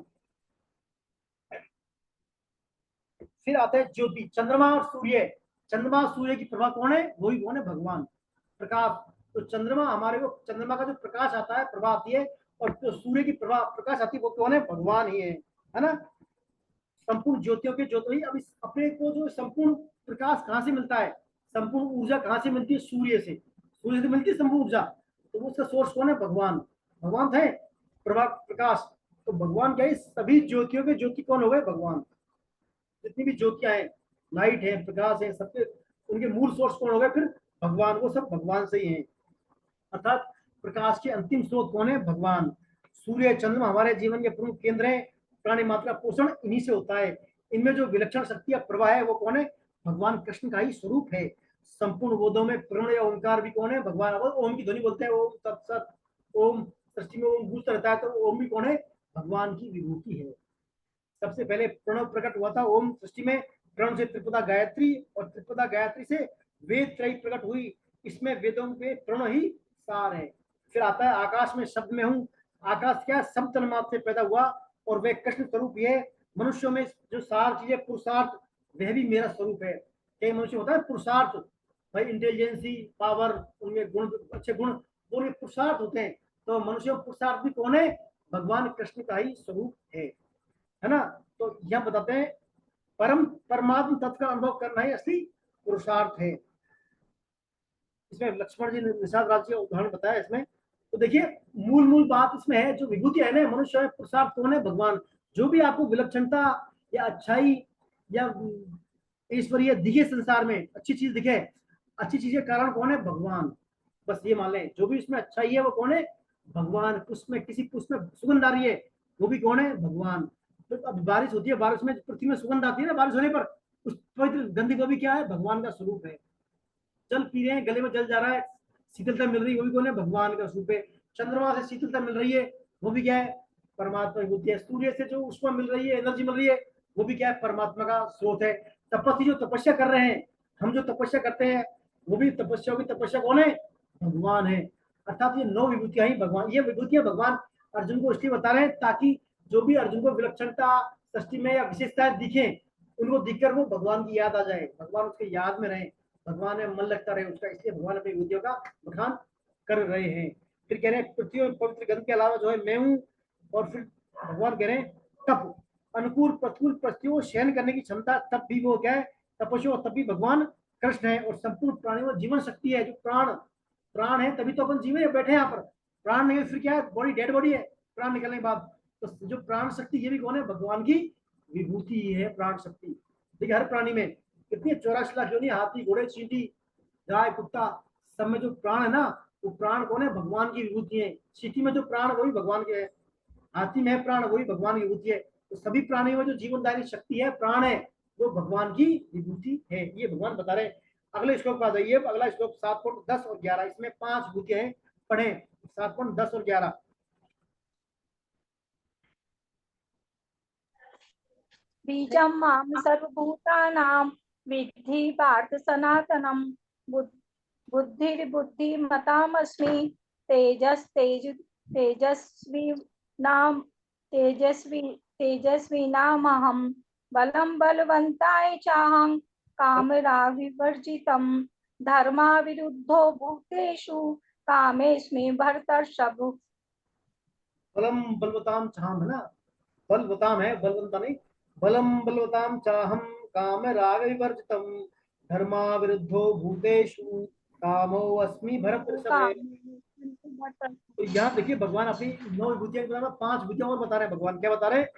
फिर आता है ज्योति, चंद्रमा और सूर्य। चंद्रमा सूर्य की प्रभा कौन है, वही कौन है, भगवान। प्रकाश, तो चंद्रमा हमारे को, चंद्रमा का जो प्रकाश आता है, प्रभा आती है, और जो सूर्य की प्रभा प्रकाश आती है वो कौन है, भगवान ही है ना। संपूर्ण ज्योतियों के ज्योति। अब इस अपने को जो संपूर्ण प्रकाश कहाँ से मिलता है, संपूर्ण ऊर्जा कहाँ से मिलती है, सूर्य से। सूर्य से मिलती है संपूर्ण ऊर्जा। तो उसका सोर्स कौन है, भगवान। भगवान थे प्रभा प्रकाश। तो भगवान क्या है, सभी ज्योतियों के ज्योति कौन हो गए, भगवान। जितनी भी ज्योतियां हैं, लाइट है, प्रकाश है, सबके उनके मूल सोर्स कौन हो गए, फिर भगवान। वो सब भगवान से ही है। अर्थात प्रकाश के अंतिम स्रोत कौन है, भगवान। सूर्य चंद्रमा हमारे जीवन के प्रमुख केंद्र हैं। प्राणी मात्रा पोषण इन्हीं से होता है। इनमें जो विलक्षण शक्ति या प्रवाह है वो कौन है, भगवान कृष्ण का ही स्वरूप है। संपूर्ण वेदों में प्रणव या ओंकार भी कौन है, भगवान। ओम की ध्वनि बोलते हैं, ओम तत्सत, ओम सृष्टि में ओम गूंजता रहता है, तो ओम भी कौन है, भगवान की विभूति है। सबसे पहले प्रणव प्रकट हुआ था ओम सृष्टि में, प्रण से त्रिपदा गायत्री और त्रिपदा गायत्री से वेद त्रयी प्रकट हुई। इसमें वेदों के प्रण ही सार है। फिर आता है आकाश में शब्द में हूँ। आकाश क्या सब तन्मात्र से पैदा हुआ और वह कृष्ण स्वरूप ही है। मनुष्यों में जो सार चीजें पुरुषार्थ वह भी मेरा स्वरूप है। कई मनुष्य होता है पुरुषार्थ, भाई इंटेलिजेंसी पावर, उनमें गुण अच्छे गुण, वो पुरुषार्थ होते हैं। तो मनुष्य पुरुषार्थ भी कौन है? भगवान कृष्ण का ही स्वरूप है ना। तो यह बताते हैं परमात्म तत्व का अनुभव करना ही असली पुरुषार्थ है। इसमें लक्ष्मण जी ने निषाद राज्य का उदाहरण बताया इसमें। तो देखिए मूल बात इसमें है, जो विभूति है ना मनुष्य है, पुरुषार्थ कौन है? भगवान। जो भी आपको विलक्षणता या अच्छाई या ईश्वरीय दिखे संसार में, अच्छी चीज दिखे, अच्छी चीजें कारण कौन है? भगवान। बस ये मान लें, जो भी इसमें अच्छाई है वो कौन है? भगवान। उसमें किसी उसमें सुगंध आ रही है, वो भी कौन है? भगवान। तो अब बारिश होती है, बारिश में पृथ्वी में सुगंध आती है ना, बारिश होने पर उस पवित्र गंधी को भी क्या है? भगवान का स्वरूप है। जल पी रहे हैं, गले में जल जा रहा है, शीतलता मिल रही है, वो भी कौन है? भगवान का स्वरूप है। चंद्रमा से शीतलता मिल रही है, वो भी क्या है? परमात्मा की बुद्धि है। सूर्य से जो उष्मा मिल रही है, एनर्जी मिल रही है, वो भी क्या है? परमात्मा का स्रोत है। तपस्वी जो तपस्या कर रहे हैं, हम जो तपस्या करते हैं, वो भी तपस्या की तपस्या कौन है? भगवान है। अर्थात ये 9 विभूतियां ही भगवान, ये विभूतियां भगवान अर्जुन को इसलिए बता रहे हैं ताकि जो भी अर्जुन को विलक्षणता सृष्टि में या विशेषताएं दिखे, उनको दिखकर वो भगवान की याद आ जाए, भगवान उसके याद में रहे, भगवान में मन लगता रहे उसका। इसलिए भगवान अपनी विभूतियों का बखान कर रहे हैं। फिर कह रहे हैं पृथ्वी और पवित्र गंध के अलावा जो है मैं हूँ। और फिर भगवान कह रहे हैं तप, अनुकूल प्रतिकूल परिस्थितियों को सहन करने की क्षमता, तब भी वो क्या है? तपस्या। और तब भी भगवान कृष्ण है। और संपूर्ण प्राणियों में जीवन शक्ति है। जो प्राण है तभी तो अपन जीवन बैठे हैं यहाँ पर। प्राण नहीं है फिर क्या है? बॉडी डेड बॉडी है प्राण निकलने के बाद। तो जो प्राण शक्ति ये भी कौन है? भगवान की विभूति है प्राण शक्ति। देखिए हर प्राणी में कितनी 84 लाख योनि, हाथी घोड़े चींटी गाय कुत्ता, सब में जो प्राण है ना, वो प्राण कौन है? भगवान की विभूति है। चींटी में जो प्राण वही भगवान के है, हाथी में प्राण वही भगवान की विभूति है। तो सभी प्राणियों में जो जीवनदायी शक्ति है, प्राण है, वो भगवान की विभूति है। ये भगवान बता रहे हैं। अगले श्लोक पर आ जाइए। अगला श्लोक 7.10 और 11, इसमें 5 विभूतियां हैं, पढ़े 7.10 और 11। बीजं मां सर्वभूतानां विद्धि पार्थ सनातनम्। बुद्धिर्बुद्धिमतामस्मि तेजस्वीनामहं बलं बलवन्ताय चाहं कामरागविवर्जितं धर्माविरुद्धो भूतेषु कामेऽस्मि भरतर्षभ। बलम बलवताम चाहम है ना, बलवताम है, बलवंता नहीं। बलम बलवताम चाहम काम राग विवर्जितम धर्मा विरुद्धो भूतेषु कामो अस्मि भरत। तो यहाँ देखिए भगवान अपनी 9 विभूतियों के 5 विभूतियां और बता रहे हैं। भगवान क्या बता रहे हैं?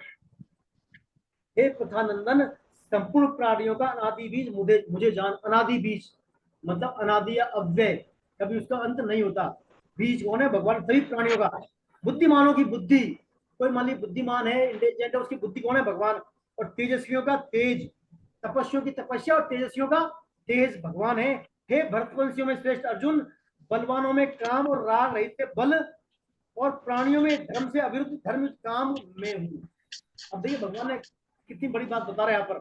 हे प्रथानंदन, संपूर्ण प्राणियों का अनादि बीज मुझे जान। अनादि बीज मतलब अनादि या अव्यय, कभी उसका अंत नहीं होता। बीज कौन है? भगवान। सभी प्राणियों का, बुद्धिमानों की बुद्धि, कोई मान ली बुद्धिमान है, इंटेलिजेंट है, उसकी बुद्धि कौन है? भगवान। और तेजस्वियों का तेज, तपस्वियों की तपस्या और तेजस्वियों का तेज भगवान है। हे भरतवंशियों में श्रेष्ठ अर्जुन, बलवानों में काम और राग रहित बल, और प्राणियों में धर्म से अविरुद्ध धर्म काम में हूँ। अब देखिए भगवान ने कितनी बड़ी बात बता रहे हैं यहाँ पर।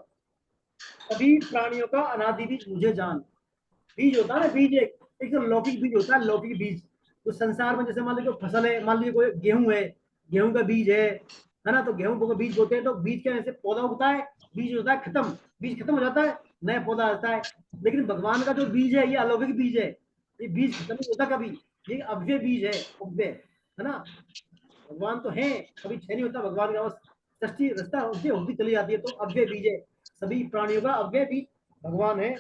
सभी प्राणियों का अनादि बीज मुझे जान। बीज होता है ना, बीज एक तो लौकिक बीज होता है। लौकिक बीज तो संसार में जैसे मान लीजिए फसल है, मान लीजिए कोई गेहूं है, गेहूं का बीज है ना। तो गेहूं को बीज बोते हैं। तो बीज के से पौधा उगता है, बीज होता है खत्म, बीज खत्म हो जाता है, नया पौधा आता है। लेकिन भगवान का जो बीज है ये अलौकिक बीज है। ये बीज खत्म नहीं होता कभी, ये अव्यय बीज है, अव्यय है ना। भगवान तो है, कभी क्षय नहीं होता भगवान का, सृष्टि रस्ता उससे होती चली जाती है। तो अव्यय बीज है, सभी प्राणियों का अव्यय बीज भगवान है।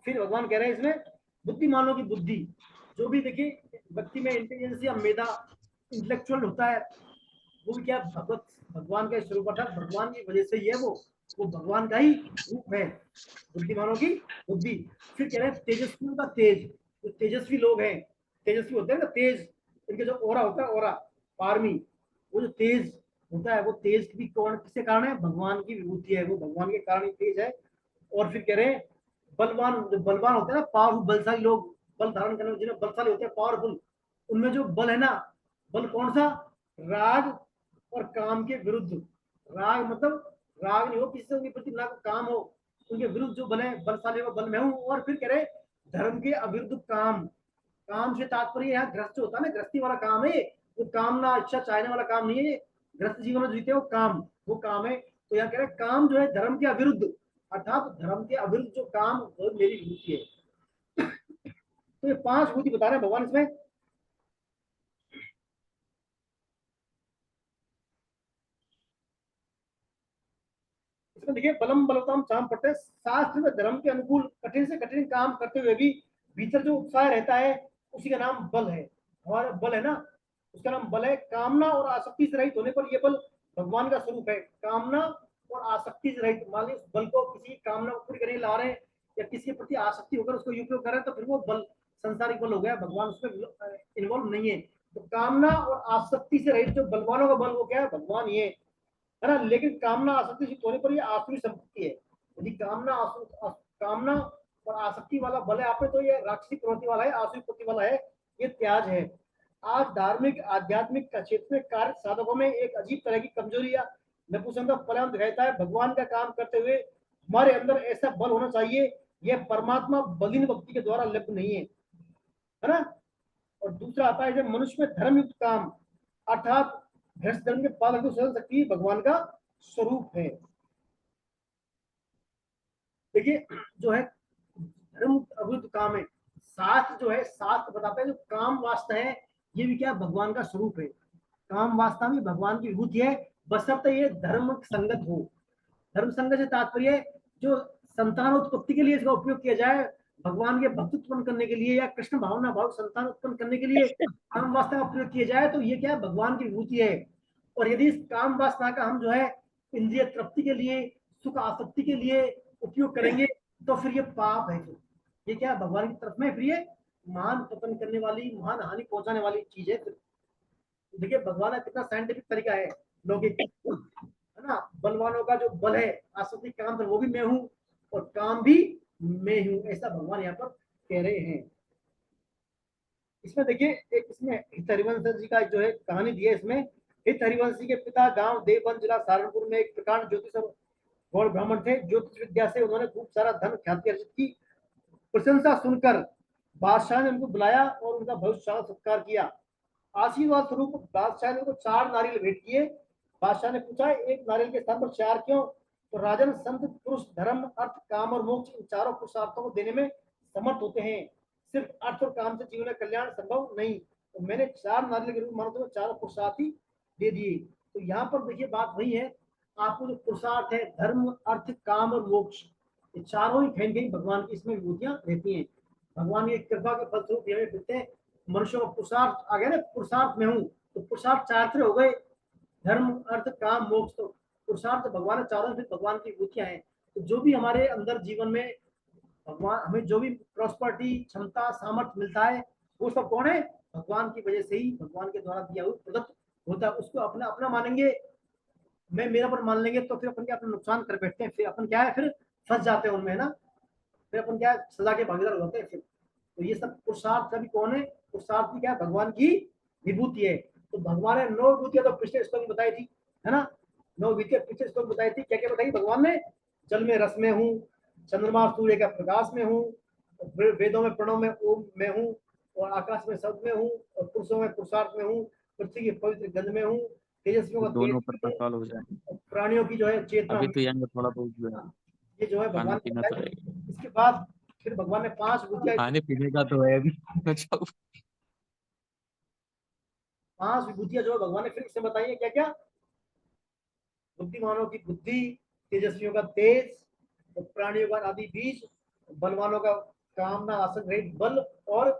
फिर भगवान कह रहे हैं इसमें बुद्धिमानों की बुद्धि, जो भी देखिए व्यक्ति में इंटेलिजेंस या मेधा इंटेलेक्चुअल होता है, वो भी क्या भगवान का स्वरूप अर्थात भगवान की वजह से ही है। वो भगवान का ही रूप है, बुद्धिमानों की बुद्धि। फिर कह रहे हैं तेजस्वियों का तेज, जो तेजस्वी लोग हैं, तेजस्वी होते हैं ना, तेज, इनके जो ओरा होता है, ओरा पारमी, वो जो तेज होता है, वो तेज भी कौन किसके कारण है? भगवान की विभूति है, वो भगवान के कारण ही तेज है। और फिर कह रहे हैं बलवान, जो बलवान होते हैं ना, पावरफुल बलशाली लोग, बल धारण करने जिन्हें बलशाली होते हैं, पावरफुल, उनमें जो बल है ना, बल कौन सा? राग और काम के विरुद्ध। राग मतलब राग नहीं हो किसी से उनके प्रति, ना काम हो, उनके विरुद्ध जो बल है, बलशाली वो बल मैं हूँ। और फिर कह रहे धर्म के अविरुद्ध काम। काम से तात्पर्य यहाँ गृहस्थ होता है ना, गृहस्थी वाला काम है, वो कामना इच्छा चाहने वाला काम नहीं है। गृहस्थ जीवन में जीते वो काम है। तो यहाँ कह रहे काम जो है धर्म के अविरुद्ध, अर्थात धर्म के अविरुद्ध जो काम वो मेरी विभूति है। तो ये 5 विभूति बता रहे हैं भगवान इसमें। इसमें देखिए बलम बलवताम चाम पढ़ते हैं, शास्त्र में धर्म के अनुकूल कठिन से कठिन काम करते हुए भी भीतर जो उत्साह रहता है उसी का नाम बल है। हमारा बल है ना, उसका नाम बल है। कामना और आसक्ति से रहित होने पर यह बल भगवान का स्वरूप है। कामना और आसक्ति से रहित, मान लीजिए बल को किसी कामना को पूरी करने ला रहे हैं या किसी के प्रति आसक्ति होकर उसको उपयोग कर रहे हैं, तो फिर वो बल संसारिक बल हो गया, भगवान उसमें इन्वॉल्व नहीं है। तो कामना और आसक्ति से रहित जो बलवानों का बल वो क्या है, भगवान ये है ना। लेकिन कामना आसक्ति से होने पर ये आसुरी संपत्ति है। यदि कामना और आसक्ति वाला बल है आप में, तो ये राक्षसी प्रवृत्ति वाला है, आसुरी प्रवृत्ति वाला है, ये त्याज है। आज धार्मिक आध्यात्मिक का क्षेत्र में कार्य साधकों में एक अजीब तरह की कमजोरी या नपुंसकता पलायन दिखाता है। भगवान का काम करते हुए हमारे अंदर ऐसा बल होना चाहिए, यह परमात्मा बलिन भक्ति के द्वारा लब्ध नहीं है ना। और दूसरा आता है जब मनुष्य में धर्मयुक्त काम, अर्थात गृहस्थ धर्म के पालन को सहन शक्ति भगवान का स्वरूप है। देखिए जो है धर्म अवरुद्ध काम है, शास्त्र जो है शास्त्र बताता है जो काम वास्ता है ये भी क्या भगवान का स्वरूप है। काम वास्ता भी भगवान की विभूति है, बशर्ते ये धर्म संगत हो। धर्म संगत से तात्पर्य जो संतान उत्पत्ति के लिए इसका उपयोग किया जाए, भगवान के भक्त उत्पन्न करने के लिए या कृष्ण भावना भाव संतान उत्पन्न करने के लिए काम वासना का प्रयोग किया जाए, तो ये क्या है भगवान की विभूति है। और यदि इस काम वासना का हम जो है इंद्रिय तृप्ति के लिए, सुख आसक्ति के लिए उपयोग करेंगे, तो फिर ये पाप है। फिर ये क्या भगवान की तरफ में फिर ये महान पतन करने वाली, महान हानि पहुंचाने वाली चीज है। देखिए भगवान का कितना साइंटिफिक तरीका है, लौकिक है ना। बलवानों का जो बल है आसक्ति काम वो भी मैं हूँ और काम भी मैं हूँ, ऐसा भगवान यहाँ पर कह रहे हैं। इसमें देखिए एक इसमें हित हरिवंश जी का जो है कहानी दी है। इसमें हित हरिवंश जी के पिता गांव देवबंद जिला सहारनपुर में एक प्रकांड ज्योतिष और गौड़ ब्राह्मण थे। ज्योतिष विद्या से उन्होंने खूब सारा धन ख्याति अर्जित की। प्रशंसा सुनकर बादशाह ने उनको बुलाया और उनका भविष्य सत्कार किया। आशीर्वाद स्वरूप बादशाह ने उनको 4 नारियल भेंट किए। बादशाह ने पूछा एक नारियल के स्थान पर 4 क्यों? तो राजन संत पुरुष धर्म अर्थ काम और मोक्ष इन चारों पुरुषार्थों को देने में समर्थ होते हैं, सिर्फ अर्थ और काम से जीवन में कल्याण संभव नहीं। तो मैंने 4 नारियल के रूप मानो तो 4 पुरुषार्थ ही दे दिए। तो यहाँ पर देखिए बात वही है, आपको जो पुरुषार्थ है धर्म अर्थ काम और मोक्ष, ये चारों ही कहीं कहीं भगवान की इसमें विभूतियां रहती हैं। भगवान की कृपा के फलस्वरूप हमें मिलते हैं। मनुष्यों का पुरुषार्थ आ गया ना, पुरुषार्थ में हूँ, तो पुरुषार्थ 4 तरह हो गए, धर्म अर्थ काम मोक्ष। तो पुरुषार्थ भगवान चारों फिर भगवान की विभूतियां हैं। तो जो भी हमारे अंदर जीवन में भगवान हमें जो भी प्रॉस्पर्टी क्षमता सामर्थ्य मिलता है वो सब कौन है? भगवान की वजह से ही, भगवान के द्वारा दिया हुआ प्रदत्त होता है। उसको अपना अपना मानेंगे, मैं मेरा पर मान लेंगे, तो फिर अपन क्या अपना नुकसान कर बैठते हैं, फिर अपन क्या है फिर फंस जाते हैं उनमें, है ना। फिर अपन क्या सजा के भागीदार हो जाते हैं फिर। तो ये सब पुरुषार्थ का भी कौन है? पुरुषार्थ भी क्या है? भगवान की विभूति है। तो भगवान ने 9 विभूतियां तो पिछले श्लोक में बताई थी, है ना। 9 विभूतियां पिछले श्लोक बताई थी। क्या क्या बताई भगवान ने? जल में रस में हूँ, चंद्रमा सूर्य का प्रकाश में हूँ, वेदों में प्रणव में ओम में हूँ, और आकाश में शब्द में हूँ, और पुरुषों में पुरुषार्थ में हूँ, पृथ्वी की पवित्र गंध में हूँ, तेजस्वियों का दोनों तेज पर में हूँ, सवाल हो जाए। प्राणियों की जो है चेतना अभी में। तो यहाँ थोड़ा बहुत ये जो है खाना भगवान पीना तो है, इसके बाद फिर भगवान ने 5 विभूतियां, खाने पीने का तो है अभी। 5 विभूतियां जो है भगवान ने फिर इससे बताई है। क्या क्या? बुद्धिमानों की बुद्धि, तेजस्वियों का तेज, और प्राणियों का आदि बीज, बलवानों का कामना आसन रहित बल, और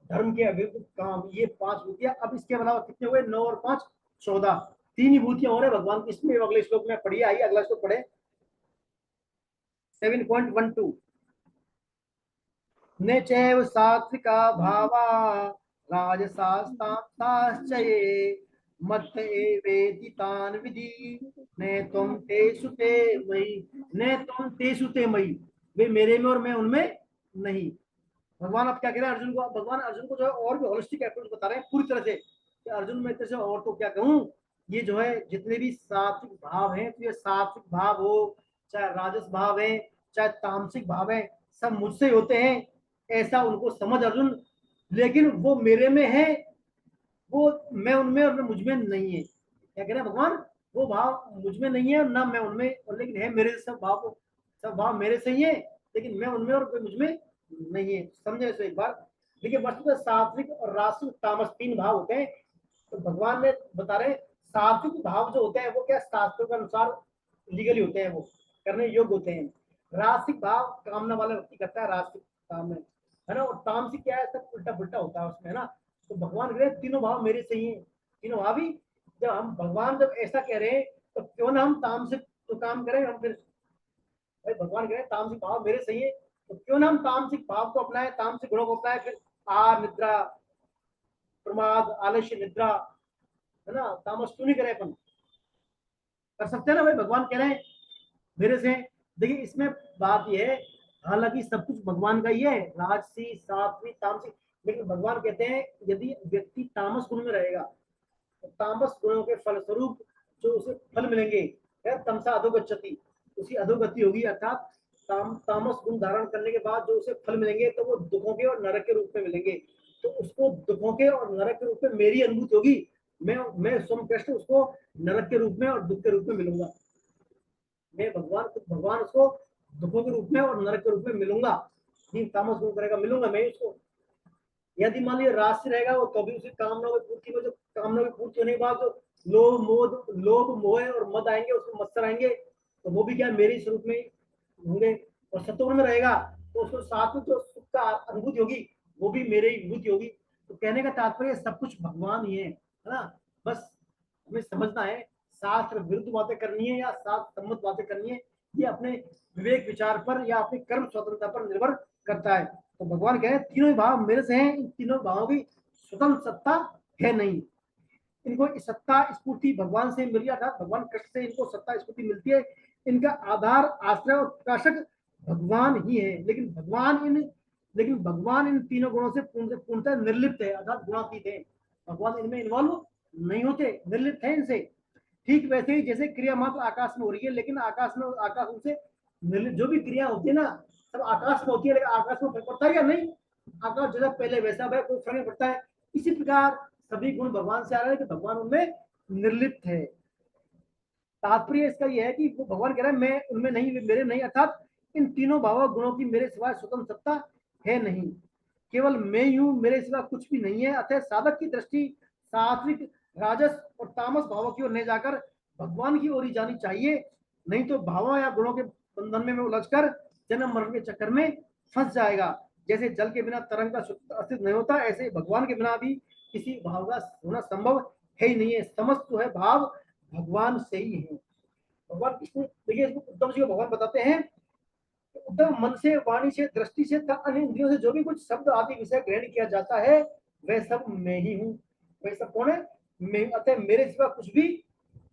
धर्म के अभिरुद्ध काम, ये 5 विभूतियां। अब इसके अलावा कितने हुए? 9 और 5 14, 3 विभूतियां और है भगवान की इसमें। अगले श्लोक में पढ़िए, आइए अगला श्लोक पढ़े 7.12। न चैव सात्विका भावा राजसास्तांश्चये मत्त एवेति तान् विधि न त्वं तेषु ते मयि न त्वं तेषु ते मयि। वे मेरे में और मैं उनमें नहीं। भगवान अब क्या कह रहे हैं अर्जुन को? भगवान अर्जुन को जो है और भी होलिस्टिक अप्रोच बता रहे हैं पूरी तरह से कि अर्जुन मैं तेरे से और तो क्या कहूँ, ये जो है जितने भी सात्विक भाव हैं, तो ये सात्विक भाव हो चाहे राजस भाव है चाहे तामसिक भाव है, सब मुझसे होते हैं, ऐसा उनको समझ अर्जुन, लेकिन वो मेरे में है, वो मैं उनमें और मुझ में नहीं है। क्या कह रहे हैं भगवान, वो भाव मुझ में नहीं है ना मैं उनमें, और लेकिन है मेरे, सब भाव, सब भाव मेरे से ही है, लेकिन मैं उनमें और कोई मुझ में नहीं है। समझे इसे एक बार। देखिए वस्तुतः सात्विक और राजसिक तामस 3 भाव होते हैं। तो भगवान ने बता रहे सात्विक भाव जो होते हैं वो क्या शास्त्रों के अनुसार लीगली होते हैं, वो करने योग्य होते हैं। राजसिक भाव कामना वाला व्यक्ति करता है राजसिक काम में, है ना, और तामसिक क्या है, सब उल्टा पुल्टा होता है उसमें, है ना। तो भगवान कह रहे हैं तीनों भाव मेरे से ही हैं, तीनों भाव ही। जब हम भगवान जब ऐसा कह रहे हैं तो क्यों ना हम तामसिक तो काम करें हम, फिर भाई भगवान कह रहे हैं तामसिक भाव मेरे सही है, तो क्यों ना हम तामसिक भाव को अपनाएं, तामसिक गुणों को अपनाएं, फिर आहार निद्रा प्रमाद आलस्य निद्रा, है ना, तामस क्यों नहीं करें, अपन कर सकते हैं ना भाई। भगवान कह रहे हैं मेरे से। देखिए इसमें बात यह है, हालांकि सब कुछ भगवान का ही है, राजसी सात्विक तामसिक, लेकिन भगवान कहते हैं यदि व्यक्ति तामस गुण में रहेगा तो तामस गुणों के फलस्वरूप जो उसे फल मिलेंगे, तमसा अधोगच्छति, उसी अधोगति होगी, अर्थात तामस गुण धारण करने के बाद जो उसे फल मिलेंगे तो वो दुखों के और नरक के रूप में मिलेंगे। तो उसको दुखों के और नरक के रूप में मेरी अनुभूति होगी, मैं स्वयं कृष्ण उसको नरक के रूप में और दुख के रूप में मिलूंगा, मैं भगवान उसको दुखों के रूप में और नरक के रूप में मिलूंगा, तामस गुण करेगा मिलूंगा मैं उसको। यदि मान लीजिए राशि रहेगा वो तो भी उसी कामना की पूर्ति में, जो कामना की पूर्ति होने के बाद जो लोभ मोह और मद आएंगे, उसमें मत्सर आएंगे, तो वो भी क्या मेरे स्वरूप में होंगे। और सत्वगुण में रहेगा तो उसको साथ में जो सुख का अनुभूति होगी वो भी मेरे ही अनुभूति होगी। तो कहने का तात्पर्य सब कुछ भगवान ही है ना। बस हमें समझना है, शास्त्र विरुद्ध बातें करनी है या शास्त्र सम्मत बातें करनी है, ये अपने विवेक विचार पर या अपनी कर्म स्वतंत्रता पर निर्भर करता है। तो भगवान कह रहे हैं तीनों भाव मेरे से हैं, इन तीनों भावों की स्वतंत्र सत्ता है नहीं, इनको सत्ता स्फूर्ति भगवान से मिली, अर्थात भगवान कृष्ण से इनको सत्ता स्फूर्ति मिलती है। इनका आधार आश्रय और प्रकाशक भगवान ही है, लेकिन भगवान इन तीनों गुणों से पूर्णतः निर्लिप्त है, अर्थात गुणातीत है। भगवान इनमें इन्वॉल्व नहीं होते, निर्लिप्त है इनसे। ठीक वैसे ही जैसे क्रिया मात्र आकाश में हो रही है, लेकिन आकाश उनसे जो भी क्रिया होती है ना सब आकाश में होती है, लेकिन आकाश में फर्क पड़ता है या नहीं, आकाश जैसा पहले वैसा है, कोई फर्क नहीं पड़ता है। इसी प्रकार सभी गुण भगवान से आ रहे हैं कि भगवान उनमें निर्लिप्त है। तात्पर्य इसका यह है कि वो भगवान कह रहा है मैं उनमें नहीं, मेरे नहीं, अर्थात इन तीनों भाव गुणों की मेरे सिवाय स्वतंत्र सत्ता है नहीं, केवल मैं ही हूं, मेरे सिवा कुछ भी नहीं है। अतः साधक की दृष्टि सात्विक राजस और तामस भावों की ओर नहीं जाकर भगवान की ओर ही जानी चाहिए, नहीं तो भावों या गुणों के बंधन में उलझकर जन्म मरण के चक्कर में फंस जाएगा। जैसे जल के बिना तरंग का अस्तित्व नहीं होता, ऐसे भगवान के बिना भी किसी भाव का होना संभव है ही नहीं है। समस्त जो है भाव भगवान से ही है। भगवान कृष्ण देखिए उद्धव जी को भगवान बताते हैं, उद्धव मन से वाणी से दृष्टि से अन्य इंद्रियों से जो भी कुछ शब्द आदि विषय ग्रहण किया जाता है वह सब मैं ही हूँ, वह सब कौन है, मैं। अतः मेरे सिवा कुछ भी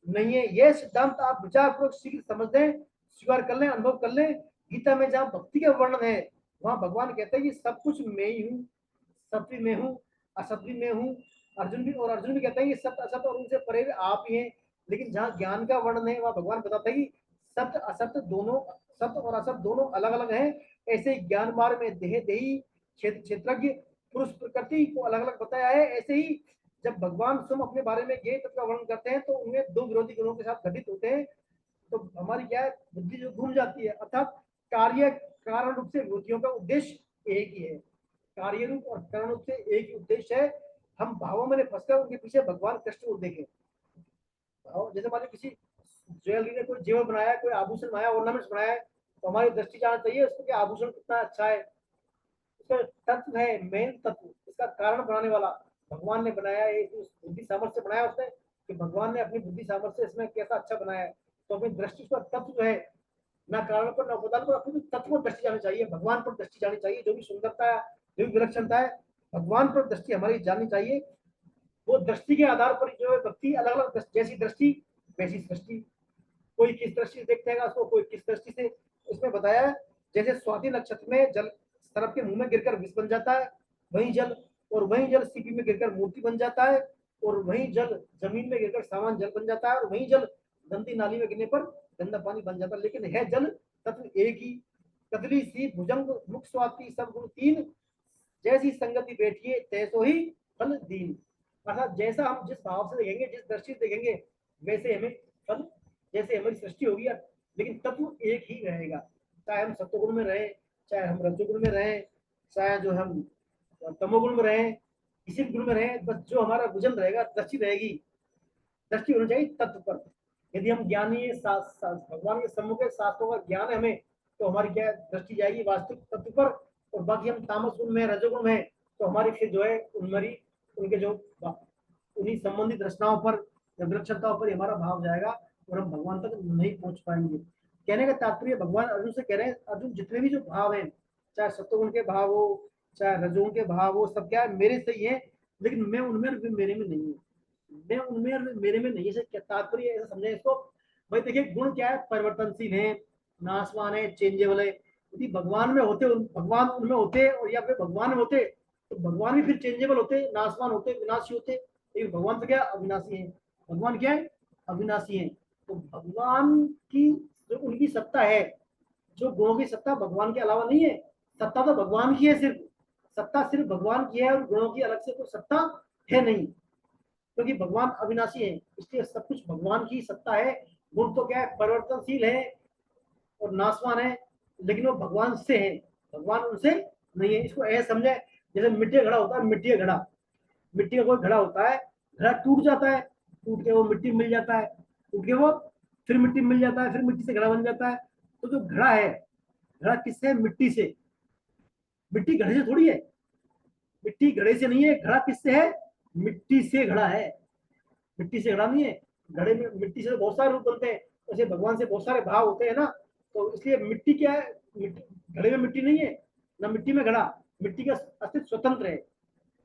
नहीं है। यह सिद्धांत आप विचारपूर्वक शीघ्र समझ लें, स्वीकार कर लें, अनुभव कर लें। गीता में जहाँ भक्ति का वर्णन है वहां भगवान कहते हैं कि सब कुछ मैं ही हूँ, सत्य में हूँ, असत्य में हूँ। अर्जुन भी कहते हैं कि सत्य असत्य और उनसे परे आप ही हैं। लेकिन जहाँ ज्ञान का वर्णन है वहां भगवान बताते हैं कि सत्य असत्य दोनों, सत्य और असत्य दोनों अलग अलग हैं। ऐसे ज्ञान मार्ग में देह देही क्षेत्रज्ञ पुरुष प्रकृति को अलग अलग बताया है। ऐसे ही जब भगवान स्वयं अपने बारे में ये तत्व का वर्णन करते हैं तो उनमें दो विरोधी गुणों के साथ घटित होते हैं, तो हमारी क्या है बुद्धि जो घूम जाती है। अर्थात कार्य कारण रूप से विभूतियों का उद्देश्य एक ही है, कार्य रूप और कारण रूप से एक ही उद्देश्य है। हम भावों में फंसकर उनके पीछे भगवान कृष्ण को देखें। जैसे मान लीजिए किसी ज्वेलरी ने कोई जेवर बनाया, कोई आभूषण बनाया, ऑर्नामेंट्स बनाया है, तो हमारी दृष्टि जाना चाहिए उसको कि आभूषण कितना अच्छा है, उसका तत्व है, मेन तत्व, इसका कारण बनाने वाला भगवान ने बनाया है, बुद्धि सामर्थ्य से बनाया उसने, कि भगवान ने अपनी बुद्धि सामर्थ्य से इसमें कैसा अच्छा बनाया है। तो अपनी दृष्टि का तत्व जो है, ना कारण पर ना उपादान पर, अपनी तत्व पर दृष्टि जानी चाहिए, भगवान पर दृष्टि जानी चाहिए। जो भी सुंदरता है, जो भी विलक्षणता है, भगवान पर दृष्टि हमारी जानी चाहिए। वो दृष्टि के आधार पर जो है व्यक्ति अलग अलग, जैसी दृष्टि वैसी सृष्टि, कोई किस दृष्टि से देखते हैं उसको, कोई किस दृष्टि से। उसमें बताया है जैसे स्वाति नक्षत्र में जल सर्प के मुंह में गिरकर विष बन जाता है, वही जल सीपी में गिरकर मूर्ति बन जाता है, और वही जल जमीन में गिरकर सामान जल बन जाता है, और वही जल गंदी नाली में गिरने पर गंदा पानी बन जाता है। लेकिन है जल तत्व एक ही, कदली सी भुजंग मुख स्वाति सब गुण तीन, जैसी संगति बैठिए तैसो ही फल दीन। अर्थात जैसा हम जिस भाव से देखेंगे, जिस दृष्टि से देखेंगे, वैसे हमें फल, जैसे हमारी सृष्टि होगी, लेकिन तत्व एक ही रहेगा। चाहे हम सत्वगुण में रहें, चाहे हम रजोगुण में रहें, चाहे जो हम तमोगुण में रहें, किसी गुण में रहें, बस जो हमारा विजन रहेगा, दृष्टि रहेगी, दृष्टि होनी चाहिए तत्व पर। यदि हम ज्ञानी भगवान के सम्मुख शास्त्रों का ज्ञान है हमें, तो हमारी क्या दृष्टि जाएगी वास्तविक तत्व पर। और बाकी हम तामस गुण में, रजोगुण में, तो हमारी फिर जो है उनके जो उन्हीं संबंधित रचनाओं पर या विलक्षणताओं पर हमारा भाव जाएगा और हम भगवान तक नहीं पहुंच पाएंगे। कहने का तात्पर्य भगवान अर्जुन से कह रहे हैं, अर्जुन जितने भी जो भाव हैं, चाहे सत्वगुण के भाव हो, चाहे रजोगुण के भाव हो, सब क्या है मेरे से ही है, लेकिन मैं उनमें मेरे में नहीं हूँ, मैं उनमें मेरे में नहीं है। क्या तात्पर्य ऐसा समझे इसको भाई? देखिए गुण क्या है, परिवर्तनशील है, नाशवान है, चेंजेबल है। यदि भगवान में होते, भगवान उनमें होते, और या फिर भगवान में होते, तो भगवान भी फिर चेंजेबल होते, नाशवान होते, विनाशी होते। लेकिन भगवान तो क्या अविनाशी है, भगवान क्या है अविनाशी है। तो भगवान की जो उनकी सत्ता है, जो गुणों की सत्ता भगवान के अलावा नहीं है, सत्ता तो भगवान की है, सिर्फ सत्ता सिर्फ भगवान की है, और गुणों की अलग से कोई सत्ता है नहीं, क्योंकि भगवान अविनाशी है, इसलिए सब कुछ भगवान की सत्ता है। गुण तो क्या है परिवर्तनशील है और नाशवान है, लेकिन वो भगवान से है, भगवान उनसे नहीं है। इसको ऐसे समझे जैसे मिट्टी का घड़ा होता है, मिट्टी का घड़ा, मिट्टी का कोई घड़ा होता है, घड़ा टूट जाता है, टूट के वो मिट्टी मिल जाता है, टूट के वो फिर मिट्टी मिल जाता है, फिर मिट्टी से घड़ा बन जाता है। तो जो घड़ा है, घड़ा किससे है? मिट्टी से। मिट्टी घड़े से थोड़ी है, मिट्टी घड़े से नहीं है, घड़ा किससे है? मिट्टी से घड़ा है, मिट्टी से घड़ा नहीं है। घड़े में मिट्टी से तो बहुत सारे रूप बनते हैं, वैसे भगवान से बहुत सारे भाव होते हैं ना, तो इसलिए मिट्टी क्या है, घड़े में मिट्टी नहीं है, ना मिट्टी में घड़ा, मिट्टी का अस्तित्व स्वतंत्र है।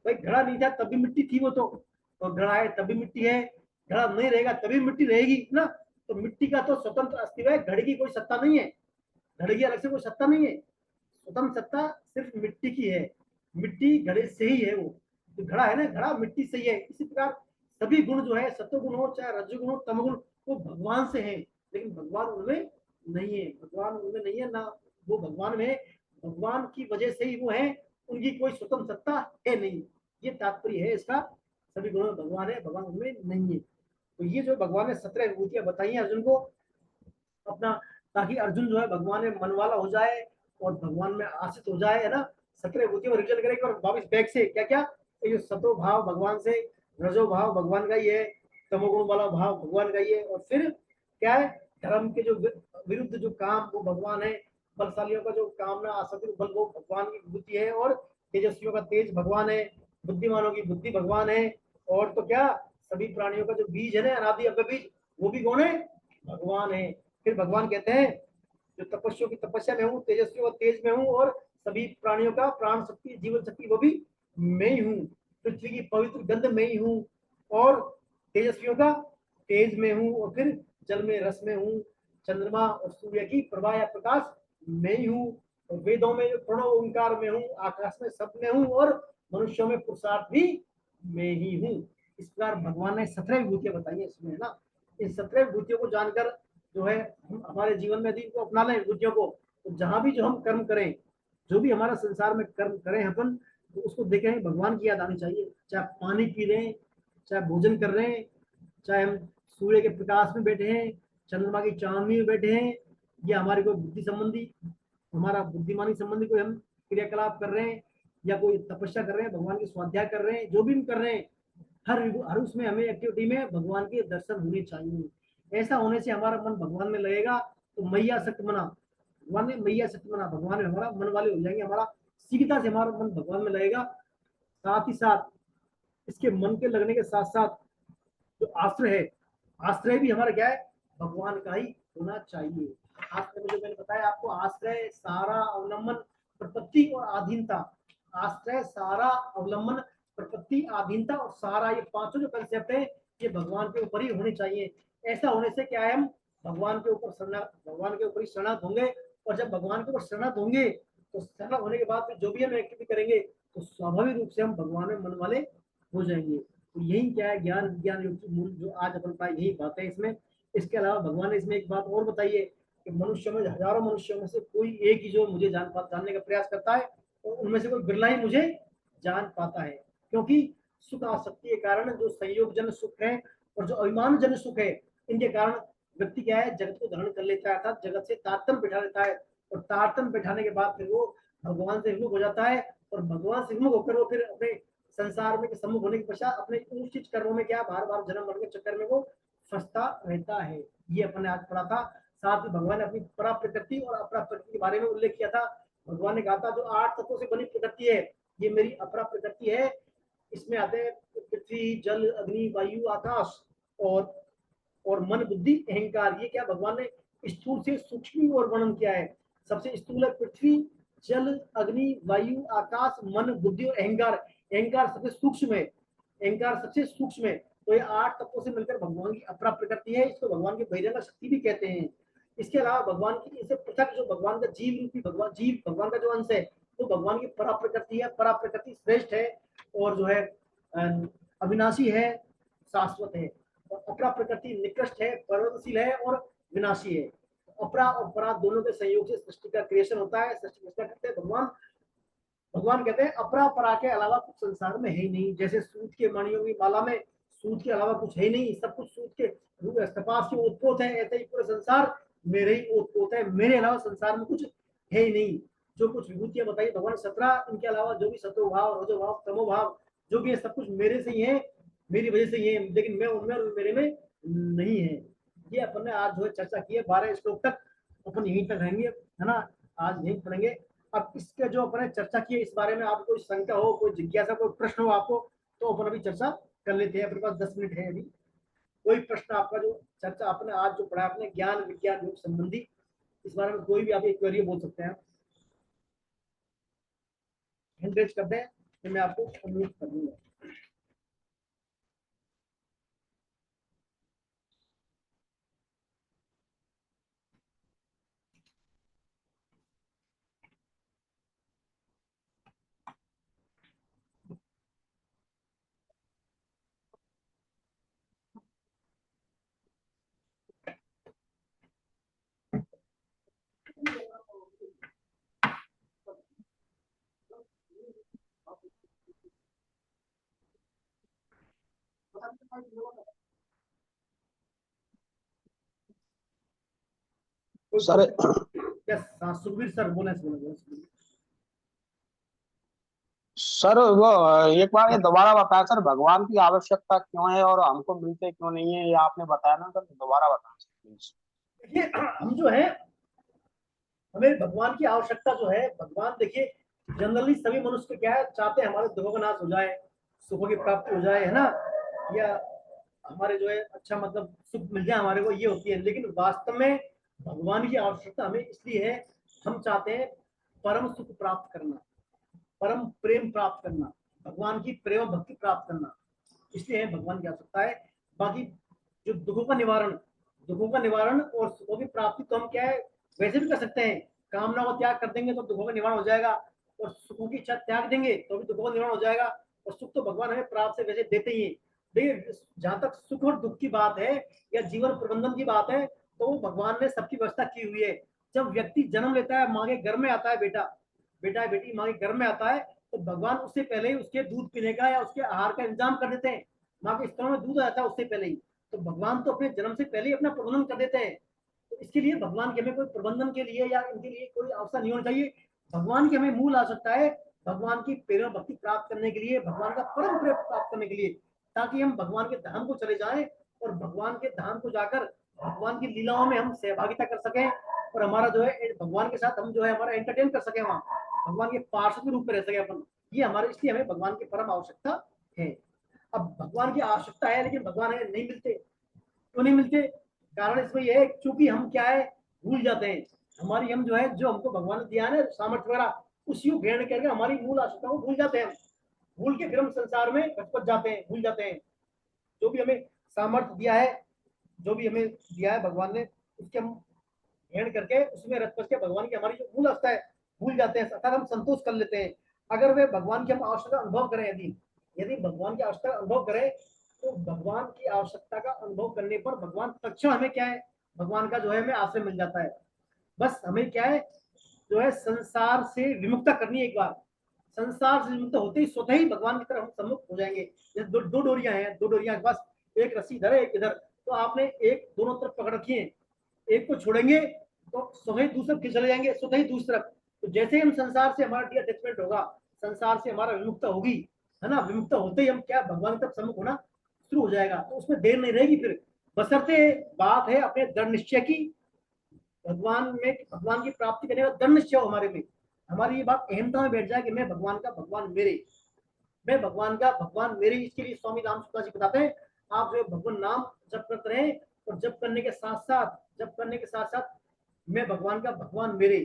भाई घड़ा नहीं था तभी मिट्टी थी वो तो, और घड़ा है तभी मिट्टी है, घड़ा नहीं रहेगा तभी मिट्टी रहेगी ना। तो मिट्टी का तो स्वतंत्र अस्तित्व है, घड़े की कोई सत्ता नहीं है, घड़े की अलग से कोई सत्ता नहीं है, स्वतंत्र सत्ता सिर्फ मिट्टी की है, मिट्टी घड़े से ही है। वो जो घड़ा है ना, घड़ा मिट्टी से ही है। इसी प्रकार सभी गुण जो है, सत्वगुण हो चाहे रजोगुण हो तमगुण, वो भगवान से है, लेकिन भगवान उनमें नहीं है, भगवान उनमें नहीं है ना, वो भगवान में, भगवान की वजह से ही वो है, उनकी कोई स्वतंत्र सत्ता है नहीं। ये तात्पर्य है इसका, सभी गुणों में भगवान है, भगवान उनमें नहीं है। तो ये जो भगवान ने 17 विभूतियां बताई हैं अर्जुन को अपना, ताकि अर्जुन जो है भगवान में मन वाला हो जाए और भगवान में आश्रित हो जाए, है ना। 17 विभूतियों में रिविजन करेंगे और वापिस बैक से क्या क्या, ये जो सतो भाव भगवान से, रजो भाव भगवान का ही है, तमोगुण वाला भाव भगवान का ही है, और फिर क्या है, धर्म के जो विरुद्ध जो काम वो भगवान है, बलशालियों का जो कामना आसक्ति बल वो भगवान की बुद्धि है, और तेजस्वियों का तेज भगवान है, बुद्धिमानों की बुद्धि भगवान है, और तो क्या सभी प्राणियों का जो बीज है ना, अनादि अव्य बीज, वो भी कौन है? भगवान है। फिर भगवान कहते हैं जो तपस्वियों की तपस्या में हूँ, तेजस्वियों का तेज में हूँ, और सभी प्राणियों का प्राण शक्ति जीवन शक्ति वो भी मैं ही हूँ, पृथ्वी की पवित्र गंध में ही हूँ, और तेजस्वियों का तेज में हूँ, और फिर जल में रस में हूँ, चंद्रमा और सूर्य की प्रभा या प्रकाश मैं ही हूँ, और वेदों में जो प्रणव ओंकार में हूँ, आकाश में सब में हूँ, और मनुष्यों में पुरुषार्थ भी मैं ही हूँ। इस प्रकार भगवान ने 17 विभूतियां बताई है इसमें, है ना। इन 17 विभूतियों को जानकर जो है हम हमारे जीवन में यदि इनको अपना लें विभूतियों को, तो जहां भी जो हम कर्म करें, जो भी हमारा संसार में कर्म करें अपन, तो उसको देखें भगवान की याद आनी चाहिए। चाहे पानी पी रहे हैं, चाहे भोजन कर रहे हैं, चाहे हम सूर्य के प्रकाश में बैठे हैं, चंद्रमा की चांदनी में बैठे हैं, या हमारी कोई बुद्धि संबंधी, हमारा बुद्धिमानी संबंधी कोई हम क्रियाकलाप कर रहे हैं, या कोई तपस्या कर रहे हैं, भगवान की स्वाध्याय कर रहे हैं, जो भी हम कर रहे हैं, हर उसमें हमें एक्टिविटी में भगवान के दर्शन होने चाहिए। ऐसा होने से हमारा मन भगवान में लगेगा। तो मैया शक्त मना, भगवान ने मैया शक्त मना, भगवान में हमारा मन वाले हो जाएंगे, हमारा शीघ्रता से हमारा मन भगवान में लगेगा। साथ ही साथ इसके मन के लगने के साथ साथ जो आश्रय है, आश्रय भी हमारा क्या है? भगवान का ही होना चाहिए। आश्रय में जो मैंने बताया आपको, आश्रय, सहारा, अवलंबन, प्रपत्ति और आधीनता। आश्रय, सहारा, अवलंबन, प्रपत्ति, आधीनता और सहारा, ये पांचों जो कंसेप्ट है ये भगवान के ऊपर ही होने चाहिए। ऐसा होने से क्या है, हम भगवान के ऊपर ही शरणागत होंगे, और जब भगवान के ऊपर शरणागत होंगे तो शरणागत होने के बाद जो भी हम एक्टिविटी करेंगे तो स्वाभाविक रूप से हम भगवान में मन वाले हो जाएंगे। तो यही क्या है, ज्ञान विज्ञान योग की मूल जो आज अपन पाए यही बात है इसमें। इसके अलावा भगवान ने इसमें एक बात और बताई है कि मनुष्यों में, हजारों मनुष्यों में से कोई एक ही जो मुझे जानने का प्रयास करता है, और उनमें से कोई बिरला ही मुझे जान पाता है। क्योंकि सुख आसक्ति के कारण जो संयोगजन सुख है और जो अभिमानजन सुख है, इनके कारण व्यक्ति क्या है, जगत को धारण कर लेता है, अर्थात जगत से तारतम्य बिठा लेता है, और तारतम्य बिठाने के बाद फिर वो भगवान से विमुख हो जाता है, और भगवान से विमुख होकर वो फिर अपने संसार में सम्मुख होने के पश्चात अपने उचित कर्मों में क्या बार बार जन्म मरण के चक्कर में वो फंसता रहता है। ये अपने आज पढ़ा था। साथ ही भगवान ने अपनी परा प्रकृति और अपरा प्रकृति के बारे में उल्लेख किया था। भगवान ने कहा था जो 8 तत्वों से बनी प्रकृति है, ये मेरी अपरा प्रकृति है। इसमें आते हैं पृथ्वी, जल, अग्नि, वायु, आकाश और मन, बुद्धि, अहंकार। ये क्या भगवान ने स्थूल से सूक्ष्म और वर्णन किया है। सबसे स्थूल है पृथ्वी, जल, अग्नि, वायु, आकाश, मन, बुद्धि और अहंकार। अहंकार सबसे सूक्ष्म है, अहंकार सबसे सूक्ष्म है। तो ये 8 तत्वों से मिलकर भगवान की अपरा प्रकृति है। इसको भगवान की बहिरंग शक्ति भी कहते हैं। इसके अलावा भगवान की इसे पृथक जो भगवान का जीव रूपी भगवान का जो अंश है, तो भगवान की परा प्रकृति है। परा प्रकृति श्रेष्ठ है और जो है अविनाशी है, शाश्वत है। और अपरा प्रकृति निकृष्ट है, परिवर्तनशील है और विनाशी है। अपरा और परा दोनों के संयोग से सृष्टि का क्रिएशन होता है। सृष्टि करते हैं भगवान कहते हैं अपरा परा के अलावा कुछ संसार में है ही नहीं। जैसे सूत के मणियों की माला में सूत के अलावा कुछ है ही नहीं, सब कुछ सूत के कपास के ओतप्रोत है, ऐसे ही पूरे संसार मेरे ही ओतप्रोत है। मेरे अलावा संसार में कुछ है ही नहीं। जो कुछ विभूतियां बताई भगवान 17, इनके अलावा जो भी सतो भाव, रजो भाव, तमो भाव जो भी है, सब कुछ मेरे से ही है, मेरी वजह से ही है, लेकिन मैं उनमें और मेरे में नहीं है। ये अपन ने आज जो है चर्चा की है। 12 श्लोक तक अपन यहीं तक रहेंगे, है ना। आज यहीं पढ़ेंगे। अब इसके जो अपन ने चर्चा की है, इस बारे में आपको कोई शंका हो, कोई जिज्ञासा, कोई प्रश्न हो आपको, तो अपन अभी चर्चा कर लेते हैं। अपने पास 10 मिनट है अभी। कोई प्रश्न आपका जो चर्चा आपने आज जो पढ़ा अपने ज्ञान विज्ञान योग संबंधी, इस बारे में कोई भी आप एक क्वेरी बोल सकते हैं। हैंड रेज कर दें तो मैं आपको अनम्यूट कर दूंगा। सर यस, सुखबीर सर बोले। सर वो एक बार ये दोबारा बताया सर, भगवान की आवश्यकता क्यों है और हमको मिलते क्यों नहीं है, ये आपने बताया ना सर, दोबारा बताएं प्लीज। देखिए हम जो है, हमें भगवान की आवश्यकता जो है, भगवान देखिए जनरली सभी मनुष्य क्या है, चाहते हैं हमारे दुखों का नाश हो जाए, सुखों की प्राप्ति हो जाए, है ना, या हमारे जो है अच्छा मतलब सुख मिल जाए हमारे को, ये होती है। लेकिन वास्तव में भगवान की आवश्यकता हमें इसलिए है, हम चाहते हैं परम सुख प्राप्त करना, परम प्रेम प्राप्त करना, भगवान की प्रेम भक्ति प्राप्त करना, इसलिए भगवान की आवश्यकता है। बाकी जो दुखों का निवारण और सुखों की प्राप्ति तो हम क्या है वैसे भी कर सकते हैं। कामना को त्याग कर देंगे तो दुखों का निवारण हो जाएगा, और सुखों की इच्छा त्याग देंगे तो भी दुखों का निवारण हो जाएगा। और सुख तो भगवान हमें प्राप्त से वैसे देते ही है। देखिए जहां तक सुख और दुख की बात है या जीवन प्रबंधन की बात है, तो वो भगवान ने सबकी व्यवस्था की हुई है। जब व्यक्ति जन्म लेता है, माँ के घर में आता है, बेटा बेटी माँ के घर में आता है, तो भगवान उससे पहले ही उसके दूध पीने का या उसके आहार का इंतजाम कर देते हैं। माँ के स्तनों में दूध आता है उससे पहले ही, तो भगवान तो अपने जन्म से पहले ही अपना प्रबंधन कर देते हैं। तो इसके लिए भगवान के हमें कोई प्रबंधन के लिए या इनके लिए कोई आवश्यकता नहीं होनी चाहिए। भगवान की हमें मूल आवश्यकता है भगवान की प्रेम भक्ति प्राप्त करने के लिए, भगवान का परम प्रेम प्राप्त करने के लिए, ताकि हम भगवान के धाम को चले जाएं और भगवान के धाम को जाकर भगवान की लीलाओं में हम सहभागिता कर सकें, और हमारा जो है भगवान के साथ हम जो है हमारा एंटरटेन कर सके, वहाँ भगवान के पार्षद के रूप में रह सके अपन। ये हमारे, इसलिए हमें भगवान की परम आवश्यकता है। अब भगवान की आवश्यकता है लेकिन भगवान हमें नहीं मिलते। क्यों नहीं मिलते? कारण इसमें यह है क्योंकि हम क्या है भूल जाते हैं। हमारी हम जो है जो हमको भगवान ने दिया है सामर्थ्य वगैरह, उसी को ग्रहण करके हमारी मूल आवश्यकता को भूल जाते हैं। भूल के फिर हम संसार में भटक जाते हैं, भूल जाते हैं। जो भी हमें सामर्थ्य दिया है, जो भी हमें दिया है भगवान ने, उसके हम ग्रहण करके उसमें रत के भगवान की हमारी जो मूल अवस्था है भूल जाते हैं, अर्थात हम संतोष कर लेते हैं। अगर वे भगवान की हम आवश्यकता अनुभव करें, यदि भगवान की आवश्यकता अनुभव करें, तो भगवान की आवश्यकता का अनुभव करने पर भगवान तत्क्षण हमें क्या है, भगवान का जो है हमें आश्रय मिल जाता है। बस हमें क्या है जो है संसार से विमुक्ता करनी है। एक बार संसार से विमुक्त होते ही स्वतः ही भगवान की तरफ हम सम्मुख हो जाएंगे। जैसे दो डोरियां हैं, दो डोरियां के पास, एक रस्सी इधर है एक इधर, तो आपने एक दोनों तरफ पकड़ रखी है, एक को छोड़ेंगे तो स्वतः दूसरे खींच चले जाएंगे, स्वतः ही दूसरी तरफ। तो जैसे ही हम संसार से हमारा डिअटैचमेंट होगा, संसार से हमारा विमुक्ता होगी, है ना, विमुक्ता होते ही हम क्या भगवान की तरफ सम्मुख होना शुरू हो जाएगा। तो उसमें देर नहीं रहेगी फिर, बशर्ते बात है अपने दृढ़ निश्चय की, भगवान में भगवान की प्राप्ति करने का दृढ़ निश्चय हो हमारे में, हमारी ये बात अहमता में बैठ जाए कि मैं भगवान का भगवान मेरे, मैं भगवान का भगवान मेरे। इसके लिए स्वामी राम शुक्ला जी बताते हैं आप जो भगवान नाम जप करते रहे, और जप करने के साथ साथ मैं भगवान का भगवान मेरे,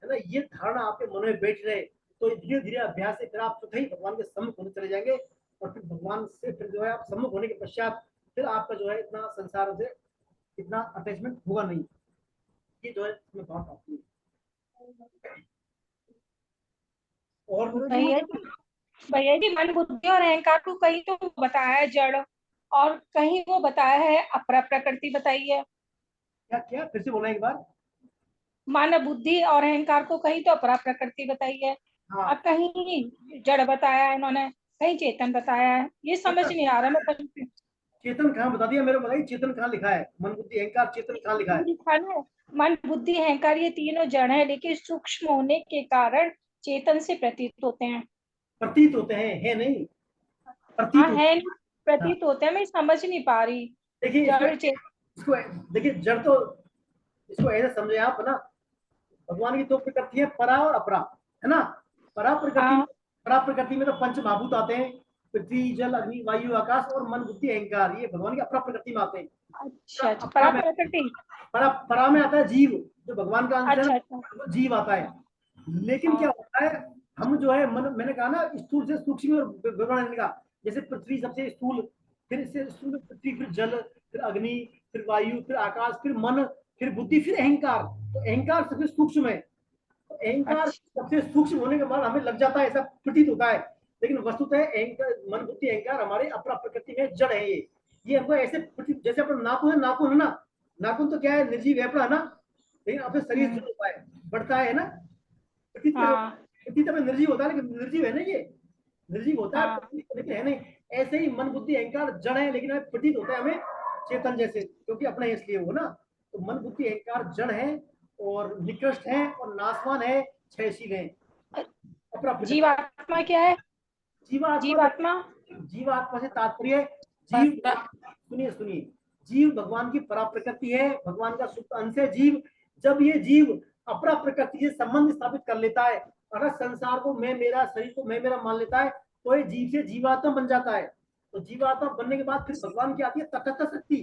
है ना, ये धारणा आपके मन में बैठ रहे, तो धीरे धीरे अभ्यास से फिर आप स्वतः ही भगवान के सम्मुख होने चले जाएंगे। और फिर भगवान से फिर जो है आप सम्मुख होने के पश्चात फिर आपका जो है इतना संसार से इतना अटैचमेंट होगा नहीं। ये जो है इसमें बात आती है। और भैया जी मन बुद्धि और अहंकार को कहीं तो बताया है जड़, और कहीं वो बताया है अपरा प्रकृति बताई है। क्या क्या फिर से बोलना एक बार। मन बुद्धि और अहंकार को कहीं तो अपरा प्रकृति बताई है, हाँ, और कहीं जड़ बताया है इन्होंने, कहीं चेतन बताया है। ये समझ नहीं आ रहा मैं कहीं चेतन कहाँ बता दिया मेरे को, बताइए चेतन कहाँ लिखा है, मन बुद्धि अहंकार चेतन कहाँ लिखा है। लिखा है मन बुद्धि अहंकार ये तीनों जड़ है, लेकिन सूक्ष्म होने के कारण चेतन से प्रतीत होते हैं। प्रतीत होते हैं, है नहीं, प्रतीत हाँ होते है, हैं। प्रतीत होते हैं, मैं समझ नहीं पा रही। देखिए जड़ इसको देखिए जड़ तो इसको ऐसे समझे आप ना, भगवान की दो प्रकृति है, परा और अपरा, है ना। परा प्रकृति हाँ परा प्रकृति में तो पंच महाभूत आते हैं, पृथ्वी जल अग्नि वायु आकाश और मन बुद्धि अहंकार, ये भगवान की अपरा प्रकृति में आते हैं। अच्छा अच्छा, परा प्रकृति। परा में आता है जीव, जो भगवान का अंश है अच्छा ना, अच्छा वो जीव आता है। लेकिन क्या हाँ होता है, हम जो है मन, मैंने कहा ना स्थूल से सूक्ष्म और विवरण का, जैसे पृथ्वी सबसे स्थूल, फिर इससे स्थूल पृथ्वी, फिर जल, फिर अग्नि, फिर वायु, फिर आकाश, फिर मन, फिर बुद्धि, फिर अहंकार। तो अहंकार सबसे सूक्ष्म है, तो अहंकार अच्छा सबसे सूक्ष्म होने के बाद हमें लग जाता है, ऐसा प्रतीत होता है, लेकिन वस्तुतः अहंकार मन बुद्धि अहंकार हमारे अपरा प्रकृति में जड़ है। ये हमको ऐसे प्रतीत, जैसे अपना नाखून है ना, नाखून तो क्या है, निर्जीव है अपना ना, लेकिन अपने शरीर जो होता है बढ़ता है ना, प्रतीत हाँ प्रतीत में निर्जीव होता है, लेकिन निर्जीव है ना, ये निर्जीव होता है हाँ लेकिन है नहीं। ऐसे ही मन बुद्धि अहंकार जड़ है, लेकिन हमें प्रतीत होता है हमें चेतन जैसे, क्योंकि अपना इसलिए वो ना। तो मन बुद्धि अहंकार जड़ है और निकृष्ट है और नाशवान है, क्षयशील है। अपरा जीवात्मा क्या है? जीवात्मा, जीवात्मा जीवात्मा से तात्पर्य जीव, सुनिए सुनिए, जीव भगवान की परा प्रकृति है, भगवान का सुप्त अंश है जीव। जब ये जीव अपरा प्रकृति से संबंध स्थापित कर लेता है, अगर संसार को मैं मेरा, शरीर को मैं मेरा मान लेता है, तो ये जीव से जीवात्मा बन जाता है। तो जीवात्मा बनने के बाद फिर भगवान की आती है तटस्थ शक्ति।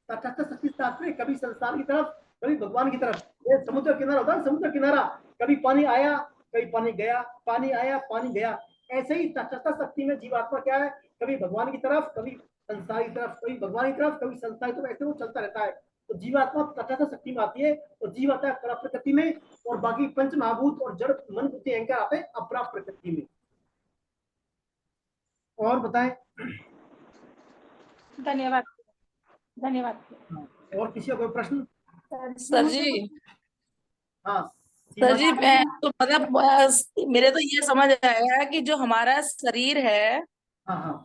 तटस्थ शक्ति से तात्पर्य कभी संसार की तरफ, कभी भगवान की तरफ। ये समुद्र किनारा होता है, समुद्र किनारा, कभी पानी आया, कभी पानी गया, पानी आया पानी गया। ऐसे ही तटस्थ शक्ति में जीवात्मा क्या है, कभी भगवान की तरफ, कभी संसार की तरफ, कभी भगवान की तरफ, कभी संसार की तरफ, ऐसे वो चलता रहता है। तो जीवात्मा तटस्थ शक्ति में आती है, और जीव आता है अपरा प्रकृति में, और बाकी पंच महाभूत और जड़ मन बुद्धि अहंकार आते हैं अपरा प्रकृति में। और बताएं। धन्यवाद धन्यवाद। और किसी का कोई प्रश्न? सर जी, हाँ सर जी मैं तो मतलब मेरे तो ये समझ आया कि जो हमारा शरीर है, हाँ हाँ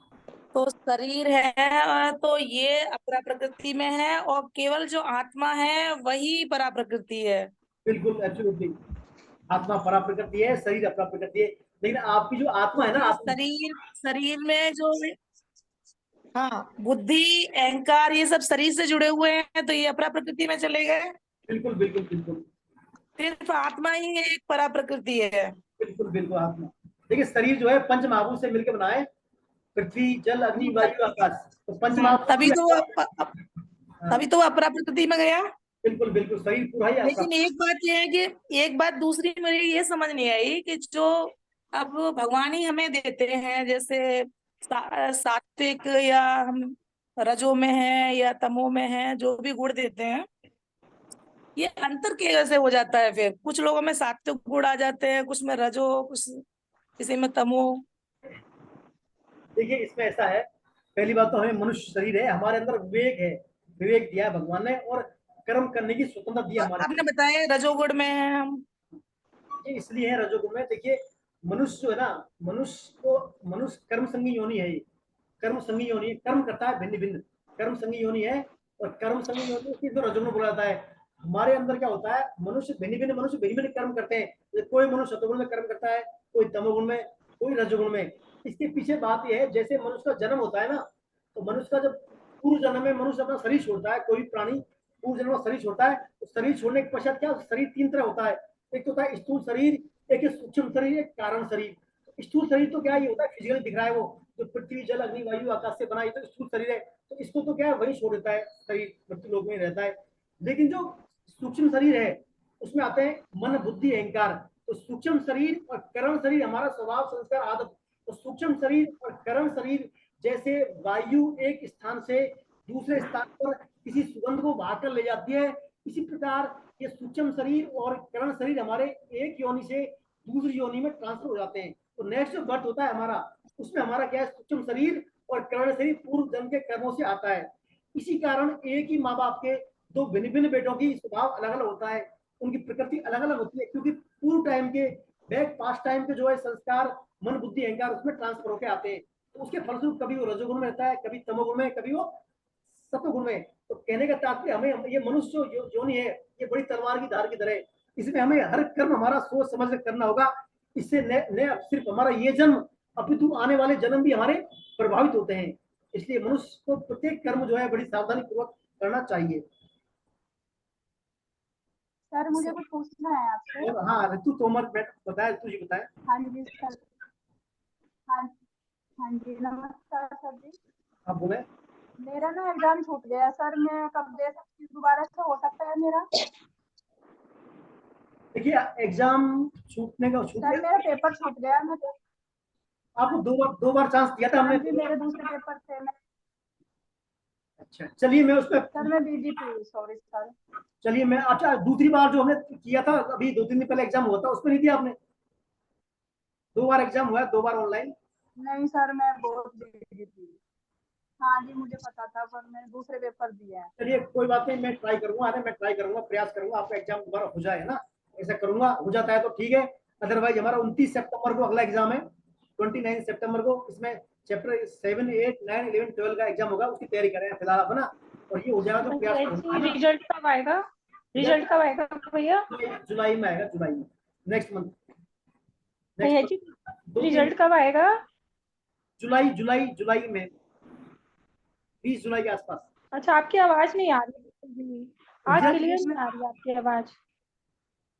तो शरीर है तो ये अपरा प्रकृति में है, और केवल जो आत्मा है वही परा प्रकृति है। बिल्कुल एब्सोल्युटली, आत्मा परा प्रकृति है, शरीर अपरा प्रकृति है, लेकिन आपकी जो आत्मा है ना, आत्मा शरीर शरीर में जो, हाँ, बुद्धि अहंकार ये सब शरीर से जुड़े हुए हैं, तो ये अपरा प्रकृति में चले गए। बिल्कुल बिल्कुल बिल्कुल सिर्फ आत्मा ही एक परा प्रकृति है। बिल्कुल बिल्कुल आत्मा। देखिए शरीर जो है पंच महाभूत से मिलकर बना है, पृथ्वी जल अग्नि वायु आकाश, तो पंच महाभूत। तभी तो तभी तो वो अपरा प्रकृति में गया। बिल्कुल बिल्कुल शरीर पूरा ही लेकिन एक बात ये है कि एक बात दूसरी मेरी ये समझ नहीं आई कि जो अब भगवान ही हमें देते हैं, जैसे सात्विक या हम रजो में है या तमो में है, जो भी गुण देते हैं, ये अंतर कैसे हो जाता है? फिर कुछ लोगों में सात्विक गुण आ जाते हैं, कुछ में रजो, कुछ किसी में तमो। देखिए इसमें ऐसा है, पहली बात तो हमें मनुष्य शरीर है, हमारे अंदर विवेक है, विवेक दिया है भगवान ने, और कर्म करने की स्वतंत्रता दी हमारे। आपने बताया रजोगुण में है हम। ये इसलिए है रजोगुण में। देखिए मनुष्य जो है ना, मनुष्य कर्म संगी योनि है। कर्म संगी योनि है, कर्म करता है भिन्न भिन्न, कर्म संगी योनि है। और कर्म संगी योनि को रजोगुण बोला जाता है। हमारे अंदर क्या होता है, मनुष्य भिन्न भिन्न कर्म करते हैं। कोई मनुष्य सतोगुण में कर्म करता है, कोई तमोगुण में, कोई रजोगुण में। इसके पीछे बात यह है, जैसे मनुष्य का जन्म होता है ना, तो मनुष्य का जब पूर्व जन्म में मनुष्य अपना शरीर छोड़ता है, कोई प्राणी पूर्व जन्म में शरीर छोड़ता है, तो शरीर छोड़ने के पश्चात क्या, शरीर तीन तरह होता है। एक तो होता है स्थूल शरीर, एक सूक्ष्म शरीर, एक कारण शरीर। स्थूल शरीर तो क्या ये होता है, फिजिकली दिख रहा है, वो जो पृथ्वी जल अग्नि वायु आकाश से बना, ये तो स्थूल शरीर है। तो इसको तो क्या है, वही छोड़ देता है, शरीर मृत्यु लोक में रहता है। लेकिन जो सूक्ष्म शरीर है, उसमें आते हैं मन बुद्धि अहंकार। तो सूक्ष्म शरीर और करण शरीर हमारा स्वभाव संस्कार आदत। तो सूक्ष्म शरीर और करण शरीर, जैसे वायु एक स्थान से दूसरे स्थान पर किसी सुगंध को बहाकर ले जाती है, इसी प्रकार ये सूक्ष्म शरीर और करण शरीर हमारे एक योनि से दूसरी योनि में ट्रांसफर हो जाते हैं। तो नेक्स्ट जो बर्थ होता है हमारा, उसमें हमारा क्या है, सूक्ष्म शरीर और करण शरीर पूर्व जन्म के कर्मों से आता है। इसी कारण एक ही माँ बाप के दो भिन्न भिन्न बेटों की स्वभाव अलग अलग होता है, उनकी प्रकृति अलग अलग होती है, क्योंकि पूर्व टाइम के बैक पास्ट टाइम के जो है संस्कार मन बुद्धि अहंकार उसमें ट्रांसफर होकर आते हैं। तो उसके फलस्वरूप कभी वो रजोगुण में रहता है, कभी तमोगुण में, कभी वो सत्वगुण में। तो कहने का तात्पर्य, हमें ये मनुष्य योनि है, ये बड़ी तलवार की धार की तरह है। इसमें हमें हर कर्म हमारा सोच समझ कर करना होगा। इससे न सिर्फ हमारा ये जन्म, अपितु आने वाले जन्म भी हमारे प्रभावित होते हैं। इसलिए मनुष्य को प्रत्येक कर्म जो है बड़ी सावधानी पूर्वक करना चाहिए। सर मुझे कुछ पूछना है आपसे। और हाँ, ऋतु तोमर बताए, ऋतु जी बताए। हाँ जी सर। हाँ जी नमस्कार सर जी। आप बोले। मेरा ना एग्जाम छूट गया सर, मैं कब दे सकती हूँ, दोबारा से हो सकता है मेरा? देखिए एग्जाम छूटने का सर मेरा पेपर छूट गया, मैं आपको दो बार चांस दिया था हमने। मेरे दूसरे पेपर थे मैं। अच्छा चलिए, मैं उस पर सर मैं बीजीपी, सॉरी सर। चलिए मैं, अच्छा दूसरी बार जो हमने किया था अभी 2-3 दिन पहले एग्जाम हुआ था, उसमें नहीं दिया आपने? 2 बार एग्जाम हुआ है, 2 बार ऑनलाइन। नहीं सर मैं बहुत बिजी थी। हाँ जी मुझे पता था, पर मैंने दूसरे पेपर दिए हैं। चलिए कोई बात नहीं, मैं ट्राई करूंगा, अरे मैं ट्राई करूंगा, प्रयास करूंगा आपका एग्जाम दोबारा हो जाए, है ना। ऐसा करूंगा, हो जाता है तो ठीक है। अदरवाइज हमारा 29 सितंबर को अगला एग्जाम है, 29 सितंबर को। इसमें चैप्टर 7, 8, 9, 11, 12 का एग्जाम होगा, उसकी तैयारी करें फिलहाल आप, है ना। और ये हो जाएगा तो प्रयास करूंगा। रिजल्ट कब आएगा? रिजल्ट कब आएगा भैया? जुलाई में आएगा, जुलाई में, नेक्स्ट मंथ। भैया जी रिजल्ट कब आएगा? जुलाई में, 20 जुलाई के आसपास। अच्छा आपकी आवाज नहीं आ रही, आज क्लियर नहीं आ रही आपकी आवाज।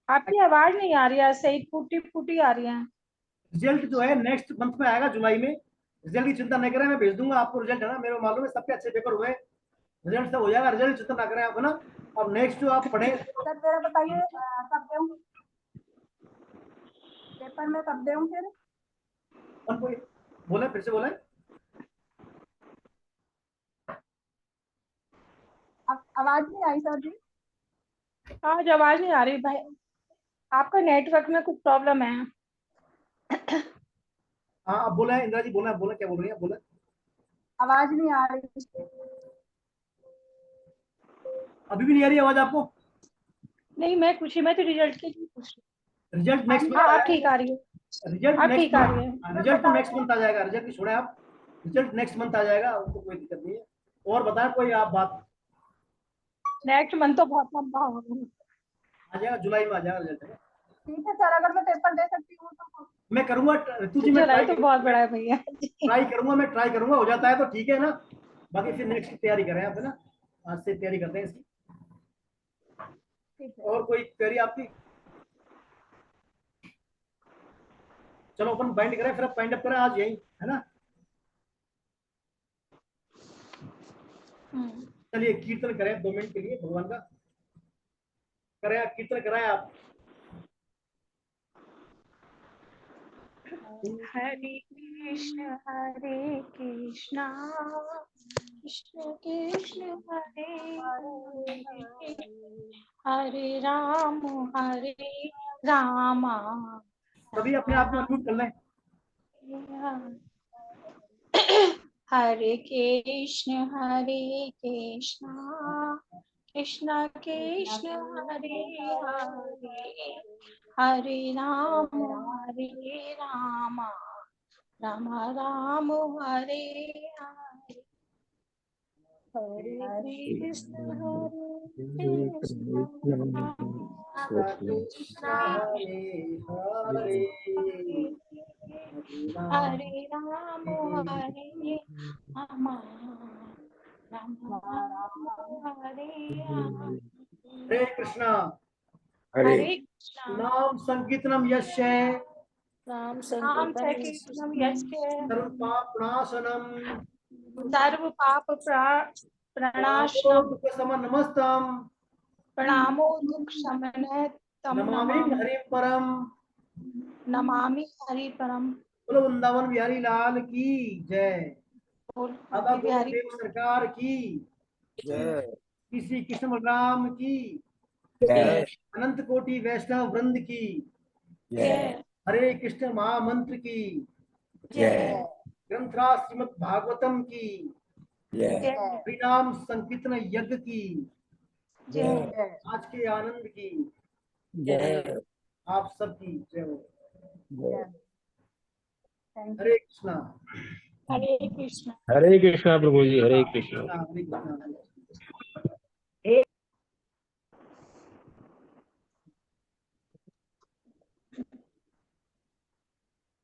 आपकी आवाज नहीं आ रही है, सही फूटी फूटी आ रही है। रिजल्ट जो है नेक्स्ट मंथ में आएगा, जुलाई में। रिजल्ट की चिंता नहीं करें, मैं भेज दूंगा आपको रिजल्ट, है ना। मेरे मालूम है सबके अच्छे पेपर हुए, रिजल्ट सब हो जाएगा, रिजल्ट चिंता ना करें आप, है ना। अब नेक्स्ट जो आप पढ़े। सर मेरा बताइए कब दूं पेपर, में कब दूं फिर? बोले, फिर से बोले। आवाज नहीं आई सर जी। आज आवाज नहीं आ रही भाई, आपका नेटवर्क में कुछ प्रॉब्लम है। हाँ अब बोला है इंदिरा जी, बोला बोला, क्या बोल रही है, बोला। आवाज नहीं आ रही। अभी भी नहीं आ रही आवाज आपको? नहीं मैं पूछी, मैं तो रिजल्ट के लिए पूछ रही। रिजल्ट नेक्स्ट मंथ आप ठीक आ रही है, रिजल्ट आप ठीक आ रही है। रिजल्ट तो नेक्स्ट मंथ आ जाएगा, रिजल्ट की छोड़े आप, रिजल्ट नेक्स्ट मंथ आ जाएगा, उसको कोई दिक्कत नहीं है। और बताएं कोई आप बात। नेक्स्ट मंथ तो बहुत लंबा होगा। आ जाएगा, जुलाई में आ जाएगा रिजल्ट, है। ठीक है सर, अगर मैं पेपर दे सकती हूँ तो मैं करूंगा, ऋतु जी मैं जुलाई तो बहुत बड़ा है भैया। ट्राई करूंगा, मैं ट्राई करूंगा, हो जाता है तो ठीक है ना। बाकी फिर नेक्स्ट की तैयारी करें आप, है ना। आज से तैयारी करते हैं इसकी। और कोई क्वेरी आपकी? चलो अपन बाइंड करें, फिर बाइंड अप करें आज यही, है ना। चलिए कीर्तन करें 2 मिनट के लिए भगवान का, करें आप कीर्तन, कराएं आप। हरे कृष्ण कृष्ण कृष्ण हरे हरे, हरे राम सभी अपने आप को अनम्यूट कर लें। हरे कृष्ण कृष्ण कृष्ण हरे हरे हरे राम राम राम हरे हरे हरे कृष्ण कृष्ण हरे हरे हरे राम हरे राम राम राम हरे हरे हरे कृष्णा। हरे कृष्ण नाम संकीर्तनम यस्य नाम नाम संकीर्तन संकीर्तनम यस्य सर्व पापनाशनम सर्व पाप प्रणामो प्रणाशनम दुःख समनमस्तम प्रणामो दुख शमन तम नमामि हरि परम। नमामि हरि परम। बोलो वृंदावन बिहारी लाल की जय। बाबा बिहारी गोविंद सरकार की जय श्री कृष्ण बलराम की जय अनंत कोटि वैष्णव वृंद की जय हरे कृष्ण महामंत्र की जय ग्रंथराज श्रीमद् भागवतम की जय हरिनाम संकीर्तन यज्ञ की जय आज के आनंद की जय आप सबकी जय हो। जय हरे कृष्णा। हरे कृष्ण हरे कृष्णा प्रभु जी, हरे कृष्णा। हरे कृष्णा।